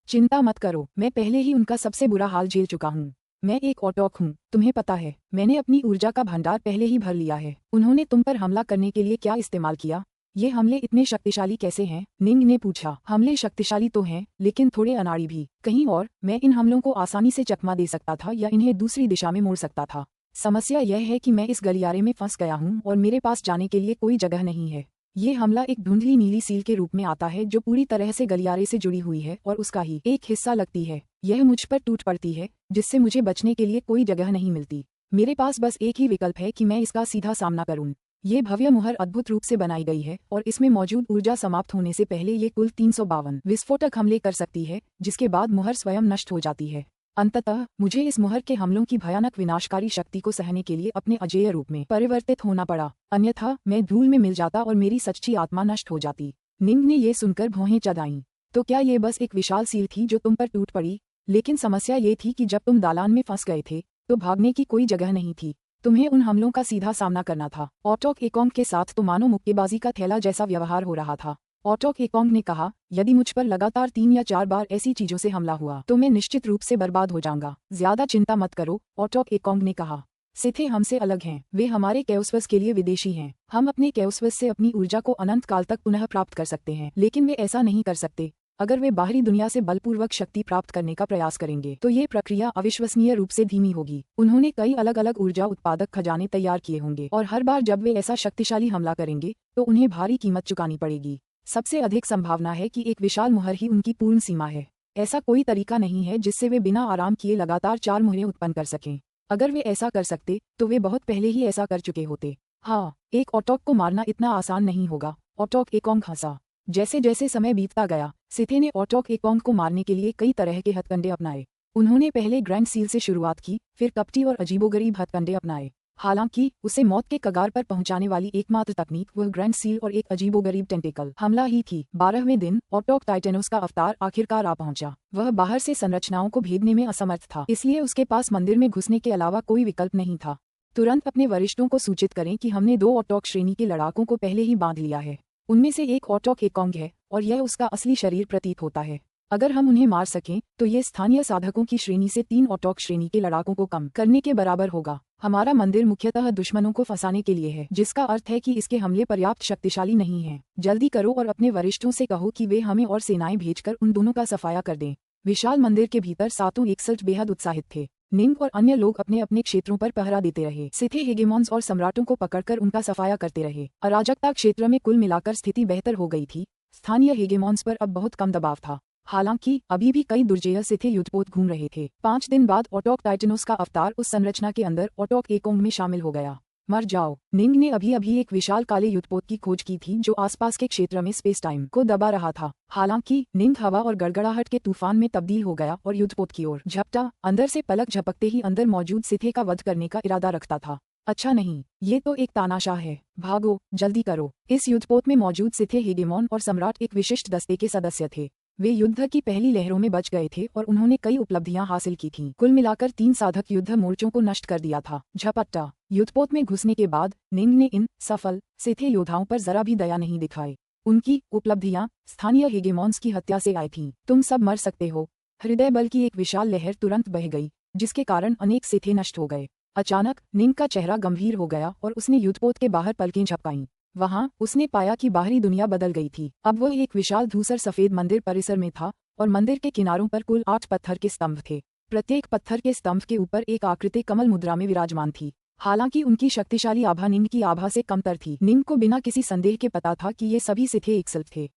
चिंता मत करो, मैं पहले ही उनका सबसे बुरा हाल झेल चुका हूँ। मैं एक ऑटोक हूँ, तुम्हें पता है, मैंने अपनी ऊर्जा का भंडार पहले ही भर लिया है। उन्होंने तुम पर हमला करने के लिए क्या इस्तेमाल किया? ये हमले इतने शक्तिशाली कैसे हैं? निंग ने पूछा। हमले शक्तिशाली तो हैं, लेकिन थोड़े अनाड़ी भी। कहीं और, मैं इन हमलों को आसानी से चकमा दे सकता था या इन्हें दूसरी दिशा में मोड़ सकता था। समस्या यह है कि मैं इस गलियारे में फंस गया हूँ और मेरे पास जाने के लिए कोई जगह नहीं है। ये हमला एक धुंधली नीली सील के रूप में आता है जो पूरी तरह से गलियारे से जुड़ी हुई है और उसका ही एक हिस्सा लगती है। यह मुझ पर टूट पड़ती है, जिससे मुझे बचने के लिए कोई जगह नहीं मिलती। मेरे पास बस एक ही विकल्प है कि मैं इसका सीधा सामना करूं। ये भव्य मुहर अद्भुत रूप से बनाई गई है और इसमें मौजूद ऊर्जा समाप्त होने से पहले ये कुल 352 विस्फोटक हमले कर सकती है, जिसके बाद मुहर स्वयं नष्ट हो जाती है। अंततः मुझे इस मुहर के हमलों की भयानक विनाशकारी शक्ति को सहने के लिए अपने अजेय रूप में परिवर्तित होना पड़ा, अन्यथा मैं धूल में मिल जाता और मेरी सच्ची आत्मा नष्ट हो जाती। निंग ने ये सुनकर भौहें चढ़ाईं। तो क्या ये बस एक विशाल सील थी जो तुम पर टूट पड़ी? लेकिन समस्या ये थी कि जब तुम दालान में फंस गए थे, तो भागने की कोई जगह नहीं थी। तुम्हें उन हमलों का सीधा सामना करना था। ऑटोक एकोंग के साथ तो मानो मुक्केबाजी का थैला जैसा व्यवहार हो रहा था। ऑटोक एकोंग ने कहा, यदि मुझ पर लगातार 3 या 4 बार ऐसी चीजों से हमला हुआ तो मैं निश्चित रूप से बर्बाद हो जाऊंगा। ज्यादा चिंता मत करो, ऑटोक एकोंग ने कहा। सिथे हमसे अलग हैं, वे हमारे कैओस्वर्स के लिए विदेशी हैं। हम अपने कैओस्वर्स से अपनी ऊर्जा को अनंत काल तक पुनः प्राप्त कर सकते हैं, लेकिन वे ऐसा नहीं कर सकते। अगर वे बाहरी दुनिया से बलपूर्वक शक्ति प्राप्त करने का प्रयास करेंगे तो ये प्रक्रिया अविश्वसनीय रूप से धीमी होगी। उन्होंने कई अलग अलग ऊर्जा उत्पादक खजाने तैयार किए होंगे और हर बार जब वे ऐसा शक्तिशाली हमला करेंगे तो उन्हें भारी कीमत चुकानी पड़ेगी। सबसे अधिक संभावना है कि एक विशाल मुहर ही उनकी पूर्ण सीमा है। ऐसा कोई तरीका नहीं है जिससे वे बिना आराम किए लगातार 4 मुहरें उत्पन्न कर सकें। अगर वे ऐसा कर सकते तो वे बहुत पहले ही ऐसा कर चुके होते। हाँ, एक ऑटोक को मारना इतना आसान नहीं होगा, ऑटोक एकोंग हंसा। जैसे जैसे समय बीतता गया, सिथे ने ऑटोक एकोंग को मारने के लिए कई तरह के हथकंडे अपनाए। उन्होंने पहले ग्रैंड सील से शुरुआत की, फिर कपटी और अजीबोगरीब हथकंडे अपनाए। हालांकि उसे मौत के कगार पर पहुंचाने वाली एकमात्र तकनीक वह ग्रैंड सील और एक अजीबोगरीब टेंटेकल हमला ही थी। 12वें दिन ऑटोक टाइटेनोस का अवतार आखिरकार आ पहुंचा। वह बाहर से संरचनाओं को भेदने में असमर्थ था, इसलिए उसके पास मंदिर में घुसने के अलावा कोई विकल्प नहीं था। तुरंत अपने वरिष्ठों को सूचित करें कि हमने 2 ऑटोक श्रेणी के लड़ाकों को पहले ही बांध लिया है। उनमें से एक ऑटोक एकोंग है और यह उसका असली शरीर प्रतीत होता है। अगर हम उन्हें मार सकें तो ये स्थानीय साधकों की श्रेणी से 3 ऑटोक श्रेणी के लड़ाकों को कम करने के बराबर होगा। हमारा मंदिर मुख्यतः दुश्मनों को फंसाने के लिए है, जिसका अर्थ है कि इसके हमले पर्याप्त शक्तिशाली नहीं हैं। जल्दी करो और अपने वरिष्ठों से कहो कि वे हमें और सेनाएं भेजकर उन दोनों का सफाया कर दें। विशाल मंदिर के भीतर 761 बेहद उत्साहित थे। निंग और अन्य लोग अपने अपने क्षेत्रों पर पहरा देते रहे। सिथे हेगेमॉन्स और सम्राटों को पकड़कर उनका सफाया करते रहे। अराजकता क्षेत्र में कुल मिलाकर स्थिति बेहतर हो गई थी। स्थानीय हेगेमॉन्स पर अब बहुत कम दबाव था। हालांकि अभी भी कई दुर्जेय सिथे युद्धपोत घूम रहे थे। 5 दिन बाद ऑटोक टाइटेनोस का अवतार उस संरचना के अंदर ऑटोक एकोंग में शामिल हो गया। मर जाओ। निंग ने अभी अभी एक विशाल काले युद्धपोत की खोज की थी जो आसपास के क्षेत्र में स्पेस टाइम को दबा रहा था। हालांकि निंग हवा और गड़गड़ाहट के तूफान में तब्दील हो गया और युद्धपोत की ओर झपटा। अंदर से पलक झपकते ही अंदर मौजूद सिथे का वध करने का इरादा रखता था। अच्छा नहीं, ये तो एक तानाशाह है। भागो, जल्दी करो। इस युद्धपोत में मौजूद सिथे हेगेमॉन और सम्राट एक विशिष्ट दस्ते के सदस्य थे। वे युद्ध की पहली लहरों में बच गए थे और उन्होंने कई उपलब्धियां हासिल की थीं। कुल मिलाकर 3 साधक युद्ध मोर्चों को नष्ट कर दिया था। झपट्टा। युद्धपोत में घुसने के बाद निंग ने इन सफल सिथे योद्धाओं पर जरा भी दया नहीं दिखाई। उनकी उपलब्धियां स्थानीय हेगेमॉन्स की हत्या से आई थीं। तुम सब मर सकते हो। हृदय बल की एक विशाल लहर तुरंत बह गई, जिसके कारण अनेक सिथे नष्ट हो गए। अचानक निंग का चेहरा गंभीर हो गया और उसने युद्धपोत के बाहर पलकें झपकाईं। वहां उसने पाया कि बाहरी दुनिया बदल गई थी। अब वह एक विशाल धूसर सफेद मंदिर परिसर में था और मंदिर के किनारों पर कुल 8 पत्थर के स्तंभ थे। प्रत्येक पत्थर के स्तंभ के ऊपर एक आकृति कमल मुद्रा में विराजमान थी। हालांकि उनकी शक्तिशाली आभा निंग की आभा से कमतर थी। निंग को बिना किसी संदेह के पता था कि ये सभी सिथे एकसल्फ थे।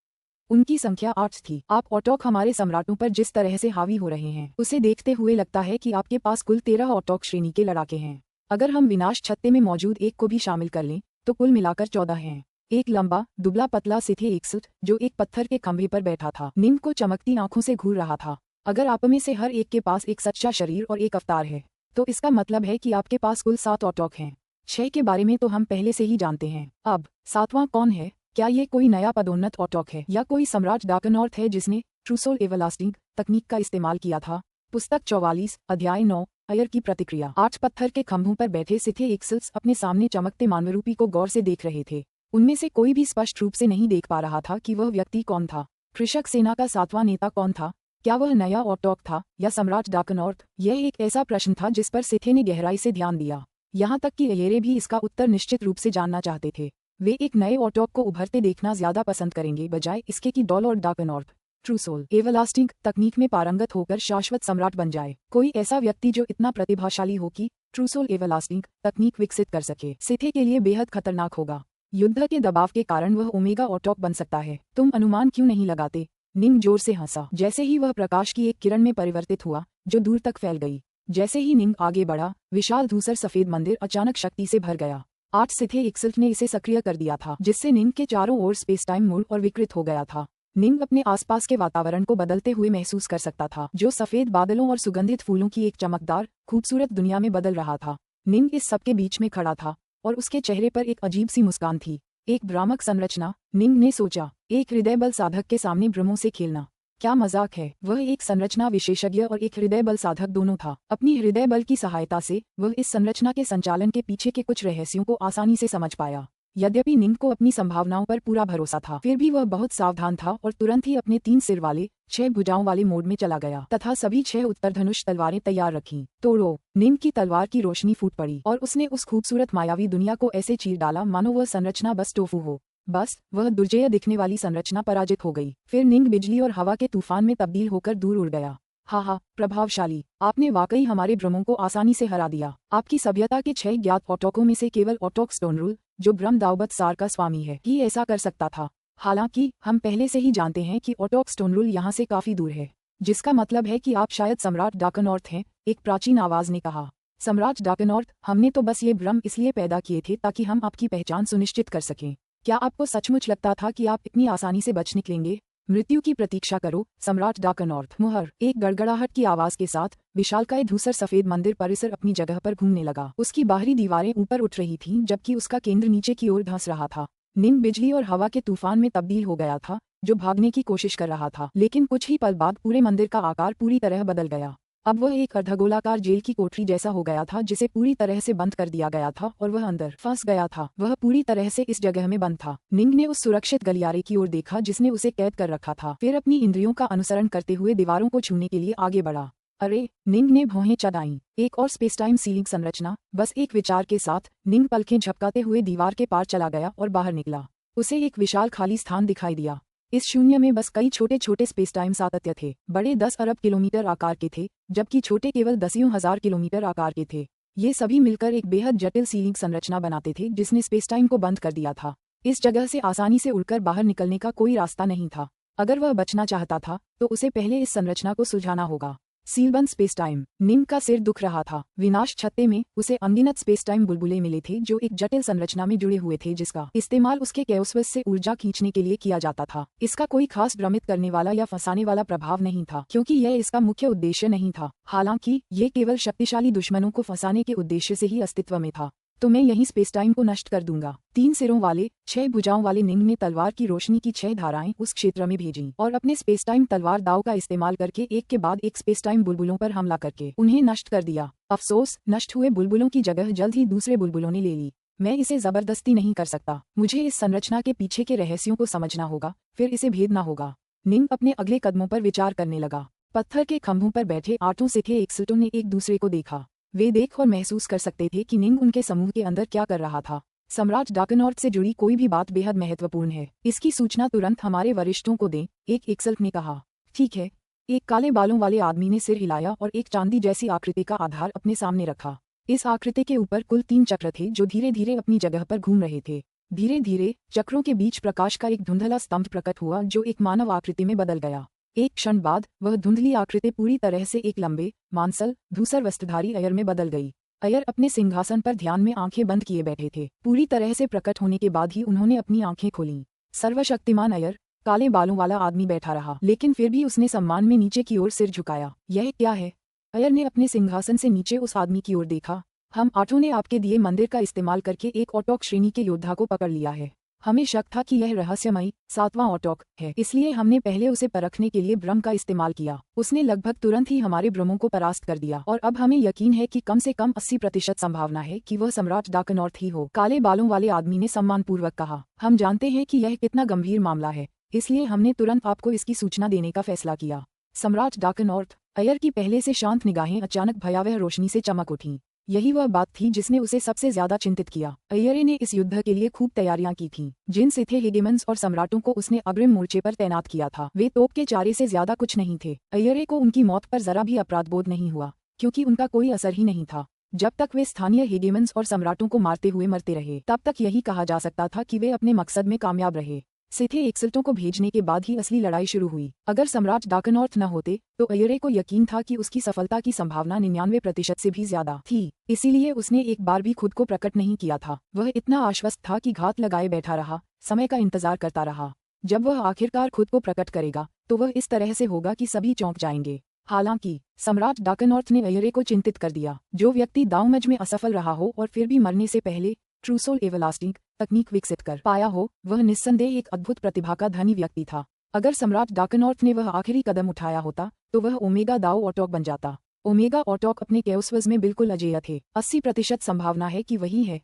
उनकी संख्या 8 थी। आप ऑटोक हमारे सम्राटों पर जिस तरह से हावी हो रहे हैं, उसे देखते हुए लगता है कि आपके पास कुल 13 ऑटोक श्रेणी के लड़ाके हैं। अगर हम विनाश छत्ते में मौजूद एक को भी शामिल कर लें तो कुल मिलाकर 14 हैं। एक लंबा दुबला पतला सिथे एकसठ जो एक पत्थर के खंभे पर बैठा था, निंग को चमकती आंखों से घूर रहा था। अगर आप में से हर एक के पास एक सच्चा शरीर और एक अवतार है तो इसका मतलब है कि आपके पास कुल 7 ऑटोक हैं। 6 के बारे में तो हम पहले से ही जानते हैं। अब 7वां कौन है? क्या ये कोई नया पदोन्नत ऑटोक है या कोई सम्राट डार्कनॉर्थ है जिसने ट्रू सोल एवरलास्टिंग तकनीक का इस्तेमाल किया था? पुस्तक 44 अध्याय 9 अयर की प्रतिक्रिया। 8 पत्थर के खंभों पर बैठे सिथे एक्सल्स अपने सामने चमकते मानवरूपी को गौर से देख रहे थे। उनमें से कोई भी स्पष्ट रूप से नहीं देख पा रहा था कि वह व्यक्ति कौन था। कृषक सेना का 7वां नेता कौन था? क्या वह नया ऑटोक था या सम्राट डार्कनॉर्थ? यह एक ऐसा प्रश्न था जिस पर सिथे ने गहराई से ध्यान दिया, यहाँ तक कि अयेरे भी इसका उत्तर निश्चित रूप से जानना चाहते थे। वे एक नए ऑटोक को उभरते देखना ज्यादा पसंद करेंगे बजाय इसके कि डॉल और डार्कनॉर्थ ट्रू सोल एवरलास्टिंग तकनीक में पारंगत होकर शाश्वत सम्राट बन जाए। कोई ऐसा व्यक्ति जो इतना प्रतिभाशाली हो कि ट्रू सोल एवरलास्टिंग तकनीक विकसित कर सके, सिथे के लिए बेहद खतरनाक होगा। युद्ध के दबाव के कारण वह ओमेगा ऑटोक बन सकता है। तुम अनुमान क्यों नहीं लगाते? निंग जोर से हंसा। जैसे ही वह प्रकाश की एक किरण में परिवर्तित हुआ जो दूर तक फैल गई। जैसे ही निंग आगे बढ़ा, विशाल धूसर सफेद मंदिर अचानक शक्ति से भर गया। 8 सिथे एक्सल्ट ने इसे सक्रिय कर दिया था, जिससे निंग के चारों ओर स्पेस टाइम मुड़ और विकृत हो गया था। निंग अपने आसपास के वातावरण को बदलते हुए महसूस कर सकता था, जो सफेद बादलों और सुगंधित फूलों की एक चमकदार, खूबसूरत दुनिया में बदल रहा था। निंग इस सबके बीच में खड़ा था और उसके चेहरे पर एक अजीब सी मुस्कान थी। एक भ्रामक संरचना, निंग ने सोचा। एक हृदय बल साधक के सामने भ्रमों से खेलना क्या मजाक है? वह एक संरचना विशेषज्ञ और एक हृदय बल साधक दोनों था। अपनी हृदय बल की सहायता से वह इस संरचना के संचालन के पीछे के कुछ रहस्यों को आसानी से समझ पाया। यद्यपि निंग को अपनी संभावनाओं पर पूरा भरोसा था, फिर भी वह बहुत सावधान था और तुरंत ही अपने 3 सिर वाले 6 भुजाओं वाले मोड में चला गया तथा सभी 6 उत्तरधनुष तलवारें तैयार रखीं। तोड़ो! निंग की तलवार की रोशनी फूट पड़ी और उसने उस खूबसूरत मायावी दुनिया को ऐसे चीर डाला मानो वह संरचना बस टोफू हो। बस वह दुर्जेय दिखने वाली संरचना पराजित हो गई। फिर निंग बिजली और हवा के तूफान में तब्दील होकर दूर उड़ गया। हा, प्रभावशाली! आपने वाकई हमारे भ्रमों को आसानी से हरा दिया। आपकी सभ्यता के 6 ज्ञात ऑटोकों में से केवल ऑटोक स्टोनरूल, जो ब्रह्म दावबत सार का स्वामी है, ही ऐसा कर सकता था। हालांकि हम पहले से ही जानते हैं कि ऑटोक स्टोनरूल यहाँ से काफी दूर है, जिसका मतलब है कि आप शायद सम्राट डार्कनॉर्थ हैं, एक प्राचीन आवाज ने कहा। सम्राट डार्कनॉर्थ, हमने तो बस ये भ्रम इसलिए पैदा किए थे ताकि हम आपकी पहचान सुनिश्चित कर सकें। क्या आपको सचमुच लगता था कि आप इतनी आसानी से बच निकलेंगे? मृत्यु की प्रतीक्षा करो, सम्राट डार्कनॉर्थ। मुहर! एक गड़गड़ाहट की आवाज के साथ विशालकाय धूसर सफेद मंदिर परिसर अपनी जगह पर घूमने लगा। उसकी बाहरी दीवारें ऊपर उठ रही थीं जबकि उसका केंद्र नीचे की ओर धंस रहा था। निंग बिजली और हवा के तूफान में तब्दील हो गया था, जो भागने की कोशिश कर रहा था, लेकिन कुछ ही पल बाद पूरे मंदिर का आकार पूरी तरह बदल गया। अब वह एक अर्धगोलाकार जेल की कोठरी जैसा हो गया था जिसे पूरी तरह से बंद कर दिया गया था और वह अंदर फंस गया था। वह पूरी तरह से इस जगह में बंद था। निंग ने उस सुरक्षित गलियारे की ओर देखा जिसने उसे कैद कर रखा था, फिर अपनी इंद्रियों का अनुसरण करते हुए दीवारों को छूने के लिए आगे बढ़ा। अरे! निंग ने भौहें चढ़ाईं। एक और स्पेस टाइम सीलिंग संरचना। बस एक विचार के साथ निंग पलकें झपकाते हुए दीवार के पार चला गया और बाहर निकला। उसे एक विशाल खाली स्थान दिखाई दिया। इस शून्य में बस कई छोटे छोटे स्पेस टाइम सातत्य थे। बड़े 10 अरब किलोमीटर आकार के थे, जबकि छोटे केवल दसियों हजार किलोमीटर आकार के थे। ये सभी मिलकर एक बेहद जटिल सीलिंग संरचना बनाते थे जिसने स्पेस टाइम को बंद कर दिया था। इस जगह से आसानी से उड़कर बाहर निकलने का कोई रास्ता नहीं था। अगर वह बचना चाहता था तो उसे पहले इस संरचना को सुलझाना होगा। सीलबंद स्पेस टाइम। निंग का सिर दुख रहा था। विनाश छत्ते में उसे अनगिनत स्पेस टाइम बुलबुले मिले थे जो एक जटिल संरचना में जुड़े हुए थे जिसका इस्तेमाल उसके कैओस्वस से ऊर्जा खींचने के लिए किया जाता था। इसका कोई खास भ्रमित करने वाला या फंसाने वाला प्रभाव नहीं था क्योंकि यह इसका मुख्य उद्देश्य नहीं था। हालांकि ये केवल शक्तिशाली दुश्मनों को फंसाने के उद्देश्य से ही अस्तित्व में था। तो मैं यहीं स्पेस टाइम को नष्ट कर दूंगा। 3 सिरों वाले 6 भुजाओं वाले निंग ने तलवार की रोशनी की 6 धाराएं उस क्षेत्र में भेजीं और अपने स्पेस टाइम तलवार दाव का इस्तेमाल करके एक के बाद एक स्पेस टाइम बुलबुलों पर हमला करके उन्हें नष्ट कर दिया। अफसोस, नष्ट हुए बुलबुलों की जगह जल्द ही दूसरे बुलबुलों ने ले ली। मैं इसे जबरदस्ती नहीं कर सकता। मुझे इस संरचना के पीछे के रहस्यों को समझना होगा, फिर इसे भेदना होगा। निंग अपने अगले कदमों पर विचार करने लगा। पत्थर के खंभों पर बैठे 8 सिथे एक्सल्टों ने एक दूसरे को देखा। वे देख और महसूस कर सकते थे कि निंग उनके समूह के अंदर क्या कर रहा था। सम्राट डार्कनॉर्थ से जुड़ी कोई भी बात बेहद महत्वपूर्ण है। इसकी सूचना तुरंत हमारे वरिष्ठों को दें, एक एक्सल्ट ने कहा। ठीक है। एक काले बालों वाले आदमी ने सिर हिलाया और एक चांदी जैसी आकृति का आधार अपने सामने रखा। इस आकृति के ऊपर कुल 3 चक्र थे जो धीरे धीरे अपनी जगह पर घूम रहे थे। धीरे धीरे चक्रों के बीच प्रकाश का एक धुंधला स्तंभ प्रकट हुआ जो एक मानव आकृति में बदल गया। एक क्षण बाद वह धुंधली आकृति पूरी तरह से एक लंबे, मांसल, धूसर वस्त्रधारी अयर में बदल गई। अयर अपने सिंहासन पर ध्यान में आंखें बंद किए बैठे थे। पूरी तरह से प्रकट होने के बाद ही उन्होंने अपनी आंखें खोलीं। सर्वशक्तिमान अयर, काले बालों वाला आदमी बैठा रहा, लेकिन फिर भी उसने सम्मान में नीचे की ओर सिर झुकाया। यह क्या है? अयर ने अपने सिंहासन से नीचे उस आदमी की ओर देखा। हम आठों ने आपके दिए मंदिर का इस्तेमाल करके एक ऑटोक श्रेणी के योद्धा को पकड़ लिया है। हमें शक था कि यह रहस्यमयी 7वां ऑटोक है, इसलिए हमने पहले उसे परखने के लिए भ्रम का इस्तेमाल किया। उसने लगभग तुरंत ही हमारे भ्रमों को परास्त कर दिया और अब हमें यकीन है कि कम से कम 80% संभावना है कि वह सम्राट डार्कनॉर्थ ही हो। काले बालों वाले आदमी ने सम्मानपूर्वक कहा। हम जानते हैं कि यह कितना गंभीर मामला है, इसलिए हमने तुरंत आपको इसकी सूचना देने का फैसला किया। सम्राट डार्कनॉर्थ। अयर की पहले से शांत निगाहें अचानक भयावह रोशनी से चमक उठीं। यही वह बात थी जिसने उसे सबसे ज्यादा चिंतित किया। अय्यरे ने इस युद्ध के लिए खूब तैयारियां की थीं। जिन सिथे हेगेमन्स और सम्राटों को उसने अग्रिम मोर्चे पर तैनात किया था, वे तोप के चारे से ज्यादा कुछ नहीं थे। अय्यरे को उनकी मौत पर जरा भी अपराधबोध नहीं हुआ, क्योंकि उनका कोई असर ही नहीं था। जब तक वे स्थानीय हेगेमन्स और सम्राटों को मारते हुए मरते रहे, तब तक यही कहा जा सकता था कि वे अपने मकसद में कामयाब रहे। सिथे एक्सल्टों को भेजने के बाद ही असली लड़ाई शुरू हुई। अगर सम्राट डार्कनॉर्थ न होते तो अय्यरे को यकीन था कि उसकी सफलता की संभावना 99% से भी ज्यादा थी। इसीलिए उसने एक बार भी खुद को प्रकट नहीं किया था। वह इतना आश्वस्त था कि घात लगाए बैठा रहा, समय का इंतजार करता रहा। जब वह आखिरकार खुद को प्रकट करेगा तो वह इस तरह से होगा कि सभी चौंक जाएंगे। हालांकि सम्राट डार्कनॉर्थ ने अय्यरे को चिंतित कर दिया। जो व्यक्ति दांवमज में असफल रहा हो और फिर भी मरने से पहले ट्रूसोल एवरलास्टिंग तकनीक विकसित कर पाया हो, वह निस्संदेह एक अद्भुत प्रतिभा का धनी व्यक्ति था। अगर सम्राट डार्कनॉर्थ ने वह आखिरी कदम उठाया होता तो वह ओमेगा दाओ ऑटोक बन जाता। ओमेगा ऑटोक अपने केओसवज में बिल्कुल अजेय थे। 80% संभावना है कि वही है,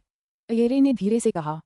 अय्यरे ने धीरे से कहा।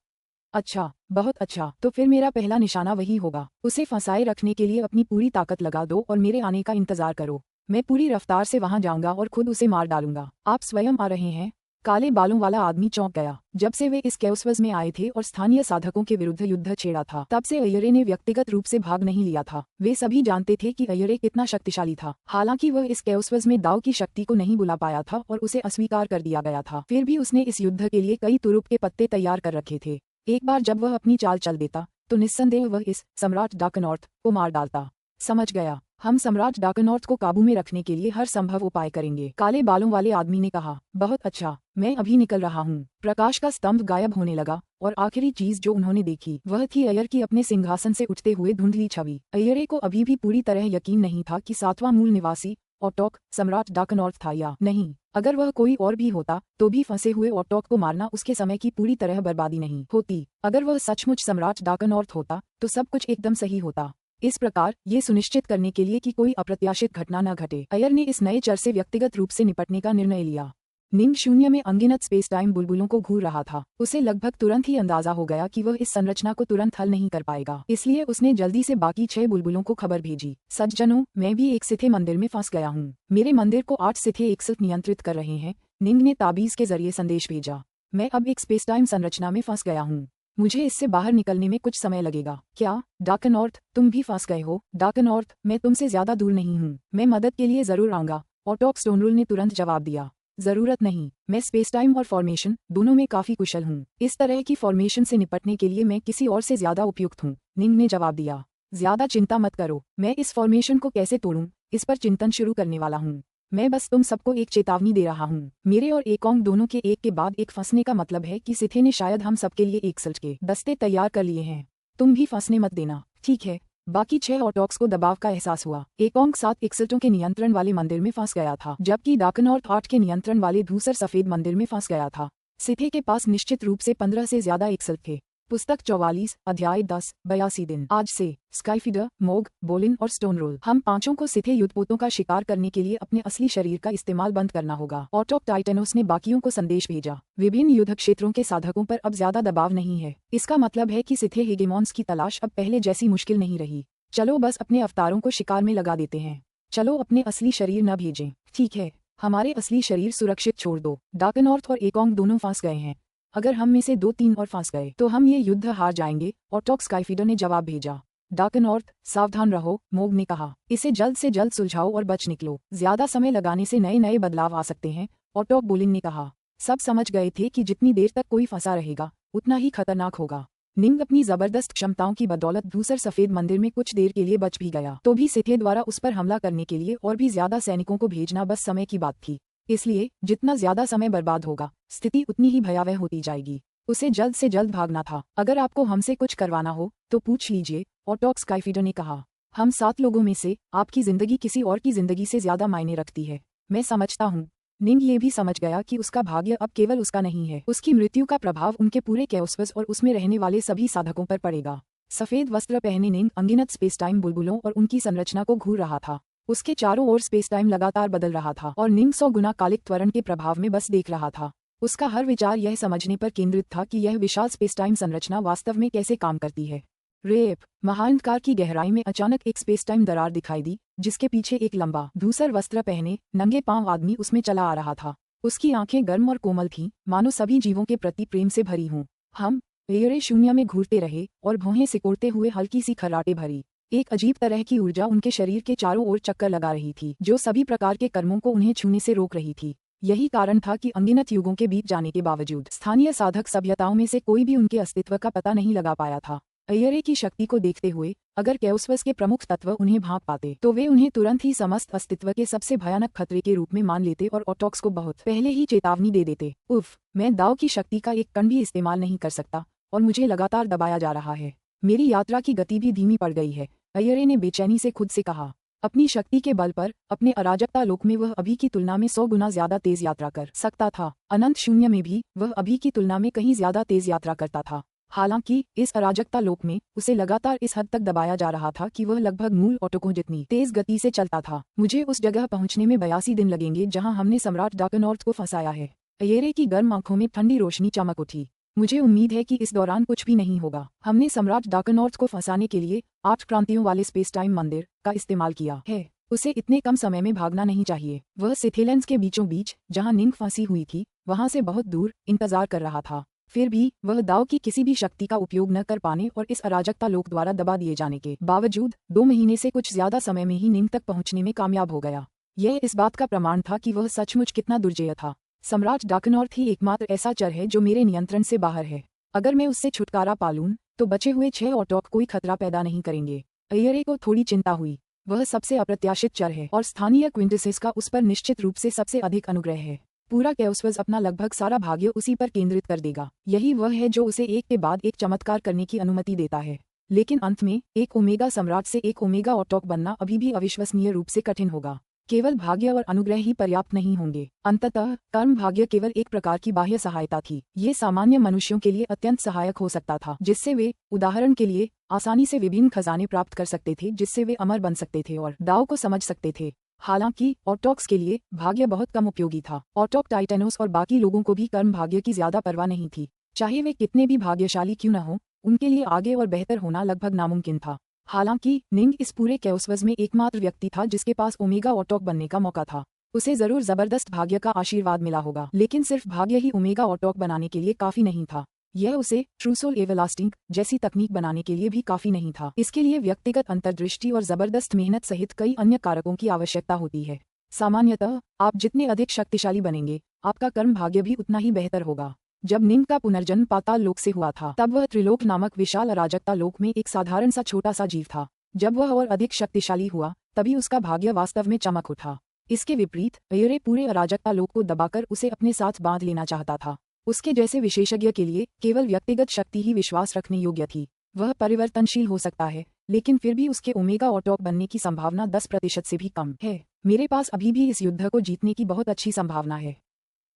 अच्छा, बहुत अच्छा, तो फिर मेरा पहला निशाना वही होगा। उसे फंसाए रखने के लिए अपनी पूरी ताकत लगा दो और मेरे आने का इंतजार करो। मैं पूरी रफ्तार से वहां जाऊंगा और खुद उसे मार डालूंगा। आप स्वयं आ रहे हैं? काले बालों वाला आदमी चौंक गया। जब से वे इस केओसवज में आए थे और स्थानीय साधकों के विरुद्ध युद्ध छेड़ा था, तब से अय्यरे ने व्यक्तिगत रूप से भाग नहीं लिया था। वे सभी जानते थे कि अय्यरे कितना शक्तिशाली था। हालांकि वह इस केओसवज में दाव की शक्ति को नहीं बुला पाया था और उसे अस्वीकार कर दिया गया था। फिर भी उसने इस युद्ध के लिए कई तुरुप के पत्ते तैयार कर रखे थे। एक बार जब वह अपनी चाल चल देता तो निस्संदेह वह इस सम्राट डार्कनॉर्थ को मार डालता। समझ गया। हम सम्राट डार्कनॉर्थ को काबू में रखने के लिए हर संभव उपाय करेंगे, काले बालों वाले आदमी ने कहा। बहुत अच्छा, मैं अभी निकल रहा हूँ। प्रकाश का स्तंभ गायब होने लगा और आखिरी चीज जो उन्होंने देखी वह थी अय्यर की अपने सिंहासन से उठते हुए धुंधली छवि। अय्यरे को अभी भी पूरी तरह यकीन नहीं था कि 7वां मूल निवासी ऑटोक सम्राट डार्कनॉर्थ था या नहीं। अगर वह कोई और भी होता तो भी फंसे हुए ऑटोक को मारना उसके समय की पूरी तरह बर्बादी नहीं होती। अगर वह सचमुच सम्राट डार्कनॉर्थ होता तो सब कुछ एकदम सही होता। इस प्रकार ये सुनिश्चित करने के लिए कि कोई अप्रत्याशित घटना न घटे, अय्यर ने इस नए चर से व्यक्तिगत रूप से निपटने का निर्णय लिया। निंग शून्य में अनगिनत स्पेस टाइम बुलबुलों को घूर रहा था। उसे लगभग तुरंत ही अंदाजा हो गया कि वह इस संरचना को तुरंत हल नहीं कर पाएगा, इसलिए उसने जल्दी से बाकी 6 बुलबुलों को खबर भेजी। सज्जनों, मैं भी एक सिथे मंदिर में फंस गया हूँ। मेरे मंदिर को 8 सिथे एकसाथ नियंत्रित कर रहे हैं। निंग ने ताबीज के जरिए संदेश भेजा। मैं अब एक स्पेस टाइम संरचना में फंस गया हूँ। मुझे इससे बाहर निकलने में कुछ समय लगेगा। क्या डार्कनॉर्थ, तुम भी फंस गए हो? डार्कनॉर्थ, मैं तुमसे ज्यादा दूर नहीं हूँ। मैं मदद के लिए जरूर आऊंगा, ऑटोक स्टोनरूल ने तुरंत जवाब दिया। जरूरत नहीं, मैं स्पेस टाइम और फॉर्मेशन दोनों में काफी कुशल हूँ। इस तरह की फॉर्मेशन से निपटने के लिए मैं किसी और से ज्यादा उपयुक्त हूँ, निंग ने जवाब दिया। ज्यादा चिंता मत करो, मैं इस फॉर्मेशन को कैसे तोड़ूं इस पर चिंतन शुरू करने वाला हूँ। मैं बस तुम सबको एक चेतावनी दे रहा हूँ। मेरे और एकोंग दोनों के एक के बाद एक फंसने का मतलब है कि सिथे ने शायद हम सबके लिए एक सल्ट के दस्ते तैयार कर लिए हैं। तुम भी फंसने मत देना, ठीक है? बाकी 6 ऑटोक्स को दबाव का एहसास हुआ। एकोंग 7 एक्सल्टों के नियंत्रण वाले मंदिर में फंस गया था, जबकि डार्कनॉर्थ 8 के नियंत्रण वाले धूसर सफेद मंदिर में फंस गया था। सिथे के पास निश्चित रूप से 15 से ज्यादा एक्सल्ट थे। पुस्तक 44 अध्याय 10 82 दिन। आज से स्काईफीडर, मोग, बोलिन और स्टोनरोल, हम पांचों को सिथे युद्धपोतों का शिकार करने के लिए अपने असली शरीर का इस्तेमाल बंद करना होगा। ऑटोक टाइटेनोस ने बाकियों को संदेश भेजा। विभिन्न युद्ध क्षेत्रों के साधकों पर अब ज्यादा दबाव नहीं है। इसका मतलब है कि सिथे हेगेमॉन्स की तलाश अब पहले जैसी मुश्किल नहीं रही। चलो बस अपने अवतारों को शिकार में लगा देते हैं। चलो अपने असली शरीर न भेजें। ठीक है, हमारे असली शरीर सुरक्षित छोड़ दो। डार्कनॉर्थ और एकोंग दोनों फंस गए हैं। अगर हम में से 2-3 और फंस गए तो हम ये युद्ध हार जाएंगे, ऑटोक स्काईफीडर ने जवाब भेजा। डार्कनॉर्थ, सावधान रहो, मोग ने कहा। इसे जल्द से जल्द सुलझाओ और बच निकलो। ज्यादा समय लगाने से नए नए बदलाव आ सकते हैं, ऑटोक बोलिन ने कहा। सब समझ गए थे कि जितनी देर तक कोई फंसा रहेगा उतना ही खतरनाक होगा। निंग अपनी जबरदस्त क्षमताओं की बदौलत धूसर सफेद मंदिर में कुछ देर के लिए बच भी गया, तो भी सिथे द्वारा उस पर हमला करने के लिए और भी ज्यादा सैनिकों को भेजना बस समय की बात थी। इसलिए जितना ज्यादा समय बर्बाद होगा, स्थिति उतनी ही भयावह होती जाएगी। उसे जल्द से जल्द भागना था। अगर आपको हमसे कुछ करवाना हो तो पूछ लीजिए, ऑटोक स्काईफीडर ने कहा। हम 7 लोगों में से आपकी जिंदगी किसी और की जिंदगी से ज्यादा मायने रखती है। मैं समझता हूँ। निंग ये भी समझ गया कि उसका भाग्य अब केवल उसका नहीं है। उसकी मृत्यु का प्रभाव उनके पूरे कैओस्फस और उसमें रहने वाले सभी साधकों पर पड़ेगा। सफेद वस्त्र पहने निंग अनगिनत स्पेस टाइम बुलबुलों और उनकी संरचना को घूर रहा था। उसके चारों ओर स्पेस टाइम लगातार बदल रहा था और निंग 100 गुना कालिक त्वरण के प्रभाव में बस देख रहा था। उसका हर विचार यह समझने पर केंद्रित था कि यह विशाल स्पेस टाइम संरचना वास्तव में कैसे काम करती है। रेप महाअंधकार की गहराई में अचानक एक स्पेस टाइम दरार दिखाई दी, जिसके पीछे एक लंबा धूसर वस्त्र पहने नंगे पांव आदमी उसमें चला आ रहा था। उसकी आंखें गर्म और कोमल थीं, मानो सभी जीवों के प्रति प्रेम से भरी हों। हम एयरे शून्य में घूरते रहे और भौहें सिकोड़ते हुए हल्की सी खर्राटे भरी। एक अजीब तरह की ऊर्जा उनके शरीर के चारों ओर चक्कर लगा रही थी, जो सभी प्रकार के कर्मों को उन्हें छूने से रोक रही थी। यही कारण था कि अनगिनत युगों के बीत जाने के बावजूद स्थानीय साधक सभ्यताओं में से कोई भी उनके अस्तित्व का पता नहीं लगा पाया था। एयरे की शक्ति को देखते हुए अगर कैओस्फस के प्रमुख तत्व उन्हें भांप पाते तो वे उन्हें तुरंत ही समस्त अस्तित्व के सबसे भयानक खतरे के रूप में मान लेते और ऑटोक्स को बहुत पहले ही चेतावनी दे देते। उफ, मैं दाव की शक्ति का एक कण भी इस्तेमाल नहीं कर सकता और मुझे लगातार दबाया जा रहा है। मेरी यात्रा की गति भी धीमी पड़ गई है, एयरे ने बेचैनी से खुद से कहा। अपनी शक्ति के बल पर अपने अराजकता लोक में वह अभी की तुलना में 100 गुना ज्यादा तेज यात्रा कर सकता था। अनंत शून्य में भी वह अभी की तुलना में कहीं ज्यादा तेज यात्रा करता था। हालांकि इस अराजकता लोक में उसे लगातार इस हद तक दबाया जा रहा था कि वह लगभग मूल ऑटोकों जितनी तेज गति से चलता था। मुझे उस जगह पहुंचने में 82 दिन लगेंगे जहां हमने सम्राट डार्कनॉर्थ को फंसाया है। एयरे की गर्म आंखों में ठंडी रोशनी चमक उठी। मुझे उम्मीद है कि इस दौरान कुछ भी नहीं होगा। हमने सम्राट डार्कनॉर्थ को फंसाने के लिए 8 क्रांतियों वाले स्पेस टाइम मंदिर का इस्तेमाल किया है। उसे इतने कम समय में भागना नहीं चाहिए। वह सिथेलेंस के बीचों बीच जहां निंग फंसी हुई थी वहां से बहुत दूर इंतजार कर रहा था। फिर भी वह दाव की किसी भी शक्ति का उपयोग न कर पाने और इस अराजकता लोक द्वारा दबा दिए जाने के बावजूद 2 महीने से कुछ ज्यादा समय में ही निंग तक पहुंचने में कामयाब हो गया। यह इस बात का प्रमाण था कि वह सचमुच कितना दुर्जेय था। सम्राट डार्कनॉर्थ ही एकमात्र ऐसा चर है जो मेरे नियंत्रण से बाहर है। अगर मैं उससे छुटकारा पा लूं तो बचे हुए 6 ऑटोक कोई खतरा पैदा नहीं करेंगे। एयरे को थोड़ी चिंता हुई। वह सबसे अप्रत्याशित चर है और स्थानीय क्विंटेसेस का उस पर निश्चित रूप से सबसे अधिक अनुग्रह है। पूरा कैओस्फस अपना लगभग सारा भाग्य उसी पर केंद्रित कर देगा। यही वह है जो उसे एक के बाद एक चमत्कार करने की अनुमति देता है। लेकिन अंत में एक ओमेगा सम्राट से एक ओमेगा ऑटोक बनना अभी भी अविश्वसनीय रूप से कठिन होगा। केवल भाग्य और अनुग्रह ही पर्याप्त नहीं होंगे। अंततः कर्म भाग्य केवल एक प्रकार की बाह्य सहायता थी। ये सामान्य मनुष्यों के लिए अत्यंत सहायक हो सकता था, जिससे वे उदाहरण के लिए आसानी से विभिन्न खजाने प्राप्त कर सकते थे, जिससे वे अमर बन सकते थे और दाव को समझ सकते थे। हालांकि ऑटोक्स के लिए भाग्य बहुत कम उपयोगी था। ऑटोक टाइटेनोस और बाकी लोगों को भी कर्म भाग्य की ज्यादा परवाह नहीं थी। चाहे वे कितने भी भाग्यशाली क्यों न हो, उनके लिए आगे और बेहतर होना लगभग नामुमकिन था। हालांकि निंग इस पूरे कैओस्फस में एकमात्र व्यक्ति था जिसके पास ओमेगा ऑटोक बनने का मौका था। उसे जरूर जबरदस्त भाग्य का आशीर्वाद मिला होगा, लेकिन सिर्फ भाग्य ही ओमेगा ऑटोक बनाने के लिए काफी नहीं था। यह उसे ट्रूसोल एवरलास्टिंग जैसी तकनीक बनाने के लिए भी काफी नहीं था। इसके लिए व्यक्तिगत अंतर्दृष्टि और जबरदस्त मेहनत सहित कई अन्य कारकों की आवश्यकता होती है। सामान्यतः आप जितने अधिक शक्तिशाली बनेंगे, आपका कर्म भाग्य भी उतना ही बेहतर होगा। जब निंग का पुनर्जन्म पाताल लोक से हुआ था, तब वह त्रिलोक नामक विशाल अराजकता लोक में एक साधारण सा छोटा सा जीव था। जब वह और अधिक शक्तिशाली हुआ, तभी उसका भाग्य वास्तव में चमक उठा। इसके विपरीत एयरे पूरे अराजकता लोक को दबाकर उसे अपने साथ बांध लेना चाहता था। उसके जैसे विशेषज्ञ के लिए केवल व्यक्तिगत शक्ति ही विश्वास रखने योग्य थी। वह परिवर्तनशील हो सकता है, लेकिन फिर भी उसके ओमेगा ऑटोक बनने की संभावना 10% से भी कम है। मेरे पास अभी भी इस युद्ध को जीतने की बहुत अच्छी संभावना है।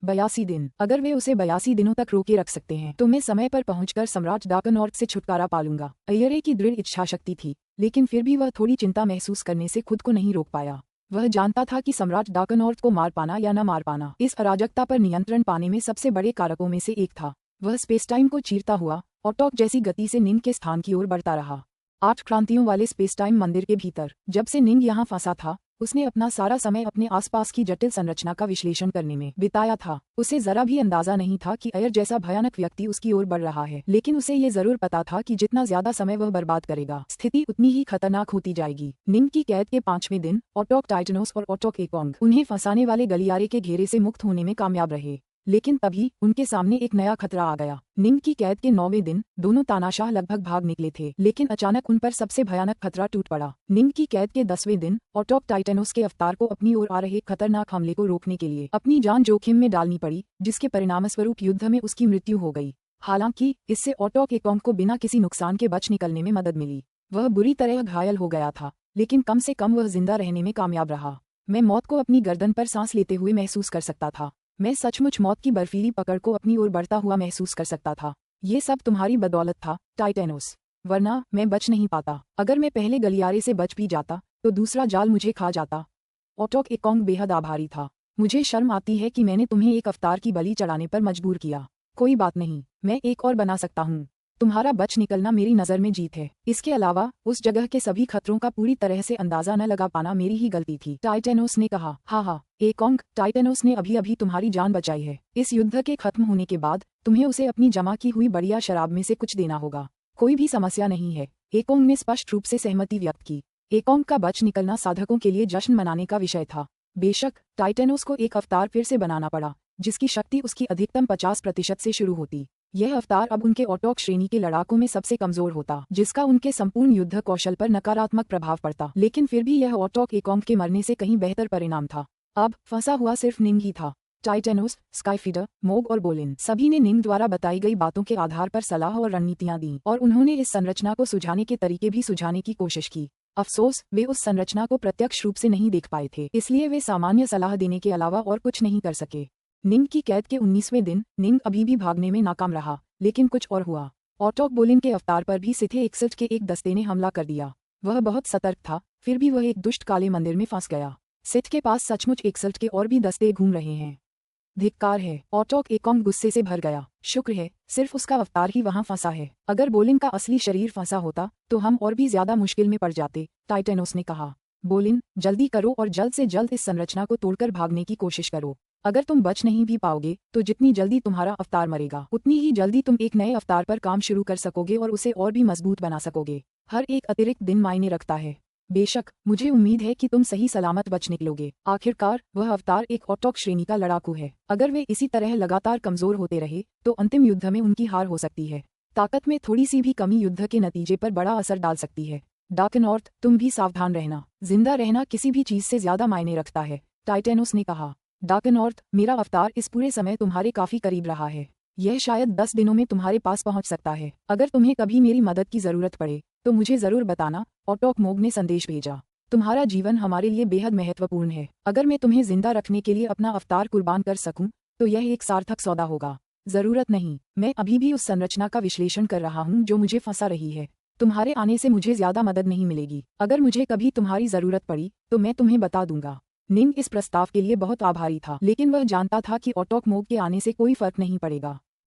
82 दिन। अगर वे उसे 82 दिनों तक रोके रख सकते हैं तो मैं समय पर पहुंचकर सम्राट डार्कनॉर्थ से छुटकारा पा लूंगा। एयरे की दृढ़ इच्छा शक्ति थी, लेकिन फिर भी वह थोड़ी चिंता महसूस करने से खुद को नहीं रोक पाया। वह जानता था कि सम्राट डार्कनॉर्थ को मार पाना या न मार पाना इस अराजकता पर नियंत्रण पाने में सबसे बड़े कारकों में से एक था। वह स्पेस टाइम को चीरता हुआ ऑटोक जैसी गति से निंग के स्थान की ओर बढ़ता रहा। 8 क्रांतियों वाले स्पेस टाइम मंदिर के भीतर जब से निंग यहाँ फंसा था, उसने अपना सारा समय अपने आसपास की जटिल संरचना का विश्लेषण करने में बिताया था। उसे जरा भी अंदाजा नहीं था कि एयर जैसा भयानक व्यक्ति उसकी ओर बढ़ रहा है, लेकिन उसे ये जरूर पता था कि जितना ज्यादा समय वह बर्बाद करेगा, स्थिति उतनी ही खतरनाक होती जाएगी। निंग की कैद के 5वें दिन ऑटोक टाइटेनोस और ऑटोक एकोंग उन्हें फंसाने वाले गलियारे के घेरे से मुक्त होने में कामयाब रहे, लेकिन तभी उनके सामने एक नया खतरा आ गया। निंग की कैद के 9वें दिन दोनों तानाशाह लगभग भाग निकले थे, लेकिन अचानक उन पर सबसे भयानक खतरा टूट पड़ा। निंग की कैद के 10वें दिन ऑटोक टाइटेनोस के अवतार को अपनी ओर आ रहे खतरनाक हमले को रोकने के लिए अपनी जान जोखिम में डालनी पड़ी, जिसके परिणामस्वरूप युद्ध में उसकी मृत्यु हो गई। हालांकि इससे ऑटोक एकोंग को बिना किसी नुकसान के बच निकलने में मदद मिली। वह बुरी तरह घायल हो गया था, लेकिन कम से कम वह जिंदा रहने में कामयाब रहा। मैं मौत को अपनी गर्दन पर सांस लेते हुए महसूस कर सकता था। मैं सचमुच मौत की बर्फीली पकड़ को अपनी ओर बढ़ता हुआ महसूस कर सकता था। ये सब तुम्हारी बदौलत था, टाइटेनोस। वरना मैं बच नहीं पाता। अगर मैं पहले गलियारे से बच भी जाता तो दूसरा जाल मुझे खा जाता। ओटोक एकोंग बेहद आभारी था। मुझे शर्म आती है कि मैंने तुम्हें एक अवतार की बलि चढ़ाने पर मजबूर किया। कोई बात नहीं, मैं एक और बना सकता हूँ। तुम्हारा बच निकलना मेरी नज़र में जीत है। इसके अलावा उस जगह के सभी खतरों का पूरी तरह से अंदाजा न लगा पाना मेरी ही गलती थी, टाइटेनोस ने कहा। हाँ, एकोंग, टाइटेनोस ने अभी अभी तुम्हारी जान बचाई है। इस युद्ध के खत्म होने के बाद तुम्हें उसे अपनी जमा की हुई बढ़िया शराब में से कुछ देना होगा। कोई भी समस्या नहीं है, एकोंग ने स्पष्ट रूप से सहमति व्यक्त की। एकोंग का बच निकलना साधकों के लिए जश्न मनाने का विषय था। बेशक टाइटेनोस को एक अवतार फिर से बनाना पड़ा, जिसकी शक्ति उसकी अधिकतम 50% से शुरू होती। यह अवतार अब उनके ओटोक श्रेणी के लड़ाकों में सबसे कमजोर होता, जिसका उनके संपूर्ण युद्ध कौशल पर नकारात्मक प्रभाव पड़ता। लेकिन फिर भी यह ओटोक एकोंग के मरने से कहीं बेहतर परिणाम था। अब फंसा हुआ सिर्फ निंग ही था। टाइटेनोस, स्काईफीडर, मोग और बोलिन सभी ने निंग द्वारा बताई गई बातों के आधार पर सलाह और रणनीतियां दी, और उन्होंने इस संरचना को सुझाने के तरीके भी सुझाने की कोशिश की। अफसोस, वे उस संरचना को प्रत्यक्ष रूप से नहीं देख पाए थे, इसलिए वे सामान्य सलाह देने के अलावा और कुछ नहीं कर सके। निंग की कैद के 19वें दिन निंग अभी भी भागने में नाकाम रहा, लेकिन कुछ और हुआ। ओटोक बोलिन के अवतार पर भी सिथे एकसठ के एक दस्ते ने हमला कर दिया। वह बहुत सतर्क था, फिर भी वह एक दुष्ट काले मंदिर में फंस गया। सिथ के पास सचमुच एकसठ के और भी दस्ते घूम रहे हैं। धिक्कार है। ओटोक एकोंग गुस्से से भर गया। शुक्र है, सिर्फ उसका अवतार ही वहां फंसा है। अगर बोलिन का असली शरीर फंसा होता तो हम और भी ज्यादा मुश्किल में पड़ जाते, टाइटेनोस ने कहा। बोलिन, जल्दी करो और जल्द से जल्द इस संरचना को तोड़कर भागने की कोशिश करो। अगर तुम बच नहीं भी पाओगे तो जितनी जल्दी तुम्हारा अवतार मरेगा, उतनी ही जल्दी तुम एक नए अवतार पर काम शुरू कर सकोगे और उसे और भी मजबूत बना सकोगे। हर एक अतिरिक्त दिन मायने रखता है। बेशक, मुझे उम्मीद है कि तुम सही सलामत बच निकलोगे। आखिरकार वह अवतार एक ओटोक श्रेणी का लड़ाकू है। अगर वे इसी तरह लगातार कमजोर होते रहे तो अंतिम युद्ध में उनकी हार हो सकती है। ताकत में थोड़ी सी भी कमी युद्ध के नतीजे पर बड़ा असर डाल सकती है। डार्कनॉर्थ, तुम भी सावधान रहना। जिंदा रहना किसी भी चीज से ज्यादा मायने रखता है, टाइटेनोस ने कहा। डार्कनॉर्थ, मेरा अवतार इस पूरे समय तुम्हारे काफी करीब रहा है। यह शायद 10 दिनों में तुम्हारे पास पहुंच सकता है। अगर तुम्हें कभी मेरी मदद की जरूरत पड़े तो मुझे जरूर बताना, ओटोक मोग ने संदेश भेजा। तुम्हारा जीवन हमारे लिए बेहद महत्वपूर्ण है। अगर मैं तुम्हें जिंदा रखने के लिए अपना अवतार कुर्बान कर सकूं तो यह एक सार्थक सौदा होगा। जरूरत नहीं, मैं अभी भी उस संरचना का विश्लेषण कर रहा हूं जो मुझे फंसा रही है। तुम्हारे आने से मुझे ज्यादा मदद नहीं मिलेगी। अगर मुझे कभी तुम्हारी जरूरत पड़ी तो मैं तुम्हें बता दूंगा। निंग इस प्रस्ताव के लिए बहुत आभारी था, लेकिन वह जानता था कि ओटोक मोग के आने से कोई फर्क नहीं पड़ेगा।